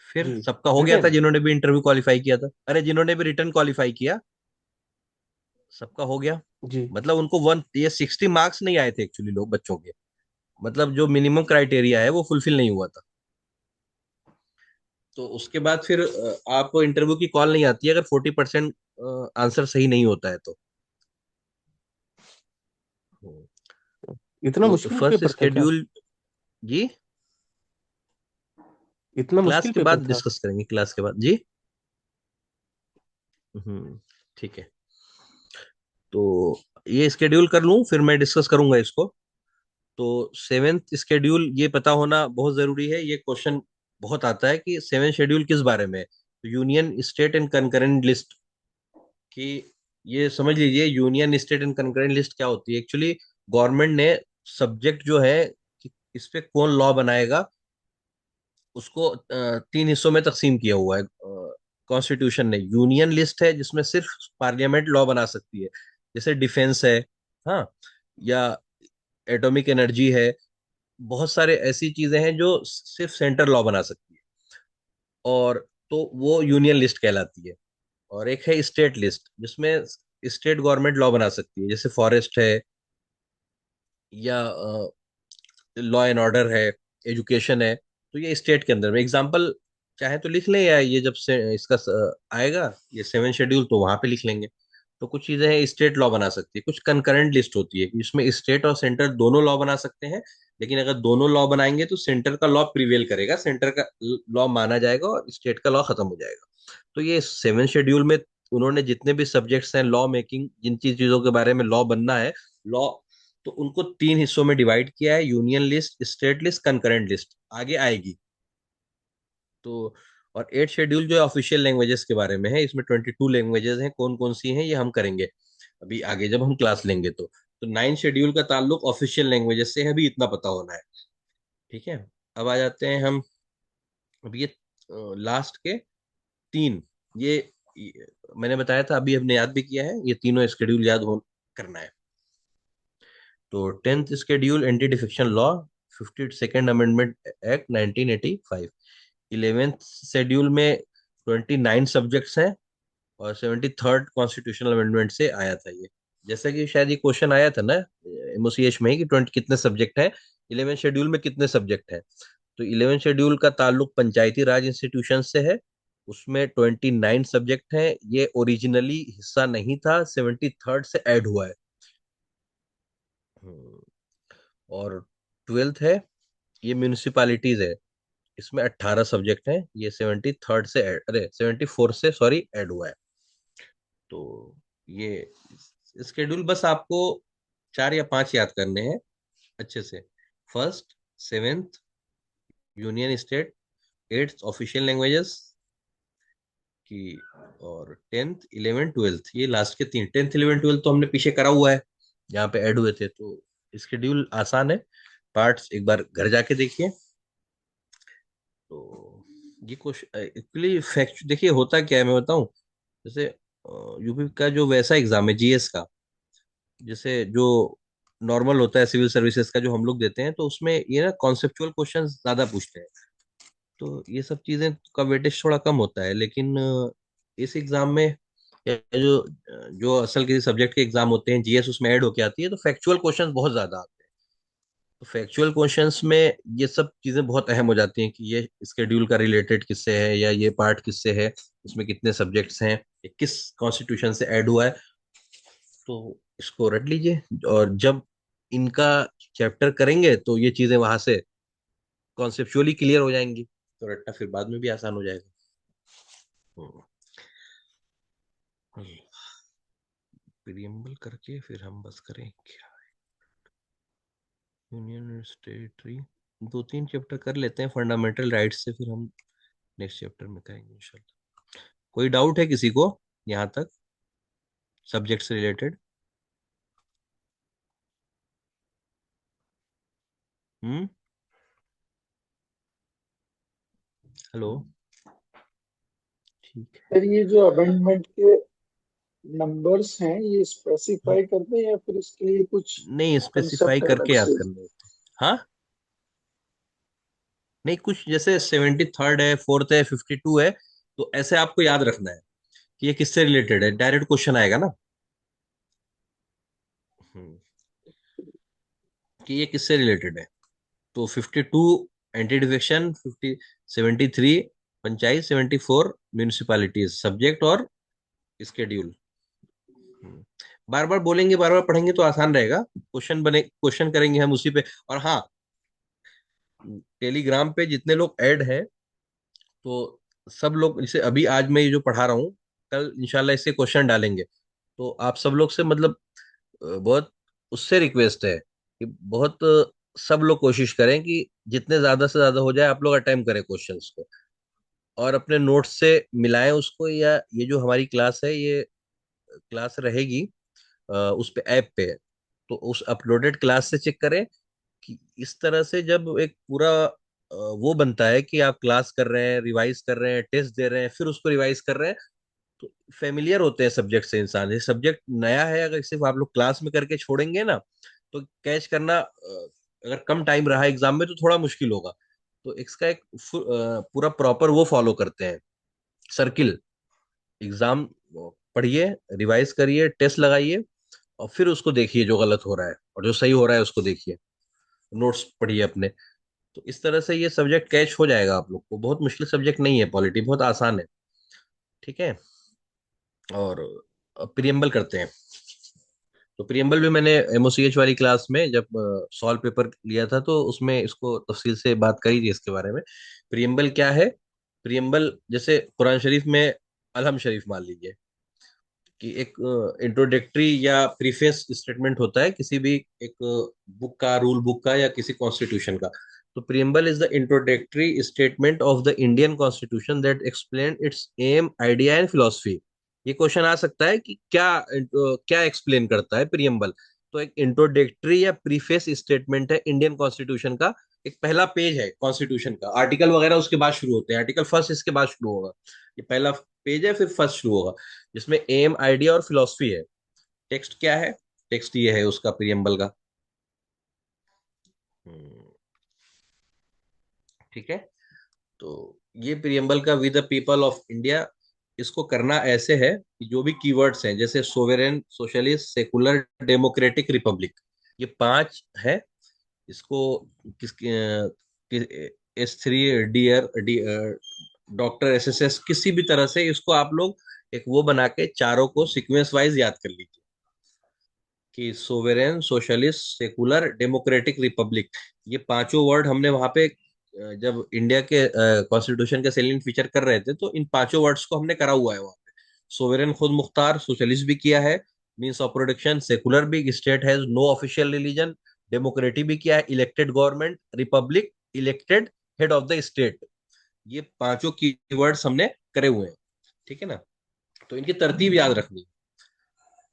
फिर जी। सबका हो गया था रिटन? जिन्होंने भी इंटरव्यू क्वालिफाई किया था, अरे जिन्होंने भी रिटर्न क्वालिफाई किया सबका हो गया। जी। मतलब उनको वन ये 60 मार्क्स नहीं आए थे एक्चुअली लोग बच्चों के, मतलब जो मिनिमम क्राइटेरिया है वो फुलफिल नहीं हुआ था। तो उसके बाद फिर आपको इंटरव्यू की कॉल नहीं आती है अगर 40% आंसर सही नहीं होता है तो। इतना तो मुश्किल फर्स्ट पेपर था क्या? स्केड्यूल। जी। इतना क्लास मुश्किल के पेपर बाद था? डिस्कस करेंगे, क्लास के बाद जी। ठीक है। तो ये स्केड्यूल कर लूं फिर मैं डिस्कस करूंगा इसको। तो सेवेंथ स्केड्यूल ये पता होना बहुत जरूरी है, ये क्वेश्चन बहुत आता है कि सेवेंथ शेड्यूल किस बारे में है। तो union state and concurrent list की, ये समझ लीजिए union state and concurrent list क्या होती है एक्चुअली। गवर्नमेंट ने सब्जेक्ट जो है कि इस पे कौन लॉ बनाएगा उसको तीन हिस्सों में तकसीम किया हुआ है कॉन्स्टिट्यूशन ने। यूनियन लिस्ट है जिसमें सिर्फ पार्लियामेंट लॉ बना सकती है, जैसे डिफेंस है, हाँ, या एटॉमिक एनर्जी है। बहुत सारे ऐसी चीजें हैं जो सिर्फ सेंटर लॉ बना सकती है, और तो वो यूनियन लिस्ट कहलाती है। और एक है स्टेट लिस्ट जिसमें स्टेट गवर्नमेंट लॉ बना सकती है, जैसे फॉरेस्ट है, या लॉ एंड ऑर्डर है, एजुकेशन है। तो ये स्टेट के अंदर में एग्जाम्पल चाहे तो लिख लें, या ये जब से इसका आएगा ये सेवन शेड्यूल तो वहां पे लिख लेंगे। तो कुछ चीजें हैं स्टेट लॉ बना सकती है, कुछ कंकरेंट लिस्ट होती है जिसमें स्टेट और सेंटर दोनों लॉ बना सकते हैं। लेकिन अगर दोनों लॉ बनाएंगे तो सेंटर का लॉ प्रिवेल करेगा, सेंटर का लॉ माना जाएगा और स्टेट का लॉ खत्म हो जाएगा। तो ये सेवन शेड्यूल में उन्होंने जितने भी सब्जेक्ट्स हैं लॉ मेकिंग, जिन चीजों के बारे में लॉ बनना है, लॉ, तो उनको तीन हिस्सों में डिवाइड किया है, union list, state list, concurrent list आगे आएगी। तो और एट शेड्यूल जो है ऑफिशियल लैंग्वेजेस के बारे में है, इसमें 22 लैंग्वेजेस हैं, कौन कौन सी हैं ये हम करेंगे अभी आगे जब हम क्लास लेंगे। तो नाइन शेड्यूल का ताल्लुक ऑफिशियल लैंग्वेजेस से है, अभी इतना पता होना है। ठीक है, अब आ जाते हैं हम, अब ये लास्ट के तीन, ये मैंने बताया था, अभी हमने याद भी किया है, ये तीनों शेड्यूल याद हो करना है। तो tenth schedule anti defection law, 52nd amendment act 1985। 11th schedule में 29 सब्जेक्ट्स हैं और 73rd कॉन्स्टिट्यूशनल अमेंडमेंट से आया था ये। जैसा कि शायद ये क्वेश्चन आया था ना एमओसीएच में कि 20 कितने सब्जेक्ट हैं, 11 शेड्यूल में कितने सब्जेक्ट हैं। तो 11 शेड्यूल का ताल्लुक पंचायती राज इंस्टीट्यूशन से है, उसमें 29 सब्जेक्ट हैं। ये ओरिजिनली हिस्सा नहीं था, 73rd से ऐड हुआ है। और 12th है, ये म्यूनिसिपालिटीज है, इसमें 18 सब्जेक्ट हैं। ये 73rd से अरे 74 से सॉरी ऐड हुआ है। तो ये स्केड्यूल बस आपको 4 या 5 याद करने हैं अच्छे से। First, 7th union state, 8th official languages की, और 10th 11th 12th ये लास्ट के 3। 10th 11th 12th तो हमने पीछे करा हुआ है, यहाँ पे ऐड हुए थे। तो स्केड्यूल आसान है, पार्ट्स एक बार घर जाके देखिए। तो ये क्वेश्चन एक्चुअली फैक्ट देखिए होता क्या है मैं बताऊं। जैसे यूपी का जो वैसा एग्जाम है जीएस का, जैसे जो नॉर्मल होता है सिविल सर्विसेज का जो हम लोग देते हैं, तो उसमें ये ना कॉन्सेप्चुअल क्वेश्चन ज्यादा पूछते हैं। तो ये सब चीजें का वेटेज थोड़ा कम होता है। लेकिन इस एग्जाम में या जो जो असल किसी सब्जेक्ट के एग्जाम होते हैं जीएस उसमें ऐड होके आती है, तो फैक्चुअल क्वेश्चंस बहुत ज्यादा आते हैं। तो फैक्चुअल क्वेश्चंस में ये सब चीजें बहुत अहम हो जाती हैं कि ये स्केड्यूल का रिलेटेड किससे है, या ये पार्ट किससे है, इसमें कितने सब्जेक्ट्स हैं, ये किस कॉन्स्टिट्यूशन से ऐड हुआ है। तो इसको रट लीजिए, और जब इनका चैप्टर करेंगे तो ये चीजें वहां से कॉन्सेप्चुअली क्लियर हो जाएंगी, तो रट्टा फिर बाद में भी आसान हो जाएगा। प्रीएम्बल करके फिर हम बस करें क्या, यूनियन स्टेटरी 2-3 चैप्टर कर लेते हैं फंडामेंटल राइट्स से, फिर हम नेक्स्ट चैप्टर में करेंगे इंशाल्लाह। कोई डाउट है किसी को यहाँ तक सब्जेक्ट से रिलेटेड? हेलो, ठीक है। सर ये जो अमेंडमेंट के नंबर्स हैं ये स्पेसिफाई करते हैं या फिर इसके लिए कुछ नहीं, स्पेसिफाई कंसेप्ट करके अलग याद से? करने होते हैं। हाँ, नहीं कुछ जैसे 73rd है, 4th है, 52 है, तो ऐसे आपको याद रखना है कि ये किससे रिलेटेड है, डायरेक्ट क्वेश्चन आएगा ना। हम्म, कि ये किससे रिलेटेड है। तो 52 anti defection, 73 panchayat, 74 municipalities subject और स्केड्यूल। बार बार बोलेंगे, बार बार पढ़ेंगे तो आसान रहेगा। क्वेश्चन करेंगे हम उसी पे। और हाँ, टेलीग्राम पे जितने लोग ऐड हैं, तो सब लोग जैसे अभी आज मैं ये जो पढ़ा रहा हूँ, कल इंशाल्लाह इसके क्वेश्चन डालेंगे। तो आप सब लोग से मतलब बहुत उससे रिक्वेस्ट है कि बहुत सब लोग कोशिश करें कि जितने ज्यादा से ज्यादा हो जाए आप लोग अटेम्प्ट करें क्वेश्चंस को, और अपने नोट्स से मिलाएं उसको। या ये जो हमारी क्लास है, ये क्लास रहेगी उस पे ऐप पे, तो उस अपलोडेड क्लास से चेक करें कि इस तरह से जब एक पूरा वो बनता है कि आप क्लास कर रहे हैं, रिवाइज कर रहे हैं, टेस्ट दे रहे हैं, फिर उसको रिवाइज कर रहे हैं, तो फेमिलियर होते हैं सब्जेक्ट से इंसान। ये सब्जेक्ट नया है, अगर सिर्फ आप लोग क्लास में करके छोड़ेंगे ना, तो कैच करना अगर कम टाइम रहा एग्जाम में तो थोड़ा मुश्किल होगा। तो इसका एक पूरा प्रॉपर वो फॉलो करते हैं सर्किल। एग्जाम पढ़िए, रिवाइज करिए, टेस्ट लगाइए, और फिर उसको देखिए जो गलत हो रहा है, और जो सही हो रहा है उसको देखिए, नोट्स पढ़िए अपने। तो इस तरह से ये सब्जेक्ट कैच हो जाएगा आप लोग को। बहुत मुश्किल सब्जेक्ट नहीं है, पॉलिटी बहुत आसान है। ठीक है। और प्रियम्बल करते हैं। तो प्रियम्बल भी मैंने एमओसीएच वाली क्लास में जब सॉल्व पेपर लिया था, तो उसमें इसको तफसील से बात करी थी इसके बारे में। प्रियम्बल क्या है? प्रियम्बल जैसे कुरान शरीफ में अलहम शरीफ मान लीजिए कि एक इंट्रोडक्टरी या प्रीफेस स्टेटमेंट होता है किसी भी एक बुक का, रूल बुक का, या किसी कॉन्स्टिट्यूशन का। तो preamble is the introductory statement of the Indian constitution that explain its aim, idea and philosophy. ये क्वेश्चन आ सकता है कि क्या एक्सप्लेन करता है प्रियम्बल। तो एक इंट्रोडक्टरी या प्रीफेस स्टेटमेंट है इंडियन कॉन्स्टिट्यूशन का। एक पहला पेज है कॉन्स्टिट्यूशन का, आर्टिकल वगैरह उसके बाद शुरू होते हैं, आर्टिकल फर्स्ट इसके बाद शुरू होगा। ये पहला पेज है, फिर फर्स्ट शुरू होगा, जिसमें एम, आइडिया और फिलोसफी है। टेक्स्ट क्या है? टेक्स्ट ये है उसका प्रियम्बल का। ठीक है। तो ये प्रियम्बल का we the people of India, इसको करना ऐसे है कि जो भी कीवर्ड्स हैं जैसे सोवेरेन, सोशलिस्ट, सेकुलर, डेमोक्रेटिक, रिपब्लिक, ये 5 है। इसको S3 डियर डॉक्टर SSS किसी भी तरह से इसको आप लोग एक वो बना के चारों को सीक्वेंस वाइज याद कर लीजिए कि सोवेरेन, सोशलिस्ट, सेकुलर, डेमोक्रेटिक, रिपब्लिक, ये पांचों वर्ड हमने वहां पे जब इंडिया के कॉन्स्टिट्यूशन के सेलिएंट फीचर कर रहे थे तो इन पांचों वर्ड्स को हमने करा हुआ है वहां पे। सोवेरेन खुद मुख्तार, सोशलिस्ट भी किया है, मीन्स ऑफ प्रोडक्शन, सेकुलर भी, state has no official religion, democratic भी किया है, elected government, republic, elected head of the state. ये पांचों कीवर्ड्स हमने करे हुए हैं, ठीक है ना। तो इनकी तरतीब याद रखनी है।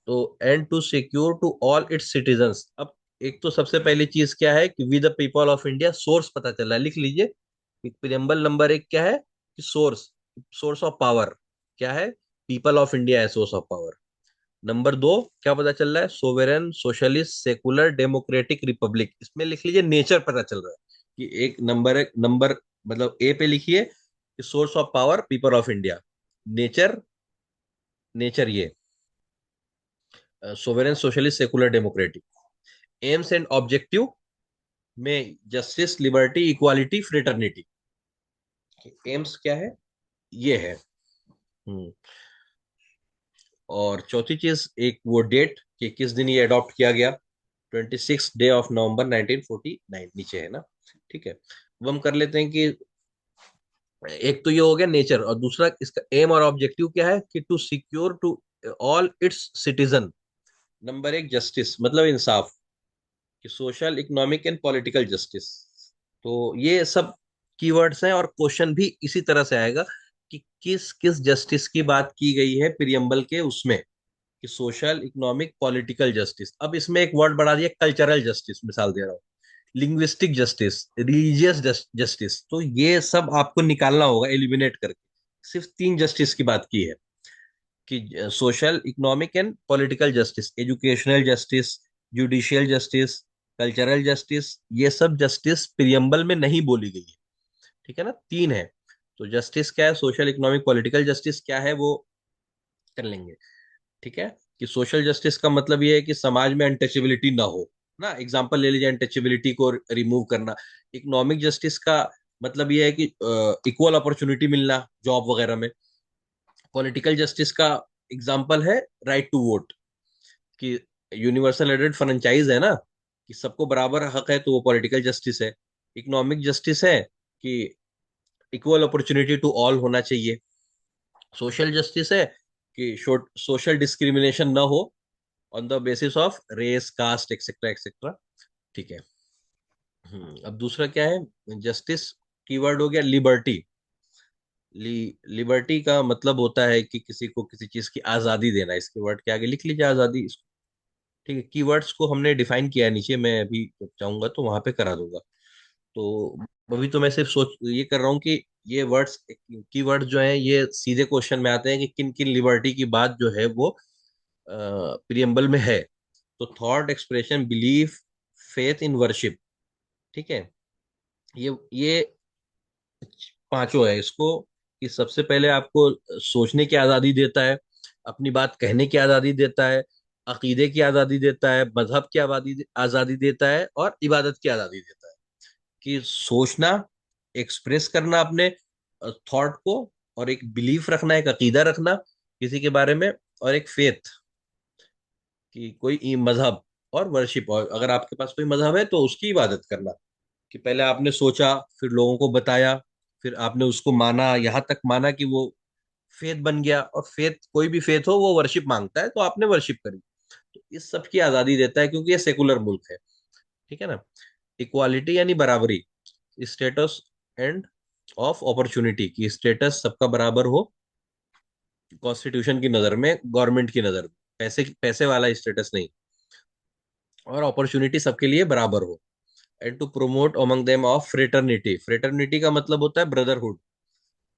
तो and to secure to all its citizens, अब एक तो सबसे पहली चीज क्या है कि we the people of India, source पता चला है, लिख लीजिए कि प्रियम्बल नंबर 1 क्या है कि सोर्स, सोर्स ऑफ पावर क्या है, पीपल ऑफ इंडिया है सोर्स ऑफ पावर। नंबर 2 क्या पता चल रहा है, सोवेरेन, सोशलिस्ट, सेकुलर, डेमोक्रेटिक, रिपब्लिक, इसमें लिख लीजिए नेचर पता चल रहा है कि एक नंबर मतलब ए पे लिखिए कि source of power people of India, nature, nature ये sovereign, socialist, secular, democratic. Aims and objective में justice, liberty, equality, fraternity. Aims क्या है, ये है। और चौथी चीज एक वो डेट कि किस दिन ये अडॉप्ट किया गया, 26 डे ऑफ नवंबर 1949 नीचे है ना, ठीक है। अब हम कर लेते हैं कि एक तो ये हो गया नेचर, और दूसरा इसका एम और ऑब्जेक्टिव क्या है कि to secure to all its citizen. Number 1 justice मतलब इंसाफ, कि social, economic and political justice. तो ये सब कीवर्ड्स हैं और क्वेश्चन भी इसी तरह से आएगा कि किस किस जस्टिस की बात की गई है प्रियम्बल के उसमें, कि सोशल, इकोनॉमिक, पॉलिटिकल जस्टिस। अब इसमें एक वर्ड बढ़ा दिया कल्चरल जस्टिस, मिसाल दे रहा हूँ, लिंग्विस्टिक जस्टिस, रिलीजियस जस्टिस। तो ये सब आपको निकालना होगा एलिमिनेट करके। सिर्फ 3 जस्टिस की बात की है कि social, economic and political justice, educational justice, judicial justice, cultural justice, ये सब जस्टिस प्रियम्बल में नहीं बोली गई है, ठीक है ना। 3 है। तो जस्टिस क्या है, सोशल, इकोनॉमिक, पॉलिटिकल जस्टिस क्या है वो कर लेंगे, ठीक है। कि सोशल जस्टिस का मतलब ये है कि समाज में अनटचेबिलिटी ना हो ना, एग्जांपल ले लीजिए अनटचेबिलिटी को रिमूव करना। इकोनॉमिक जस्टिस का मतलब ये है कि इक्वल अपॉर्चुनिटी मिलना जॉब वगैरह में। पॉलिटिकल जस्टिस का एग्जांपल है राइट टू वोट, कि यूनिवर्सल एडेड फ्रेंचाइज है ना, कि सबको बराबर हक है, तो वो पॉलिटिकल जस्टिस है। इकोनॉमिक जस्टिस है कि इक्वल अपॉर्चुनिटी टू ऑल होना चाहिए। सोशल जस्टिस है कि सोशल डिस्क्रिमिनेशन ना हो on the basis of race, caste, etcetera etcetera, ठीक है। अब दूसरा क्या है, जस्टिस कीवर्ड हो गया लिबर्टी। लिबर्टी का मतलब होता है कि किसी को किसी चीज की आजादी देना, इसके वर्ड के आगे लिख लीजिए आजादी, ठीक है। कीवर्ड्स को हमने डिफाइन किया है नीचे, मैं अभी जब चाहूंगा तो वहां पे करा दूंगा। तो अभी तो मैं सिर्फ सोच ये कर रहा हूँ कि ये वर्ड्स, कीवर्ड जो है ये सीधे क्वेश्चन में आते हैं कि किन किन लिबर्टी की बात जो है वो प्रियम्बल में है। तो thought, expression, belief, faith in worship, ठीक है। ये पांचों है इसको, कि सबसे पहले आपको सोचने की आजादी देता है, अपनी बात कहने की आजादी देता है, अकीदे की आजादी देता है, मजहब की आजादी आजादी देता है, और इबादत की आजादी देता है। कि सोचना, एक्सप्रेस करना अपने थॉट को, और एक बिलीफ रखना, एक अकीदा रखना किसी के बारे में, और एक फेथ कि कोई मजहब, और वर्शिप, और अगर आपके पास कोई मजहब है तो उसकी इबादत करना, कि पहले आपने सोचा, फिर लोगों को बताया, फिर आपने उसको माना, यहाँ तक माना कि वो फेथ बन गया। और फेथ, कोई भी फेथ हो वो वर्शिप मांगता है, तो आपने वर्शिप करी। तो इस सब की आजादी देता है क्योंकि ये सेकुलर मुल्क है, ठीक है ना। इक्वालिटी यानी बराबरी, स्टेटस एंड ऑफ अपॉर्चुनिटी, की स्टेटस सबका बराबर हो कॉन्स्टिट्यूशन की नजर में, गवर्नमेंट की नजर में, पैसे पैसे वाला स्टेटस नहीं, और अपॉर्चुनिटी सबके लिए बराबर हो। And to promote among them of fraternity, fraternity का मतलब होता है ब्रदरहुड,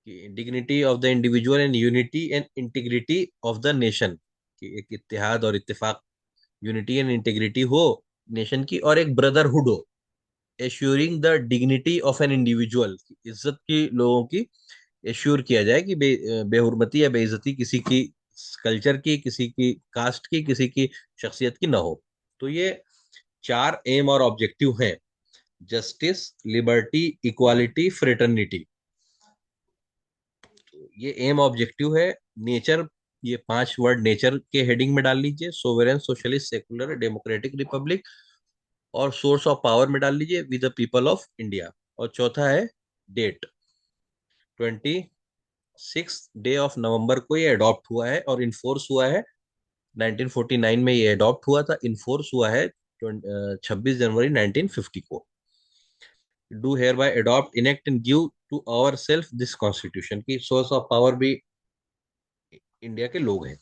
कि dignity of the individual and unity and integrity of the nation, कि एक इत्तेहाद और इत्तेफाक, यूनिटी एंड इंटीग्रिटी हो नेशन की, और एक ब्रदरहुड हो, assuring the dignity of an individual, इज्जत की लोगों की एश्योर किया जाए कि बेहुरमती या बेइज्जती किसी की कल्चर की, किसी की कास्ट की, किसी की शख्सियत की ना हो। तो ये 4 एम और ऑब्जेक्टिव हैं: जस्टिस, लिबर्टी, इक्वालिटी, फ्रेटर्निटी। ये एम ऑब्जेक्टिव है। नेचर, ये 5 वर्ड नेचर के हेडिंग में डाल लीजिए, sovereign, socialist, secular, democratic, Republic. और सोर्स ऑफ पावर में डाल लीजिए with the people of India. और चौथा है डेट, 26 डे ऑफ नवंबर को ये अडॉप्ट हुआ है और इन्फोर्स हुआ है। 1949 में ये अडॉप्ट हुआ था, इन्फोर्स हुआ है 26 जनवरी 1950 को। Do hereby adopt, enact and give to our self this constitution की सोर्स ऑफ पावर भी इंडिया के लोग हैं।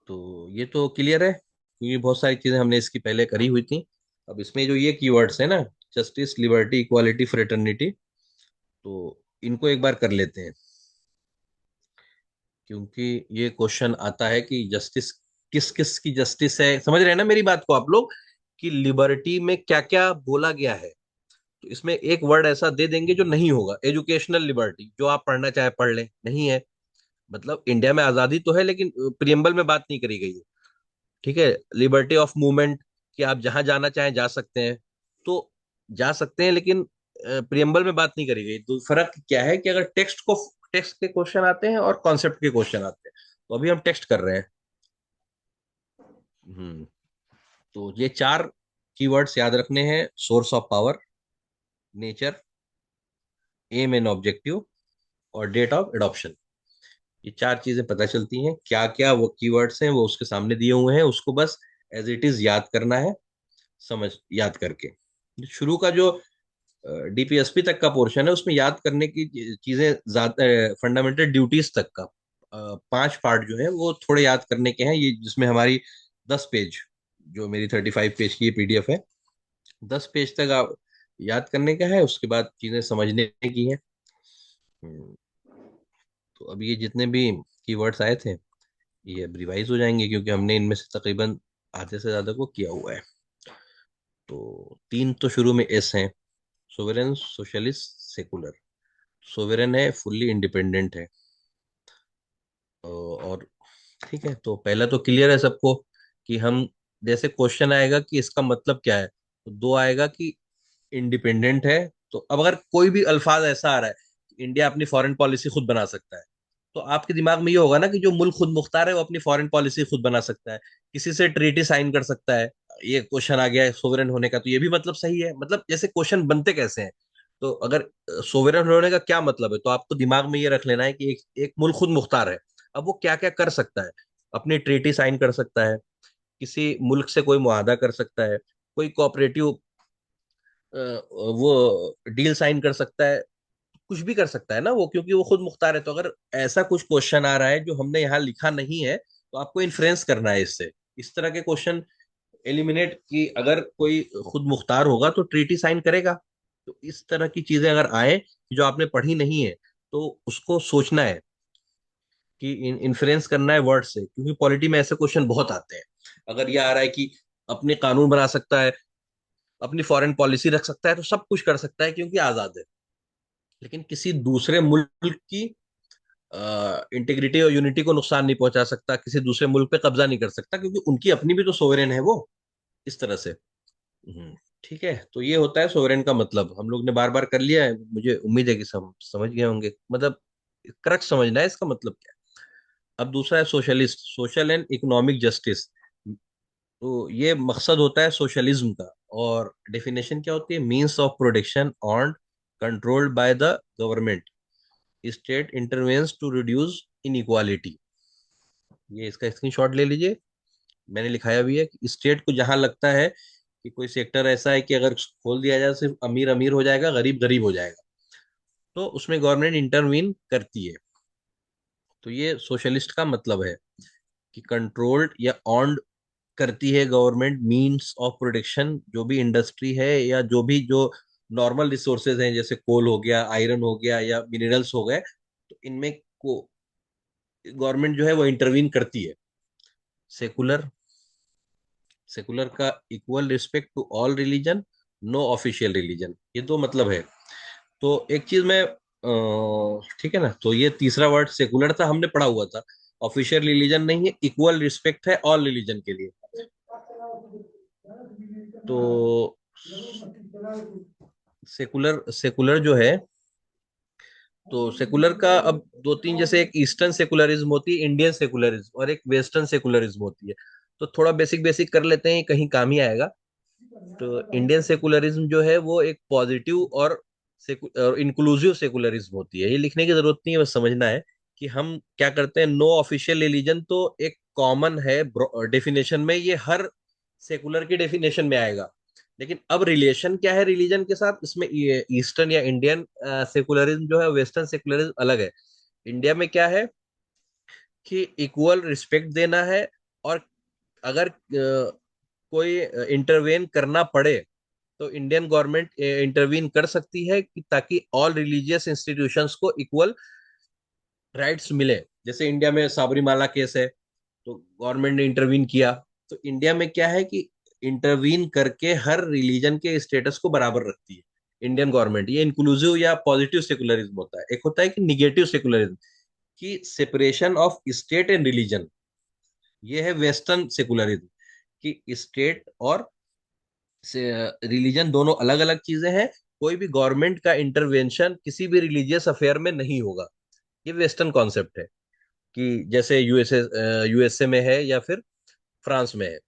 तो ये तो क्लियर है, क्योंकि बहुत सारी चीजें हमने इसकी पहले करी हुई थी। अब इसमें जो ये कीवर्ड्स है ना, जस्टिस, लिबर्टी, इक्वालिटी, फ्रेटर्निटी, तो इनको एक बार कर लेते हैं, क्योंकि ये क्वेश्चन आता है कि जस्टिस किस किस की जस्टिस है। समझ रहे हैं ना मेरी बात को आप लोग, कि लिबर्टी में क्या क्या बोला गया है। तो इसमें एक वर्ड ऐसा दे देंगे जो नहीं होगा, एजुकेशनल लिबर्टी, जो आप पढ़ना चाहे पढ़ लें, नहीं है। मतलब इंडिया में आजादी तो है, लेकिन प्रियम्बल में बात नहीं करी गई है। ठीक है, लिबर्टी ऑफ मूवमेंट, कि आप जहां जाना चाहें जा सकते हैं, तो जा सकते हैं, लेकिन प्रियम्बल में बात नहीं करी गई। तो फर्क क्या है कि अगर टेक्स्ट के क्वेश्चन आते हैं और कॉन्सेप्ट के क्वेश्चन आते हैं, तो अभी हम टेक्स्ट कर रहे हैं। तो ये 4 कीवर्ड्स याद रखने हैं: source of power, nature, aim and objective, और डेट ऑफ एडॉप्शन। ये 4 चीजें पता चलती हैं। क्या क्या वो कीवर्ड्स हैं वो उसके सामने दिए हुए हैं, उसको बस एज इट इज याद करना है, समझ याद करके। शुरू का जो डीपीएसपी तक का पोर्शन है, उसमें याद करने की चीजें ज्यादा, फंडामेंटल ड्यूटीज तक का 5 पार्ट जो है वो थोड़े याद करने के हैं। ये जिसमें हमारी 10 पेज, जो मेरी 35 पेज की पीडीएफ है, 10 पेज तक आप याद करने का है, उसके बाद चीजें समझने की है। हम्म, तो अब ये जितने भी कीवर्ड्स आए थे, ये अब रिवाइज हो जाएंगे, क्योंकि हमने इनमें से तकरीबन आधे से ज्यादा को किया हुआ है। तो 3 तो शुरू में एस हैं: सोवरेन, सोशलिस्ट, सेकुलर। सोवरेन है, फुल्ली इंडिपेंडेंट है। और ठीक है, तो पहला तो क्लियर है सबको कि हम, जैसे क्वेश्चन आएगा कि इसका मतलब क्या है, तो 2 आएगा कि इंडिपेंडेंट है। तो अब अगर कोई भी अल्फाज ऐसा आ रहा है कि इंडिया अपनी फॉरेन पॉलिसी खुद बना सकता है, तो आपके दिमाग में ये होगा ना कि जो मुल्क खुद मुख्तार है वो अपनी फॉरेन पॉलिसी खुद बना सकता है, किसी से ट्रीटी साइन कर सकता है। ये क्वेश्चन आ गया है सोवरेन होने का, तो ये भी मतलब सही है। मतलब जैसे क्वेश्चन बनते कैसे हैं, तो अगर सोवरेन होने का क्या मतलब है, तो आपको दिमाग में ये रख लेना है कि एक मुल्क खुद मुख्तार है। अब वो क्या क्या कर सकता है, अपनी ट्रीटी साइन कर सकता है, किसी मुल्क से कोई मुआहदा कर सकता है, कोई कोऑपरेटिव वो डील साइन कर सकता है, कुछ भी कर सकता है ना वो, क्योंकि वो खुद मुख्तार है। तो अगर ऐसा कुछ क्वेश्चन आ रहा है जो हमने यहाँ लिखा नहीं है, तो आपको इन्फ्रेंस करना है इससे। इस तरह के क्वेश्चन एलिमिनेट, कि अगर कोई खुद मुख्तार होगा तो ट्रीटी साइन करेगा। तो इस तरह की चीजें अगर आए जो आपने पढ़ी नहीं है, तो उसको सोचना है कि इन्फ्रेंस करना है वर्ड से, क्योंकि पॉलिटी में ऐसे क्वेश्चन बहुत आते हैं। अगर ये आ रहा है कि अपने कानून बना सकता है, अपनी फॉरेन पॉलिसी रख सकता है, तो सब कुछ कर सकता है क्योंकि आजाद है। लेकिन किसी दूसरे मुल्क की इंटीग्रिटी और यूनिटी को नुकसान नहीं पहुंचा सकता, किसी दूसरे मुल्क पे कब्जा नहीं कर सकता, क्योंकि उनकी अपनी भी तो सोवरेन है वो। इस तरह से। ठीक है, तो ये होता है सोवरेन का मतलब। हम लोग ने बार बार कर लिया है, मुझे उम्मीद है कि समझ गए होंगे। मतलब करेक्ट समझना है इसका मतलब क्या है। अब दूसरा है socialist, social and economic justice. तो ये मकसद होता है सोशलिज्म का। और डेफिनेशन क्या होती है: means of production on controlled by the government, state intervenes to reduce inequality. ये इसका स्क्रीनशॉट ले लीजिए, मैंने लिखाया भी है कि स्टेट को जहां लगता है कि कोई सेक्टर ऐसा है कि अगर खोल दिया जाए सिर्फ अमीर अमीर हो जाएगा, गरीब गरीब हो जाएगा, तो उसमें गवर्नमेंट इंटरवीन करती है। तो ये सोशलिस्ट का मतलब है कि कंट्रोल्ड या ऑन्ड करती है गवर्नमेंट मींस ऑफ प्रोडक्शन, जो भी इंडस्ट्री है या जो भी जो नॉर्मल रिसोर्सेज हैं, जैसे कोल हो गया, आयरन हो गया, या मिनरल्स हो गए, तो इनमें को गवर्नमेंट जो है वो इंटरवीन करती है। सेकुलर, सेकुलर का equal respect to all religion no official religion, ये दो मतलब है। तो एक चीज मैं ठीक है ना, तो ये तीसरा वर्ड सेकुलर था, हमने पढ़ा हुआ था। ऑफिशियल रिलीजन नहीं है, इक्वल रिस्पेक्ट है ऑल रिलीजन के लिए। तो सेकुलर सेकुलर जो है, तो सेकुलर का अब दो तीन, जैसे एक ईस्टर्न सेकुलरिज्म होती है, इंडियन सेकुलरिज्म, और एक वेस्टर्न सेकुलरिज्म होती है। तो थोड़ा बेसिक बेसिक कर लेते हैं, कहीं काम ही आएगा। तो इंडियन सेकुलरिज्म जो है वो एक पॉजिटिव और इंक्लूसिव सेकुलरिज्म होती है। ये लिखने की जरूरत नहीं है, बस समझना है कि हम क्या करते हैं। नो ऑफिशियल रिलीजन तो एक कॉमन है डेफिनेशन में, ये हर सेकुलर की डेफिनेशन में आएगा। लेकिन अब रिलेशन क्या है रिलीजन के साथ, इसमें ईस्टर्न या इंडियन सेकुलरिज्म जो है, वेस्टर्न सेकुलरिज्म अलग है। इंडिया में क्या है कि इक्वल रिस्पेक्ट देना है, और अगर कोई इंटरवेन करना पड़े तो इंडियन गवर्नमेंट इंटरवीन कर सकती है, कि ताकि ऑल रिलीजियस इंस्टीट्यूशंस को इक्वल राइट्स मिले। जैसे इंडिया में साबरीमाला केस है, तो गवर्नमेंट ने इंटरवीन किया। तो इंडिया में क्या है कि इंटरवीन करके हर रिलीजन के स्टेटस को बराबर रखती है इंडियन गवर्नमेंट। ये इंक्लूसिव या पॉजिटिव सेकुलरिज्म होता है। एक होता है कि निगेटिव सेकुलरिज्म, कि separation of state and religion. ये है वेस्टर्न सेकुलरिज्म, कि स्टेट और रिलीजन दोनों अलग अलग चीजें हैं। कोई भी गवर्नमेंट का इंटरवेंशन किसी भी रिलीजियस अफेयर में नहीं होगा। ये वेस्टर्न कॉन्सेप्ट है, कि जैसे यूएसए में है या फिर फ्रांस में है,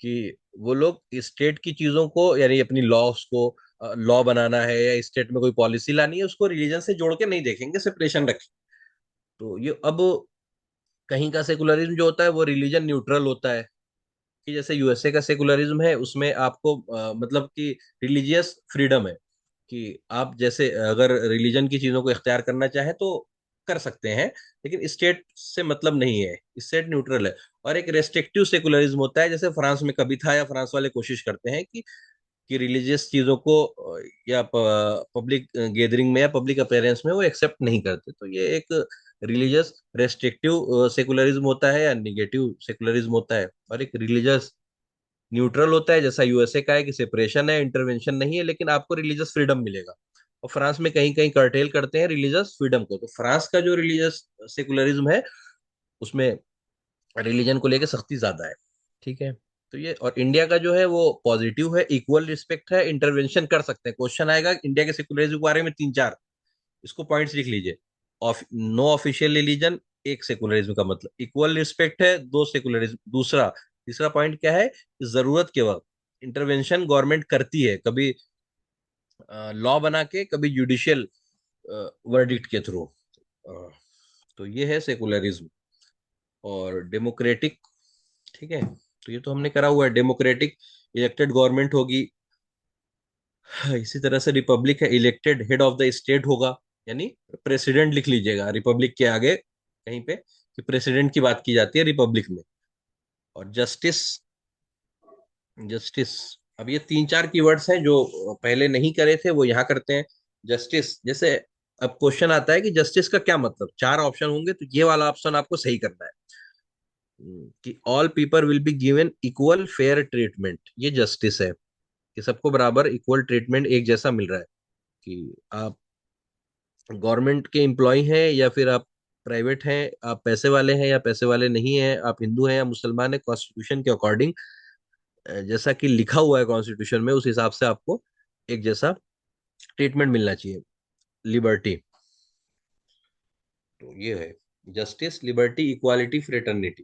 कि वो लोग स्टेट की चीजों को, यानी अपनी लॉस को, लॉ बनाना है या स्टेट में कोई पॉलिसी लानी है, उसको रिलीजन से जोड़ के नहीं देखेंगे, सेपरेशन रखें। तो ये अब कहीं का सेकुलरिज्म जो होता है वो रिलीजन न्यूट्रल होता है, कि जैसे यूएसए का सेकुलरिज्म है, उसमें आपको मतलब कि रिलीजियस फ्रीडम है, कि आप जैसे अगर रिलीजन की चीजों को इख्तियार करना चाहें तो कर सकते हैं, लेकिन स्टेट से मतलब नहीं है, स्टेट न्यूट्रल है। और एक रेस्ट्रिक्टिव सेकुलरिज्म होता है, जैसे फ्रांस में कभी था, या फ्रांस वाले कोशिश करते हैं कि रिलीजियस चीजों को या पब्लिक गैदरिंग में या पब्लिक अपेयरेंस में वो एक्सेप्ट नहीं करते। तो ये एक रिलीजियस रेस्ट्रिक्टिव सेकुलरिज्म होता है या निगेटिव सेकुलरिज्म होता है। और एक रिलीजियस न्यूट्रल होता है, जैसा यूएसए का है, कि सेपरेशन है, इंटरवेंशन नहीं है, लेकिन आपको रिलीजियस फ्रीडम मिलेगा। और फ्रांस में कहीं कहीं कर्टेल करते हैं रिलीजियस फ्रीडम को। तो फ्रांस का जो रिलीजियस सेकुलरिज्म है, उसमें रिलीजन को लेकर सख्ती ज्यादा है। ठीक है। तो ये, और इंडिया का जो है वो पॉजिटिव है, इक्वल रिस्पेक्ट है, इंटरवेंशन कर सकते हैं। क्वेश्चन आएगा इंडिया के सेकुलरिज्म के बारे में तीन चार, इसको पॉइंट्स लिख लीजिए। नो ऑफिशियल रिलीजन, एक सेकुलरिज्म का मतलब इक्वल रिस्पेक्ट है, दो सेकुलरिज्म। दूसरा, तीसरा पॉइंट क्या है, जरूरत के वक्त इंटरवेंशन गवर्नमेंट करती है, कभी लॉ बना के, कभी जुडिशियल वर्डिक्ट के थ्रू। तो ये है सेकुलरिज्म। और डेमोक्रेटिक, ठीक है, तो ये तो हमने करा हुआ है। डेमोक्रेटिक, इलेक्टेड गवर्नमेंट होगी। इसी तरह से रिपब्लिक है, elected head of the state होगा, यानी प्रेसिडेंट लिख लीजिएगा रिपब्लिक के आगे कहीं पे, कि प्रेसिडेंट की बात की जाती है रिपब्लिक में। और जस्टिस, जस्टिस, अब ये तीन चार कीवर्ड्स हैं जो पहले नहीं करे थे, वो यहाँ करते हैं। जस्टिस, जैसे अब क्वेश्चन आता है कि जस्टिस का क्या मतलब, चार ऑप्शन होंगे, तो ये वाला ऑप्शन आपको सही करना है, कि all people will be given equal fair treatment. ये जस्टिस है, कि सबको बराबर इक्वल ट्रीटमेंट एक जैसा मिल रहा है। कि आप गवर्नमेंट के एम्प्लॉय हैं या फिर आप प्राइवेट हैं, आप पैसे वाले हैं या पैसे वाले नहीं हैं, आप हिंदू हैं या मुसलमान हैं, कॉन्स्टिट्यूशन के अकॉर्डिंग जैसा कि लिखा हुआ है कॉन्स्टिट्यूशन में, उस हिसाब से आपको एक जैसा ट्रीटमेंट मिलना चाहिए। लिबर्टी, तो ये है justice, liberty, equality, fraternity.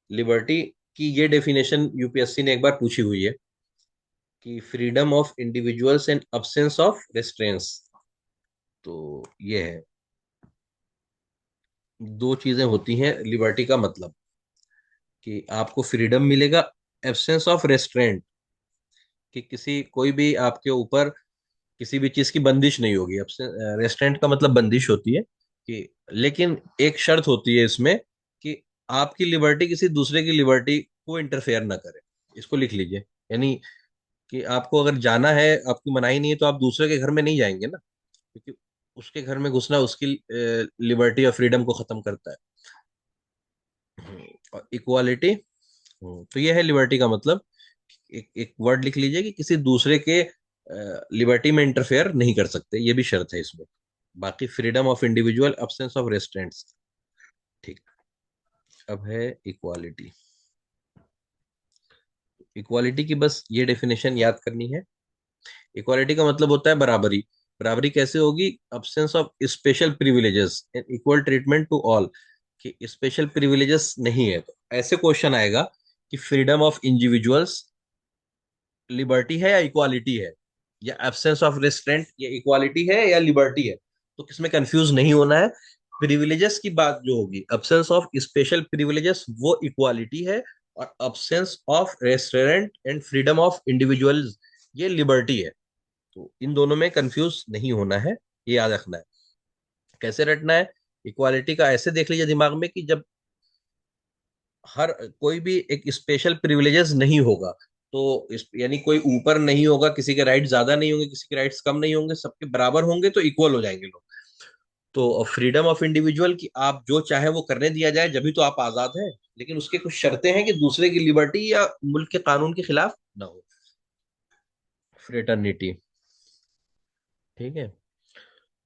Liberty की ये डेफिनेशन यूपीएससी ने एक बार पूछी हुई है, कि freedom of individuals and absence of रेस्ट्रेंस। तो ये है, दो चीजें होती हैं लिबर्टी का मतलब, कि आपको फ्रीडम मिलेगा, एब्सेंस ऑफ रेस्ट्रेंट, कि किसी कोई भी आपके ऊपर किसी भी चीज की बंदिश नहीं होगी। रेस्ट्रेंट का मतलब बंदिश होती है, कि लेकिन एक शर्त होती है इसमें, कि आपकी लिबर्टी किसी दूसरे की लिबर्टी को इंटरफेयर ना करे। इसको लिख लीजिए, यानी कि आपको अगर जाना है, आपकी मनाही नहीं है, तो आप दूसरे के घर में नहीं जाएंगे ना, क्योंकि उसके घर में घुसना उसकी लिबर्टी और फ्रीडम को खत्म करता है। और इक्वालिटी, तो ये है लिबर्टी का मतलब। एक एक वर्ड लिख लीजिए, कि किसी दूसरे के लिबर्टी में इंटरफेयर नहीं कर सकते, ये भी शर्त है इसमें। बाकी freedom of individual, absence of restraints. ठीक, अब है इक्वालिटी। इक्वालिटी की बस ये डेफिनेशन याद करनी है। इक्वालिटी का मतलब होता है बराबरी। बराबरी कैसे होगी? Absence of special privileges and equal treatment to all. कि स्पेशल प्रिविलेजेस नहीं है तो ऐसे क्वेश्चन आएगा कि फ्रीडम ऑफ इंडिविजुअल्स लिबर्टी है या इक्वालिटी है, या एब्सेंस ऑफ रेस्ट्रेंट ये इक्वालिटी है या लिबर्टी है। तो किसमें कंफ्यूज नहीं होना है। प्रिविलेजेस की बात जो होगी, अब्सेंस ऑफ स्पेशल प्रिविलेजेस वो इक्वालिटी है, और absence of restaurant and freedom of individuals ये लिबर्टी है। तो इन दोनों में कंफ्यूज नहीं होना है, ये याद रखना है। कैसे रटना है? इक्वालिटी का ऐसे देख लीजिए दिमाग में कि जब हर कोई भी एक स्पेशल प्रिविलेजेस नहीं होगा, तो यानी कोई ऊपर नहीं होगा, किसी के राइट ज्यादा नहीं होंगे, किसी के राइट्स कम नहीं होंगे, सबके बराबर होंगे, तो इक्वल हो जाएंगे लोग। तो फ्रीडम ऑफ इंडिविजुअल की आप जो चाहे वो करने दिया जाए, जब भी तो आप आजाद हैं। लेकिन उसके कुछ शर्तें हैं कि दूसरे की लिबर्टी या मुल्क के कानून के खिलाफ ना हो। फ्रेटर्निटी, ठीक है।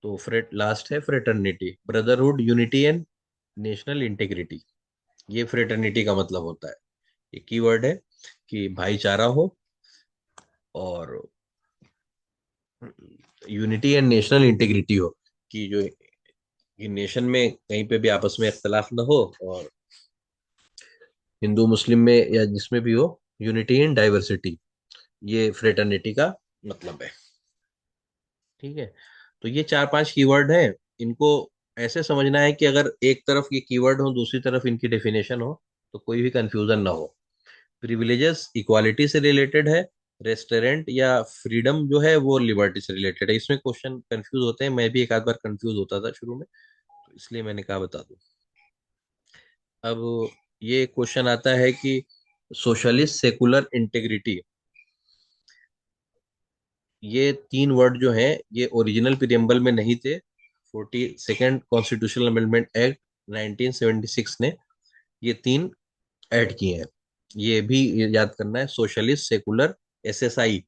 तो लास्ट है fraternity, brotherhood, unity and national integrity. ये फ्रेटर्निटी का मतलब होता है, ये कीवर्ड है कि भाईचारा हो और यूनिटी एंड नेशनल इंटेग्रिटी हो, कि जो कि नेशन में कहीं पे भी आपस में इख्तलाफ ना हो, और हिंदू मुस्लिम में या जिसमें भी हो, यूनिटी इन डाइवर्सिटी, ये फ्रेटर्निटी का मतलब है। ठीक है, तो ये 4-5 कीवर्ड हैं। इनको ऐसे समझना है कि अगर एक तरफ ये कीवर्ड हो, दूसरी तरफ इनकी डेफिनेशन हो, तो कोई भी कंफ्यूजन ना हो। प्रिविलेजेस इक्वालिटी से रिलेटेड है, रेस्टोरेंट या फ्रीडम जो है वो लिबर्टी से रिलेटेड है। इसमें क्वेश्चन कंफ्यूज होते हैं, मैं भी एक आध बार कंफ्यूज होता था शुरू में, तो इसलिए मैंने कहा बता दूं। अब ये क्वेश्चन आता है कि सोशलिस्ट सेकुलर इंटेग्रिटी, ये 3 वर्ड जो हैं ये ओरिजिनल प्रीएम्बल में नहीं थे। 42nd कॉन्स्टिट्यूशनल अमेंडमेंट एक्ट 1976 ने ये 3 ऐड किए हैं। ये भी याद करना है, socialist secular, SSI,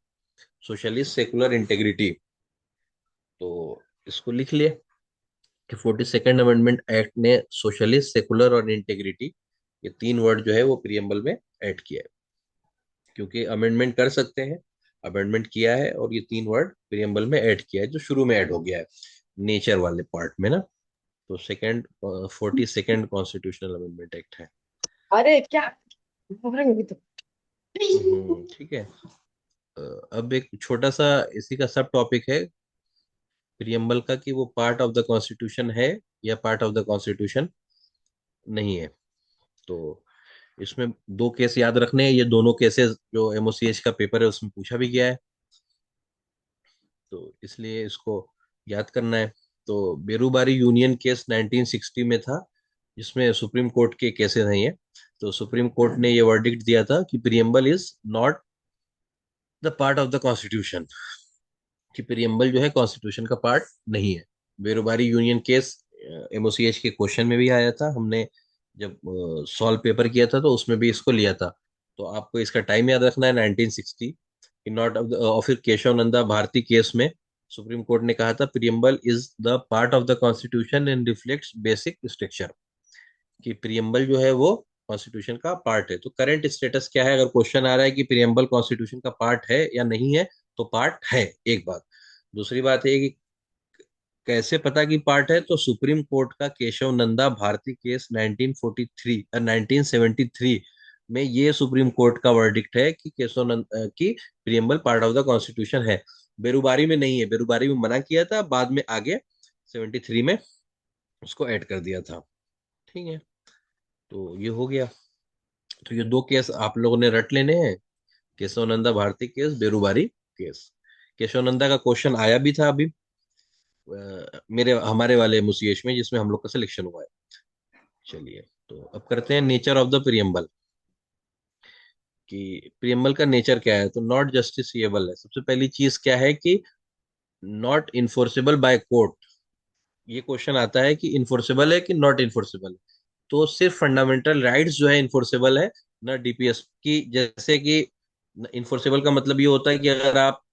socialist secular integrity. तो इसको लिख लिए कि 42nd अमेंडमेंट एक्ट ने सोशलिस्ट, सेकुलर और इंटेग्रिटी, ये 3 वर्ड जो है वो प्रीएम्बल में ऐड किया है। क्योंकि अमेंडमेंट कर सकते हैं, अमेंडमेंट किया है, और ये 3 वर्ड प्रीएम्बल में ऐड किया है, जो शुरू में ऐड हो गया है नेचर वाले पार्ट में ना। तो 42nd कॉन्स्टिट्यूशनल अमेंडमेंट एक्ट है। अरे क्या ठीक है। अब एक छोटा सा इसी का सब टॉपिक है प्रियम्बल का, कि वो पार्ट ऑफ द कॉन्स्टिट्यूशन है या पार्ट ऑफ द कॉन्स्टिट्यूशन नहीं है। तो इसमें 2 केस याद रखने हैं। ये दोनों केसेस जो MOCH का पेपर है उसमें पूछा भी गया है, तो इसलिए इसको याद करना है। तो बेरूबारी यूनियन केस 1960 में था, जिसमें सुप्रीम कोर्ट के केसेस हैं ये। तो सुप्रीम कोर्ट ने ये वर्डिक्ट दिया था कि preamble is not the part of the constitution, कि प्रियम्बल जो है कॉन्स्टिट्यूशन का पार्ट नहीं है। बेरोबारी यूनियन केस MOCH के क्वेश्चन में भी आया था, हमने जब सॉल्व पेपर किया था तो उसमें भी इसको लिया था। तो आपको इसका टाइम याद रखना है, 1960। नॉट ऑफ और फिर केशव नंदा भारती केस में सुप्रीम कोर्ट ने कहा था preamble is the part of the constitution and reflects basic structure, कि प्रियम्बल जो है वो कॉन्स्टिट्यूशन का पार्ट है। तो करंट स्टेटस क्या है? अगर क्वेश्चन आ रहा है कि प्रियम्बल कॉन्स्टिट्यूशन का पार्ट है या नहीं है, तो पार्ट है, एक बात। दूसरी बात है कि कैसे पता कि पार्ट है, तो सुप्रीम कोर्ट का केशव नंदा भारती केस 1973 में ये सुप्रीम कोर्ट का वर्डिक्ट है कि केशव नंदा की preamble part of the constitution है। बेरूबारी में नहीं है, बेरूबारी में मना किया था, बाद में आगे 73 में उसको ऐड कर दिया था। ठीक है, तो ये हो गया। तो ये 2 केस आप लोगों ने रट लेने हैं, केशव नंदा भारती केस, बेरूबारी केस। केशव नंदा का क्वेश्चन आया भी था अभी मेरे हमारे वाले MOCH में, जिसमें हम लोग का सिलेक्शन हुआ है। चलिए, तो अब करते हैं नेचर ऑफ द प्रियम्बल, कि प्रियम्बल का नेचर क्या है। तो नॉट जस्टिसिएबल है। सबसे पहली चीज क्या है कि नॉट इन्फोर्सेबल बाय कोर्ट। ये क्वेश्चन आता है कि इन्फोर्सेबल है कि नॉट इन्फोर्सेबल है। तो सिर्फ फंडामेंटल राइट्स जो है इन्फोर्सेबल है, ना DPS की। जैसे कि इन्फोर्सेबल का मतलब ये होता है कि अगर आप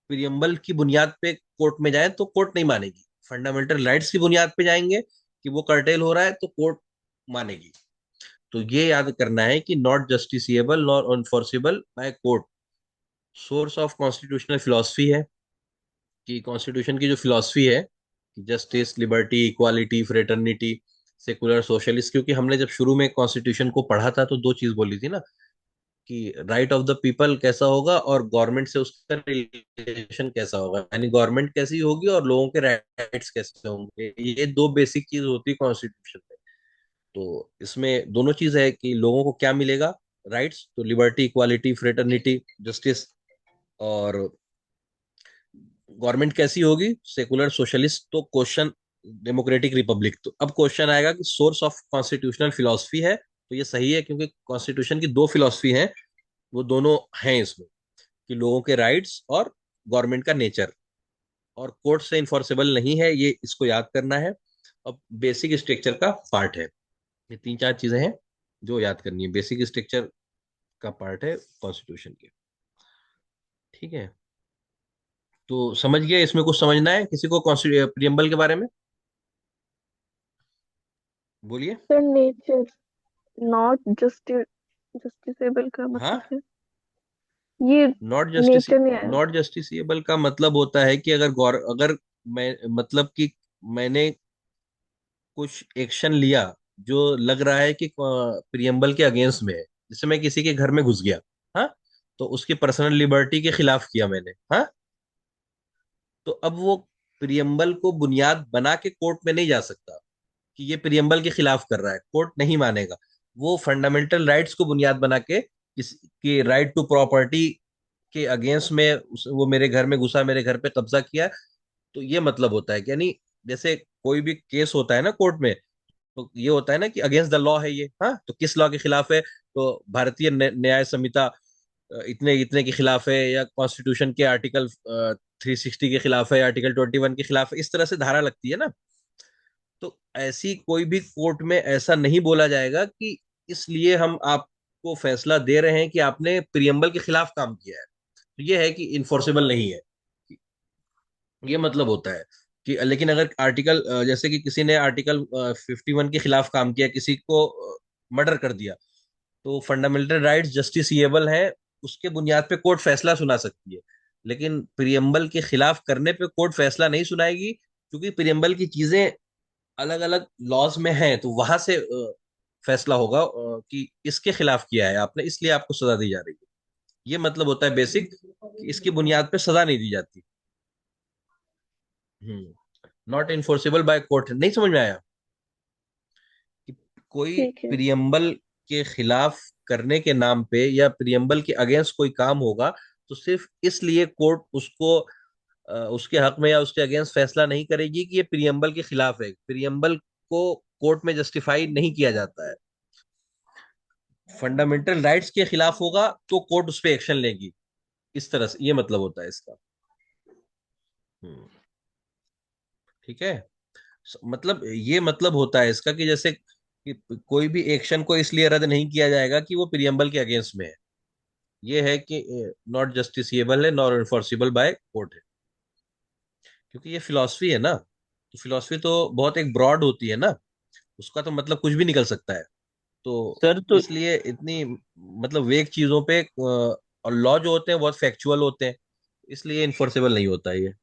प्रियम्बल की बुनियाद पे कोर्ट में जाए तो कोर्ट नहीं मानेगी, फंडामेंटल राइट्स की बुनियाद पे जाएंगे कि वो कर्टेल हो रहा है तो कोर्ट मानेगी। तो ये याद करना है कि not justiciable not enforceable by court. Source of constitutional philosophy है कि कॉन्स्टिट्यूशन की जो फिलॉसफी है, justice, liberty, equality, fraternity, secular, socialist, क्योंकि हमने जब शुरू में कॉन्स्टिट्यूशन को पढ़ा था तो दो चीज बोली थी ना, कि राइट ऑफ द पीपल कैसा होगा और गवर्नमेंट से उसका रिलेशन कैसा होगा, यानी गवर्नमेंट कैसी होगी और लोगों के राइट्स कैसे होंगे। ये दो बेसिक चीज होती है कॉन्स्टिट्यूशन में। तो इसमें दोनों चीज है कि लोगों को क्या मिलेगा, राइट्स, तो लिबर्टी, इक्वालिटी, फ्रेटर्निटी, जस्टिस, और गवर्नमेंट कैसी होगी, सेकुलर, सोशलिस्ट, तो क्वेश्चन डेमोक्रेटिक, रिपब्लिक। तो अब क्वेश्चन आएगा कि सोर्स ऑफ कॉन्स्टिट्यूशनल फिलॉसफी है, तो ये सही है क्योंकि कॉन्स्टिट्यूशन की दो फिलॉसफी हैं, वो दोनों हैं इसमें, कि लोगों के राइट्स और गवर्नमेंट का नेचर, और कोर्ट से इन्फोर्सेबल नहीं है, ये इसको याद करना है। अब बेसिक स्ट्रक्चर का पार्ट है, ये तीन चार चीजें हैं जो याद करनी है, बेसिक स्ट्रक्चर का पार्ट है कॉन्स्टिट्यूशन के। ठीक है, तो समझ गया, इसमें कुछ समझना है किसी को प्रियम्बल के बारे में? बोलिए। सर नेचर नॉट जस्टिसेबल का हाँ, मतलब क्या? ये नेचर नहीं आया। नॉट जस्टिसिएबल का मतलब होता है कि अगर मैं, मतलब कि मैंने कुछ एक्शन लिया जो लग रहा है कि प्रियम्बल के अगेंस्ट में है, जैसे मैं किसी के घर में घुस गया, हाँ, तो उसकी पर्सनल लिबर्टी के खिलाफ किया मैंने, हाँ, तो अब वो प्रियम्बल को बुनियाद बना के कोर्ट में नहीं जा सकता कि ये प्रियम्बल के खिलाफ कर रहा है, कोर्ट नहीं मानेगा। वो फंडामेंटल राइट्स को बुनियाद बना के कि राइट टू प्रॉपर्टी के अगेंस्ट में वो मेरे घर में घुसा, मेरे घर पे कब्जा किया, तो ये मतलब होता है कि यानी जैसे कोई भी केस होता है ना कोर्ट में, तो ये होता है ना कि अगेंस्ट द लॉ है ये, हाँ, तो किस लॉ के खिलाफ है, तो भारतीय न्याय संहिता इतने इतने के खिलाफ है, या कॉन्स्टिट्यूशन के आर्टिकल 360 के खिलाफ है, आर्टिकल 21 के खिलाफ है, इस तरह से धारा लगती है ना। तो ऐसी कोई भी कोर्ट में ऐसा नहीं बोला जाएगा कि इसलिए हम आपको फैसला दे रहे हैं कि आपने प्रियम्बल के खिलाफ काम किया है, तो ये है कि इन्फोर्सेबल नहीं है, ये मतलब होता है कि। लेकिन अगर आर्टिकल जैसे कि किसी ने आर्टिकल 51 के खिलाफ काम किया, किसी को मर्डर कर दिया, तो फंडामेंटल राइट्स जस्टिसिएबल है, उसके बुनियाद पे कोर्ट फैसला सुना सकती है। लेकिन प्रियम्बल के खिलाफ करने पे कोर्ट फैसला नहीं सुनाएगी, क्योंकि प्रियम्बल की चीजें अलग अलग लॉज में हैं, तो वहां से फैसला होगा कि इसके खिलाफ किया है आपने, इसलिए आपको सजा दी जा रही है। ये मतलब होता है बेसिक, कि इसकी बुनियाद पे सजा नहीं दी जाती। नॉट इन्फोर्सेबल बाय कोर्ट, नहीं समझ में आया? कि कोई ठीक है। प्रियम्बल के खिलाफ करने के नाम पे या प्रियम्बल के अगेंस्ट कोई काम होगा, तो सिर्फ इसलिए कोर्ट उसको उसके हक में या उसके अगेंस्ट फैसला नहीं करेगी कि ये प्रियम्बल के खिलाफ है। प्रियम्बल को कोर्ट में जस्टिफाई नहीं किया जाता है। फंडामेंटल राइट्स के खिलाफ होगा तो कोर्ट उस पर एक्शन लेगी, इस तरह से ये मतलब होता है इसका। हम्म, ठीक है, मतलब ये मतलब होता है इसका कि जैसे कि कोई भी एक्शन को इसलिए रद्द नहीं किया जाएगा कि वो प्रियम्बल के अगेंस्ट में है। ये है कि नॉट जस्टिसिएबल है, नॉट इन्फोर्सिबल बाय कोर्ट है, क्योंकि ये फिलॉसफी है ना, तो फिलॉसफी तो बहुत एक ब्रॉड होती है ना, उसका तो मतलब कुछ भी निकल सकता है। तो सर तो इसलिए इतनी मतलब वेग चीजों पे और लॉ जो होते हैं बहुत फैक्चुअल होते हैं, इसलिए इन्फोर्सेबल नहीं होता ये।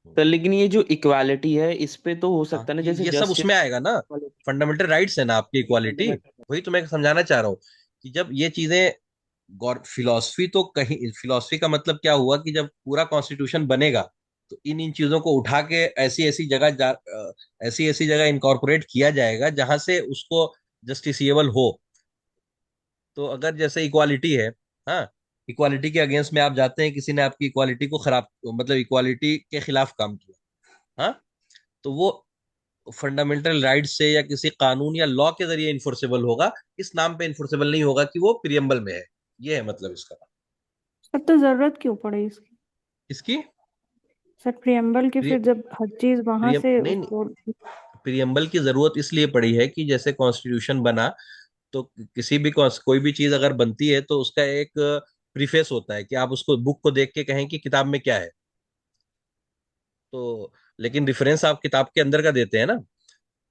सर लेकिन ये जो इक्वालिटी है इस पे तो हो हाँ, सकता है ना, जैसे ये सब जस्टिस। उसमें आएगा ना, फंडामेंटल राइट्स है ना आपकी, इक्वालिटी। वही तो मैं समझाना चाह रहा हूँ कि जब ये चीजें गौर फिलॉसफी, तो कहीं फिलॉसफी का मतलब क्या हुआ कि जब पूरा कॉन्स्टिट्यूशन बनेगा, तो इन इन चीजों को उठा के ऐसी ऐसी जगह इनकॉर्पोरेट किया जाएगा जहां से उसको जस्टिसिएबल हो। तो अगर जैसे इक्वालिटी है, हाँ, इक्वालिटी के अगेंस्ट में आप जाते हैं, किसी ने आपकी इक्वालिटी को खराब, मतलब इक्वालिटी के खिलाफ काम किया, हाँ, तो वो फंडामेंटल राइट से या किसी कानून या लॉ के जरिए इन्फोर्सेबल होगा, इस नाम पे इन्फोर्सेबल नहीं होगा कि वो प्रियम्बल में है। ये है मतलब इसका। सर तो जरूरत क्यों पड़ी इसकी? इसकी सर प्रियम्बल की फिर जब हर चीज वहां प्रियम से नहीं, उसको। प्रियम्बल की जरूरत इसलिए पड़ी है कि जैसे कॉन्स्टिट्यूशन बना, तो किसी भी कोई भी चीज अगर बनती है तो उसका एक प्रीफेस होता है कि आप उसको बुक को देख के कहें कि किताब में क्या है। तो लेकिन रेफरेंस आप किताब के अंदर का देते हैं ना।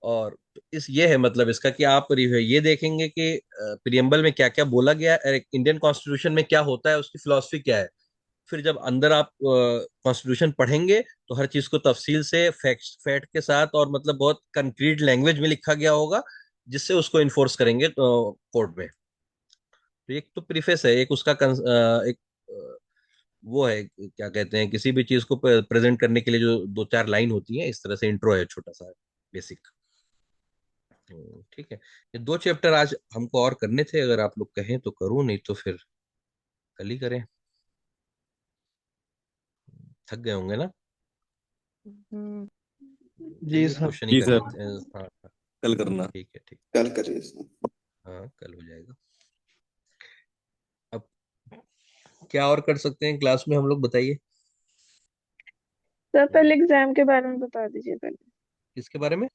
और इस ये है मतलब इसका कि आप ये देखेंगे कि प्रियम्बल में क्या क्या बोला गया है, इंडियन कॉन्स्टिट्यूशन में क्या होता है, उसकी फिलॉसफी क्या है। फिर जब अंदर आप कॉन्स्टिट्यूशन पढ़ेंगे तो हर चीज को तफसील से फैक्ट फैक्ट के साथ और मतलब बहुत कंक्रीट लैंग्वेज में लिखा गया होगा, जिससे उसको इन्फोर्स करेंगे कोर्ट में। तो एक तो प्रीफेस है, एक उसका एक वो है क्या कहते हैं, किसी भी चीज को प्रेजेंट करने के लिए जो दो चार लाइन होती है, इस तरह से इंट्रो है छोटा सा बेसिक। ठीक है। ये दो चैप्टर आज हमको और करने थे, अगर आप लोग कहें तो करूँ, नहीं तो फिर कल ही करें। थक गए होंगे ना। जी चलिए सर। क्वेश्चन ही जी कर सर, लेते हैं। हाँ हाँ, कल करना। ठीक है ठीक। कल करिए सर। हाँ कल हो जाएगा। अब क्या और कर सकते हैं क्लास में हम लोग, बताइए। सर पहले एग्जाम के बारे में बता दीजिए पहले। किसके बारे में?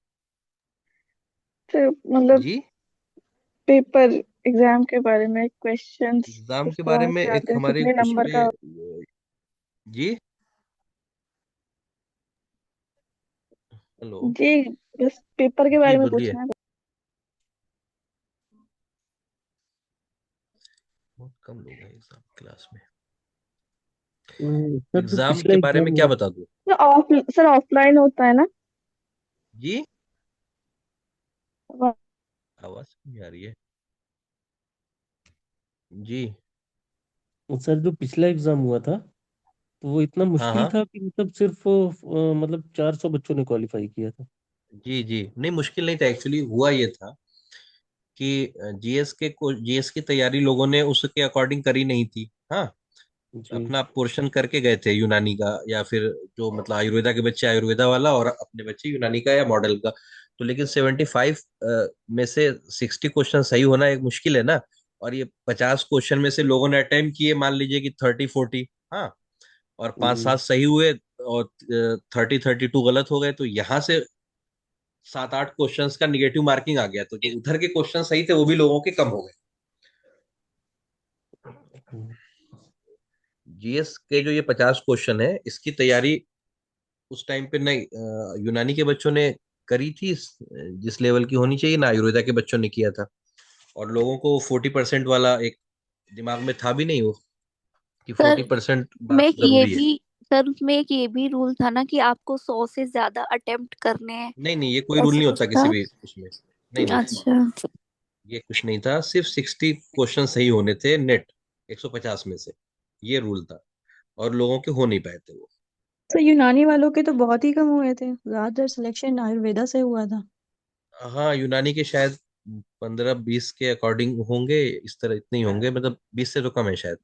सर मतलब जी पेपर एग्जाम के बारे में, क्वेश्चंस एग्जाम किस के बारे तरह में से एक आते हैं, हमारे कितने उस नंबर पे का। जी हेलो। जी बस पेपर के जी बारे में बोलिए। पूछना है। बहुत कम लोग हैं एग्जाम क्लास में। सर जो एग्जाम पिछला के बारे एग्जाम में क्या हुआ, बता दूं? सर ऑफलाइन होता है ना? जी आवाज नहीं आ रही है। जी सर जो पिछला एग्जाम हुआ था तो वो इतना हाँ मुश्किल हाँ। था कि मतलब सिर्फ मतलब 400 बच्चों ने क्वालिफाई किया था। जी जी नहीं, मुश्किल नहीं था एक्चुअली। हुआ ये था कि जीएस की तैयारी लोगों ने उसके अकॉर्डिंग करी नहीं थी। हाँ, जी अपना पोर्शन करके गए थे यूनानी का, या फिर जो मतलब आयुर्वेदा के बच्चे आयुर्वेदा वाला और अपने बच्चे यूनानी का या मॉडल का। तो लेकिन 75 में से 60 क्वेश्चन सही होना एक मुश्किल है ना। और ये 50 क्वेश्चन में से लोगों ने अटेम्प्ट किए, मान लीजिए कि 30-40। हाँ, और पांच जी सात सही हुए और 30-32 गलत हो गए। तो यहाँ से 7-8 क्वेश्चंस का निगेटिव मार्किंग आ गया, तो जो उधर के क्वेश्चन सही थे वो भी लोगों के कम हो गए। जीएस के जो ये 50 क्वेश्चन है, इसकी तैयारी उस टाइम पे नहीं यूनानी के बच्चों ने करी थी जिस लेवल की होनी चाहिए, ना आयुर्वेदा के बच्चों ने किया था। और लोगों को 40% वाला एक दिमाग में था भी नहीं वो, कि सर 40% में मार्क्स ये जरूरी है। भी सर उसमें एक ये भी रूल था ना कि आपको 100 से ज्यादा अटेम्प्ट करने हैं, नहीं नहीं, ये कोई रूल ऐसा नहीं कुछ होता किसी था। भी उसमें। नहीं नहीं, अच्छा। ये कुछ नहीं था, सिर्फ 60 क्वेश्चन सही होने थे नेट 150 में से, ये रूल था। और लोगों के हो नहीं पाए थे वो। तो यूनानी वालों के तो बहुत ही कम हुए थे, ज्यादातर सिलेक्शन आयुर्वेदा से हुआ था। हाँ यूनानी के शायद 15-20 के अकॉर्डिंग होंगे, इस तरह इतने ही होंगे, मतलब 20 से तो कम है शायद।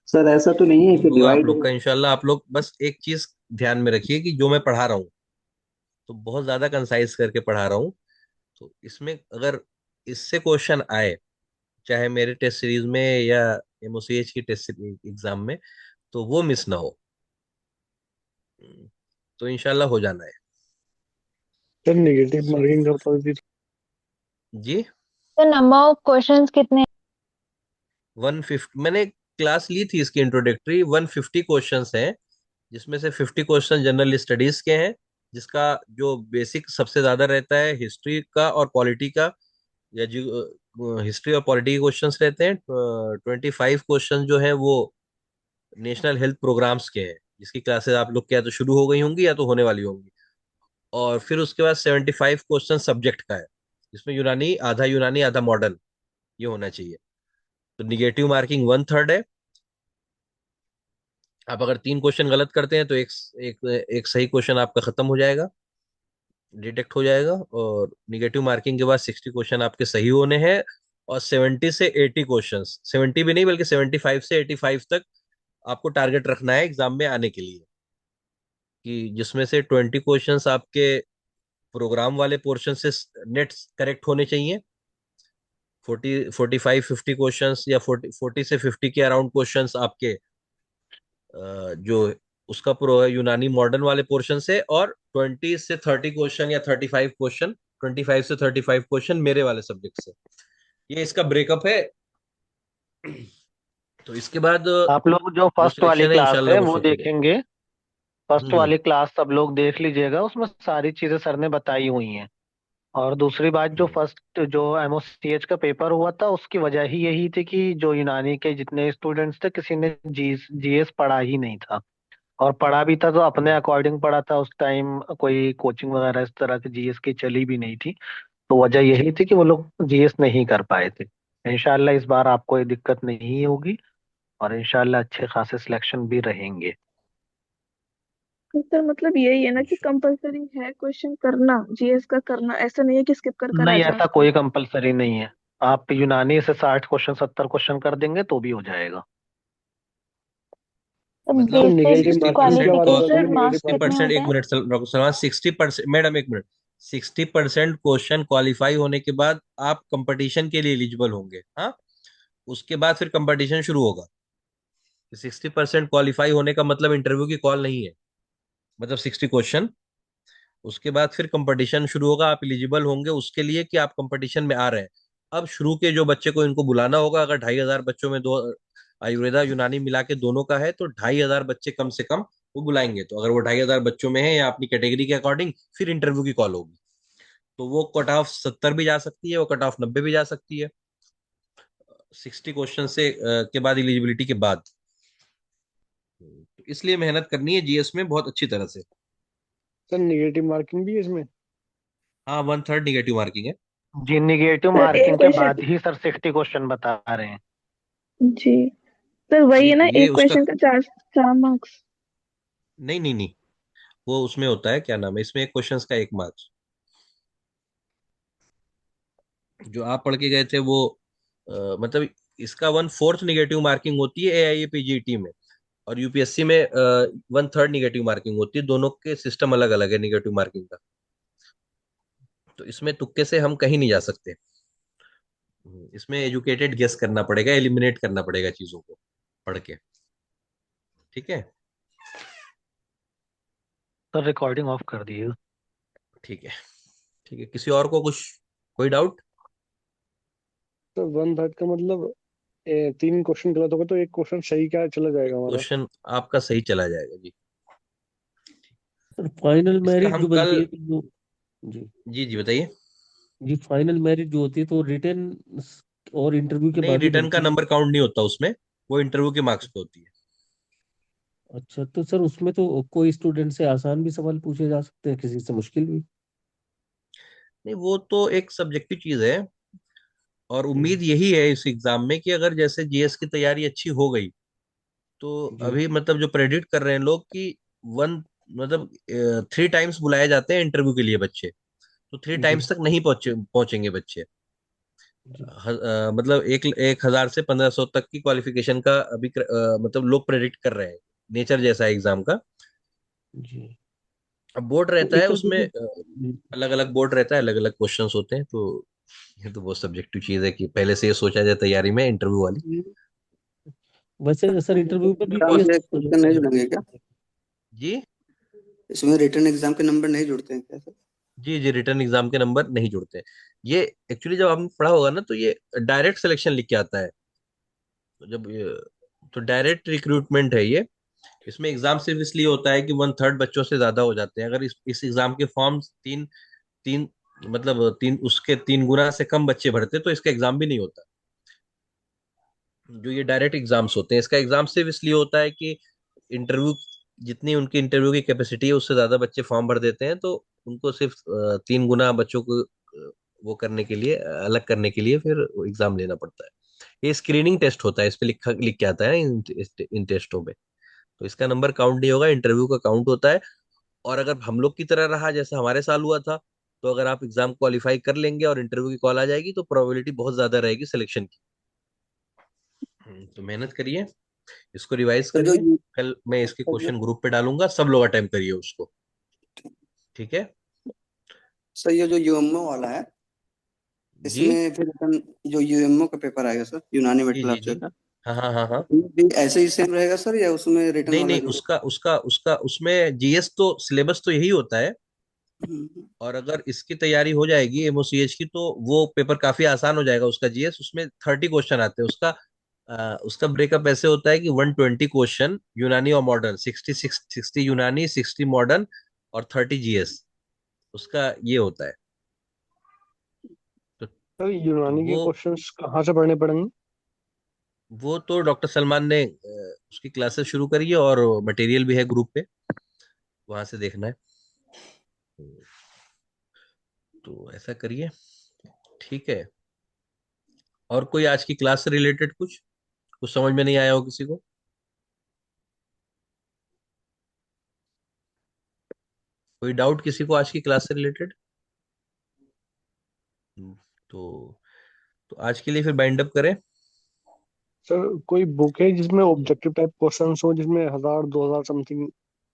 सर ऐसा तो नहीं है नहीं कि होगा आप डिवाइड। लोग का इंशाल्लाह। आप लोग बस एक चीज ध्यान में रखिए कि जो मैं पढ़ा रहा हूँ, तो बहुत ज्यादा कंसाइज करके पढ़ा रहा हूँ। तो इसमें अगर इससे क्वेश्चन आए, चाहे मेरे टेस्ट सीरीज में या एमओसीएच की टेस्ट एग्जाम में, तो वो मिस ना हो। तो इंशाल्लाह हो जाना है। सर नेगेटिव मार्किंग करता थी। जी तो नंबर ऑफ क्वेश्चंस कितने? 150 मैंने क्लास ली थी इसकी इंट्रोडक्टरी। 150 क्वेश्चंस हैं, जिसमें से 50 क्वेश्चन जनरल स्टडीज के हैं, जिसका जो बेसिक सबसे ज्यादा रहता है हिस्ट्री का और पॉलिटी का, या जो हिस्ट्री और पॉलिटी के क्वेश्चंस रहते हैं। 25 क्वेश्चन जो है वो नेशनल हेल्थ प्रोग्राम्स के हैं, जिसकी क्लासेस आप लोग के या तो शुरू हो गई होंगी या तो होने वाली होंगी। और फिर उसके बाद 75 क्वेश्चन सब्जेक्ट का है, जिसमें यूनानी आधा मॉडर्न, ये होना चाहिए। तो निगेटिव मार्किंग 1/3 है। आप अगर 3 क्वेश्चन गलत करते हैं तो एक सही क्वेश्चन आपका खत्म हो जाएगा, डिटेक्ट हो जाएगा। और निगेटिव मार्किंग के बाद 60 क्वेश्चन आपके सही होने हैं। और 70 से 80 क्वेश्चन, 70 भी नहीं बल्कि 75 से 85 तक आपको टारगेट रखना है एग्जाम में आने के लिए। कि जिसमें से 20 क्वेश्चंस आपके प्रोग्राम वाले पोर्शन से नेट करेक्ट होने चाहिए। 45-50 क्वेश्चंस या 40 से 50 के अराउंड क्वेश्चंस आपके जो उसका प्रो है यूनानी मॉडर्न वाले पोर्शन से। और 20 से 30 क्वेश्चन या 35 क्वेश्चन, 25 से 35 क्वेश्चन मेरे वाले सब्जेक्ट से। ये इसका ब्रेकअप है। तो इसके बाद आप लोग जो जो फर्स्ट वाली सिलेक्शन है क्लास इंशाल्लाह है वो वो शुरू करेंगे। देखेंगे। फर्स्ट हम्म। वाली क्लास सब लोग देख लीजिएगा, उसमें सारी चीजें सर ने बताई हुई हैं। और दूसरी बात, जो हम्म। फर्स्ट जो एमओसीएच का पेपर हुआ था उसकी वजह ही यही थी कि जो यूनानी के जितने स्टूडेंट्स थे किसी ने जीएस पढ़ा ही नहीं था। और पढ़ा भी था तो अपने हम्म। अकॉर्डिंग पढ़ा था, उस टाइम कोई कोचिंग वगैरह इस तरह की जीएस की चली भी नहीं थी। तो वजह यही थी कि वो लोग जीएस नहीं कर पाए थे। इंशाल्लाह इस बार आपको ये दिक्कत नहीं होगी, और इंशाल्लाह अच्छे खासे सिलेक्शन भी रहेंगे। तो सर मतलब यही है ना कि कंपलसरी है क्वेश्चन करना, जीएस का करना, ऐसा नहीं है कि स्किप कर कर आ नहीं, जा ऐसा सकते। कोई कंपलसरी नहीं है। आप यूनानी से 60 क्वेश्चन 70 क्वेश्चन कर देंगे तो भी हो जाएगा। तो मतलब तो बेसिक निगेटिव सिक्सटी मार्किंग क्या परसेंट बात बता क्वालिफिकेशन दोगे, सर निगेटिव मार्क्स सिक्सटी कितने मार्किंग? परसेंट होते एक हैं? मिनट सलमान, 60%, मैडम एक मिनट, 60% क्वेश्चन क्वालिफाई होने के बाद आप कंपटीशन के लिए एलिजिबल होंगे। हाँ, उसके बाद फिर कंपटीशन शुरू होगा। 60% क्वालिफाई होने का मतलब इंटरव्यू की कॉल नहीं है, मतलब 60 क्वेश्चन, उसके बाद फिर कंपटीशन शुरू होगा। आप एलिजिबल होंगे उसके लिए कि आप कंपटीशन में आ रहे हैं। अब शुरू के जो बच्चे को इनको बुलाना होगा, अगर 2,500 बच्चों में दो आयुर्वेदा यूनानी मिला के दोनों का है तो 2,500 बच्चे कम से कम वो बुलाएंगे। तो अगर वो 2,500 बच्चों में है या अपनी कैटेगरी के अकॉर्डिंग, फिर इंटरव्यू की कॉल होगी। तो वो कट ऑफ 70 भी जा सकती है, वो कट ऑफ 90 भी जा सकती है, 60 क्वेश्चन से के बाद, एलिजिबिलिटी के बाद। तो इसलिए मेहनत करनी है जीएस में बहुत अच्छी तरह से। सर निगेटिव मार्किंग भी है इसमें? हाँ, 1/3 निगेटिव मार्किंग है। जी, निगेटिव सर एक मार्किंग के क्वेश्चन, बाद ही सर 60 क्वेश्चन बता रहे हैं। जी सर वही जी, है ना, तो ये एक उसका, क्वेश्चन का चार चार मार्क्स। नहीं नहीं नहीं, वो उसमें होता है, क्या नाम है, इसमें एक क्वेश्चन का 1 मार्क्स। जो आप पढ़ के गए थे वो मतलब इसका 1/4 निगेटिव मार्किंग होती है एआईपीजीटी में, और यूपीएससी में 1/3 निगेटिव मार्किंग होती है। दोनों के सिस्टम अलग अलग है निगेटिव मार्किंग का। तो इसमें तुक्के से हम कहीं नहीं जा सकते। इसमें एजुकेटेड गेस करना पड़ेगा, एलिमिनेट करना पड़ेगा चीजों को पढ़ के। ठीक है। सर रिकॉर्डिंग ऑफ कर दिए। ठीक है। ठीक है, किसी और को कुछ, कोई डाउट? तो 1/3 का मतलब 3 क्वेश्चन गलत होगा तो एक क्वेश्चन सही क्या चला एक जाएगा हमारा? क्वेश्चन आपका सही चला जाएगा जी। सर फाइनल इसका मेरिट हम जो कल, बनती है जो, जी जी जी बताइए। जी, फाइनल मेरिट जो होती है तो रिटर्न और इंटरव्यू के नहीं, बाद ही रिटर्न का बनती है। नंबर काउंट नहीं होता उसमें, वो इंटरव्यू के मार्क्स पे होती है। अच्छा, तो सर उसमें तो कोई स्टूडेंट से आसान भी सवाल पूछे जा सकते हैं, किसी से मुश्किल भी। नहीं, वो तो एक सब्जेक्टिव चीज है। और हम्म, उम्मीद यही है इस एग्जाम में कि अगर जैसे जीएस की तैयारी अच्छी हो गई, तो जी अभी मतलब जो प्रेडिक्ट कर रहे हैं लोग कि वन, मतलब 3 टाइम्स बुलाए जाते हैं इंटरव्यू के लिए बच्चे, तो थ्री जी टाइम्स तक नहीं पहुंचेंगे बच्चे। जी मतलब 1,000 से 1,500 तक की क्वालिफिकेशन का अभी मतलब लोग प्रेडिक्ट कर रहे हैं। नेचर जैसा एग्जाम का। जी। अब बोर्ड तो रहता है एक तरह उसमें, से अलग अलग बोर्ड रहता है, अलग अलग क्वेश्चंस होते हैं। तो ये तो बहुत सब्जेक्टिव चीज है कि पहले से ये सोचा जाए तैयारी में इंटरव्यू वाली। वैसे सर इंटरव्यू पर भी एग्जाम जीएस से क्वेश्चन नहीं जुड़ेंगे क्या? जी इसमें रिटर्न एग्जाम के नंबर नहीं जुड़ते हैं क्या सर? जी जी, रिटर्न एग्जाम के नंबर नहीं जुड़ते हैं। ये एक्चुअली जब आपने पढ़ा होगा ना, तो ये डायरेक्ट सिलेक्शन लिख के आता है। तो जब तो डायरेक्ट रिक्रूटमेंट है ये। इसमें एग्जाम सिर्फ इसलिए होता है कि 1/3 बच्चों से ज्यादा हो जाते हैं। अगर इस एग्जाम के फॉर्म तीन तीन मतलब तीन उसके 3 गुना से कम बच्चे भरते तो इसका एग्जाम भी नहीं होता। जो ये डायरेक्ट एग्जाम्स होते हैं, इसका एग्जाम सिर्फ इसलिए होता है कि इंटरव्यू, जितनी उनकी इंटरव्यू की कैपेसिटी है उससे ज्यादा बच्चे फॉर्म भर देते हैं, तो उनको सिर्फ 3 गुना बच्चों को वो करने के लिए, अलग करने के लिए फिर एग्जाम लेना पड़ता है। ये स्क्रीनिंग टेस्ट होता है, इस पे लिख के आता है इन टेस्टों में। तो इसका नंबर काउंट नहीं होगा, इंटरव्यू का काउंट होता है। और अगर हम लोग की तरह रहा जैसा हमारे साल हुआ था, तो अगर आप एग्जाम क्वालिफाई कर लेंगे और इंटरव्यू की कॉल आ जाएगी, तो प्रोबेबिलिटी बहुत ज्यादा रहेगी सिलेक्शन की। तो मेहनत करिए, इसको रिवाइज सर जो करिए। कल मैं इसके सर जो क्वेश्चन ग्रुप पे डालूंगा, सब लोग अटेम्प्ट करिए उसको। ठीक है। सर ये जो यूएमओ वाला है, जी इसमें फिर रिटर्न, जो यूएमओ का पेपर आएगा सर, यूनानी जी मेडिकल जी जी। ऑफिसर का, हाँ हाँ हाँ हाँ। उसमें भी ऐसे ही सेम रहेगा सर, या उसमें रिटर्न नहीं वाला नहीं, जो? उसका उसका उसका उसमें जीएस तो सिलेबस तो यही होता है। हम्म, और अगर इसकी तैयारी हो जाएगी एमओसीएच की, तो वो पेपर काफी आसान हो जाएगा उसका जीएस। उसमें 30 क्वेश्चन आते हैं उसका। उसका ब्रेकअप ऐसे होता है कि 120 क्वेश्चन यूनानी और मॉडर्न, 60 यूनानी, 60 मॉडर्न और 30 जीएस, उसका ये होता है। तो, सर तो यूनानी के वो क्वेश्चंस कहाँ से पढ़ने पड़ेंगे? वो तो डॉक्टर सलमान ने उसकी क्लासेस शुरू करी है और मटेरियल भी है ग्रुप पे, वहां से देखना है। तो ऐसा करिए, ठीक है। और कोई आज की क्लास से रिलेटेड कुछ कुछ समझ में नहीं आया हो किसी को? कोई डाउट किसी को आज की क्लास से रिलेटेड? तो तो आज के लिए फिर बाइंड अप करें। सर कोई बुक है जिसमें ऑब्जेक्टिव टाइप क्वेश्चंस हो, जिसमें 1000 2000 समथिंग,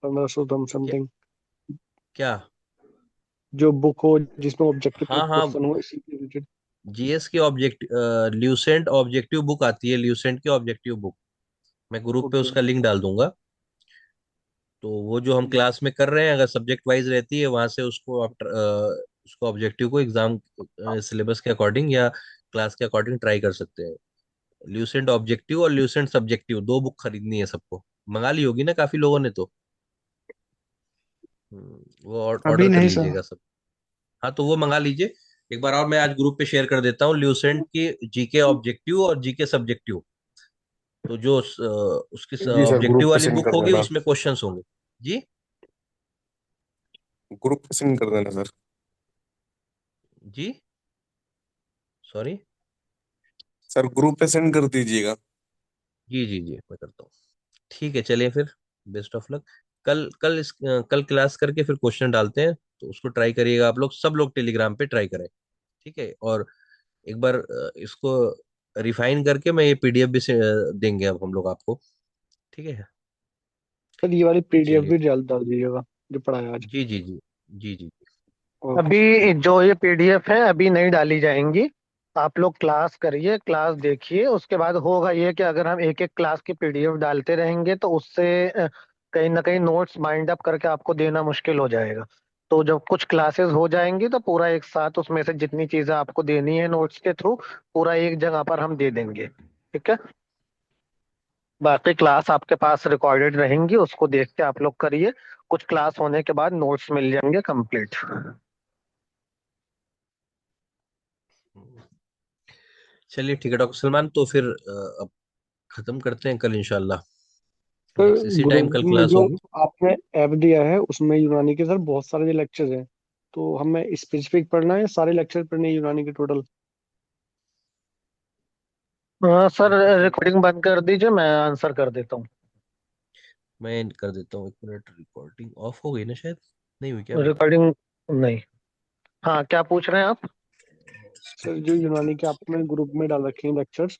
1500 क्या समथिंग, क्या? जो बुक हो जिसमें ऑब्जेक्टिव टाइप हाँ हाँ, क्वेश्चन हो इसी के रिलेटेड? जीएस की ऑब्जेक्ट ल्यूसेंट ऑब्जेक्टिव बुक आती है, ल्यूसेंट की ऑब्जेक्टिव बुक, मैं ग्रुप पे ओके। उसका लिंक डाल दूंगा। तो वो जो हम क्लास में कर रहे हैं, अगर सब्जेक्ट वाइज रहती है, वहां से उसको आप उसको ऑब्जेक्टिव को एग्जाम सिलेबस के अकॉर्डिंग या क्लास के अकॉर्डिंग ट्राई कर सकते हैं। ल्यूसेंट ऑब्जेक्टिव और ल्यूसेंट सब्जेक्टिव, दो बुक खरीदनी है सबको। मंगा ली होगी ना काफी लोगों ने तो। वो अभी ऑर्डर कर नहीं सर। लीजिएगा सब। हाँ तो वो मंगा लीजिए। एक बार और मैं आज ग्रुप पे शेयर कर देता हूँ ल्यूसेंट की जीके ऑब्जेक्टिव और जीके सब्जेक्टिव। तो जो उसकी जी सर, ऑब्जेक्टिव ग्रुप पे वाली सेंड बुक कर होगी देना। उसमें क्वेश्चंस होंगे। जी ग्रुप पे सेंड कर देना सर। जी, सॉरी। सर ग्रुप पे सेंड कर दीजिएगा। जी जी जी, मैं करता हूँ। ठीक है, चलिए फिर, बेस्ट ऑफ लक। कल क्लास करके फिर क्वेश्चन डालते हैं, तो उसको ट्राई करिएगा आप लोग, सब लोग टेलीग्राम पे ट्राई करें। ठीक है। और एक बार इसको रिफाइन करके मैं ये पीडीएफ भी देंगे अब हम लोग आपको। ठीक है। सर ये वाली पीडीएफ चलिए, भी डाल डाल दीजिएगा जो पढ़ाया आज। जी जी जी, जी जी। ओके। अभी जो ये पीडीएफ है अभी नहीं डाली जाएंगी। आप लोग क्लास करिए, क्लास देखिए, उसके बाद होगा ये कि अगर हम एक एक क्लास की पीडीएफ डालते रहेंगे तो उससे कहीं ना कहीं नोट्स बाइंड अप करके आपको देना मुश्किल हो जाएगा। तो जब कुछ क्लासेस हो जाएंगी तो पूरा एक साथ उसमें से जितनी चीजें आपको देनी है नोट्स के थ्रू पूरा एक जगह पर हम दे देंगे। ठीक है। बाकी क्लास आपके पास रिकॉर्डेड रहेंगी, उसको देख के आप लोग करिए। कुछ क्लास होने के बाद नोट्स मिल जाएंगे कंप्लीट। चलिए ठीक है डॉक्टर सलमान, तो फिर अब खत्म करते हैं, कल इंशाल्लाह सर इसी टाइम ग्रुप कल में क्लास जो होगी। आपने ऐप दिया है उसमें यूनानी के सर बहुत सारे लेक्चर्स हैं, तो हमें स्पेसिफिक पढ़ना है, सारे लेक्चर पढ़ने हैं यूनानी के टोटल? सर रिकॉर्डिंग बंद कर दीजिए, मैं आंसर कर देता हूँ। मैं कर देता हूँ, एक मिनट, रिकॉर्डिंग ऑफ हो गई ना शायद, नहीं हुई क्या अभी तक? रिकॉर्डिंग नहीं। हाँ क्या पूछ रहे हैं आप? सर जो यूनानी के आपने ग्रुप में डाल रखे हैं लेक्चर्स,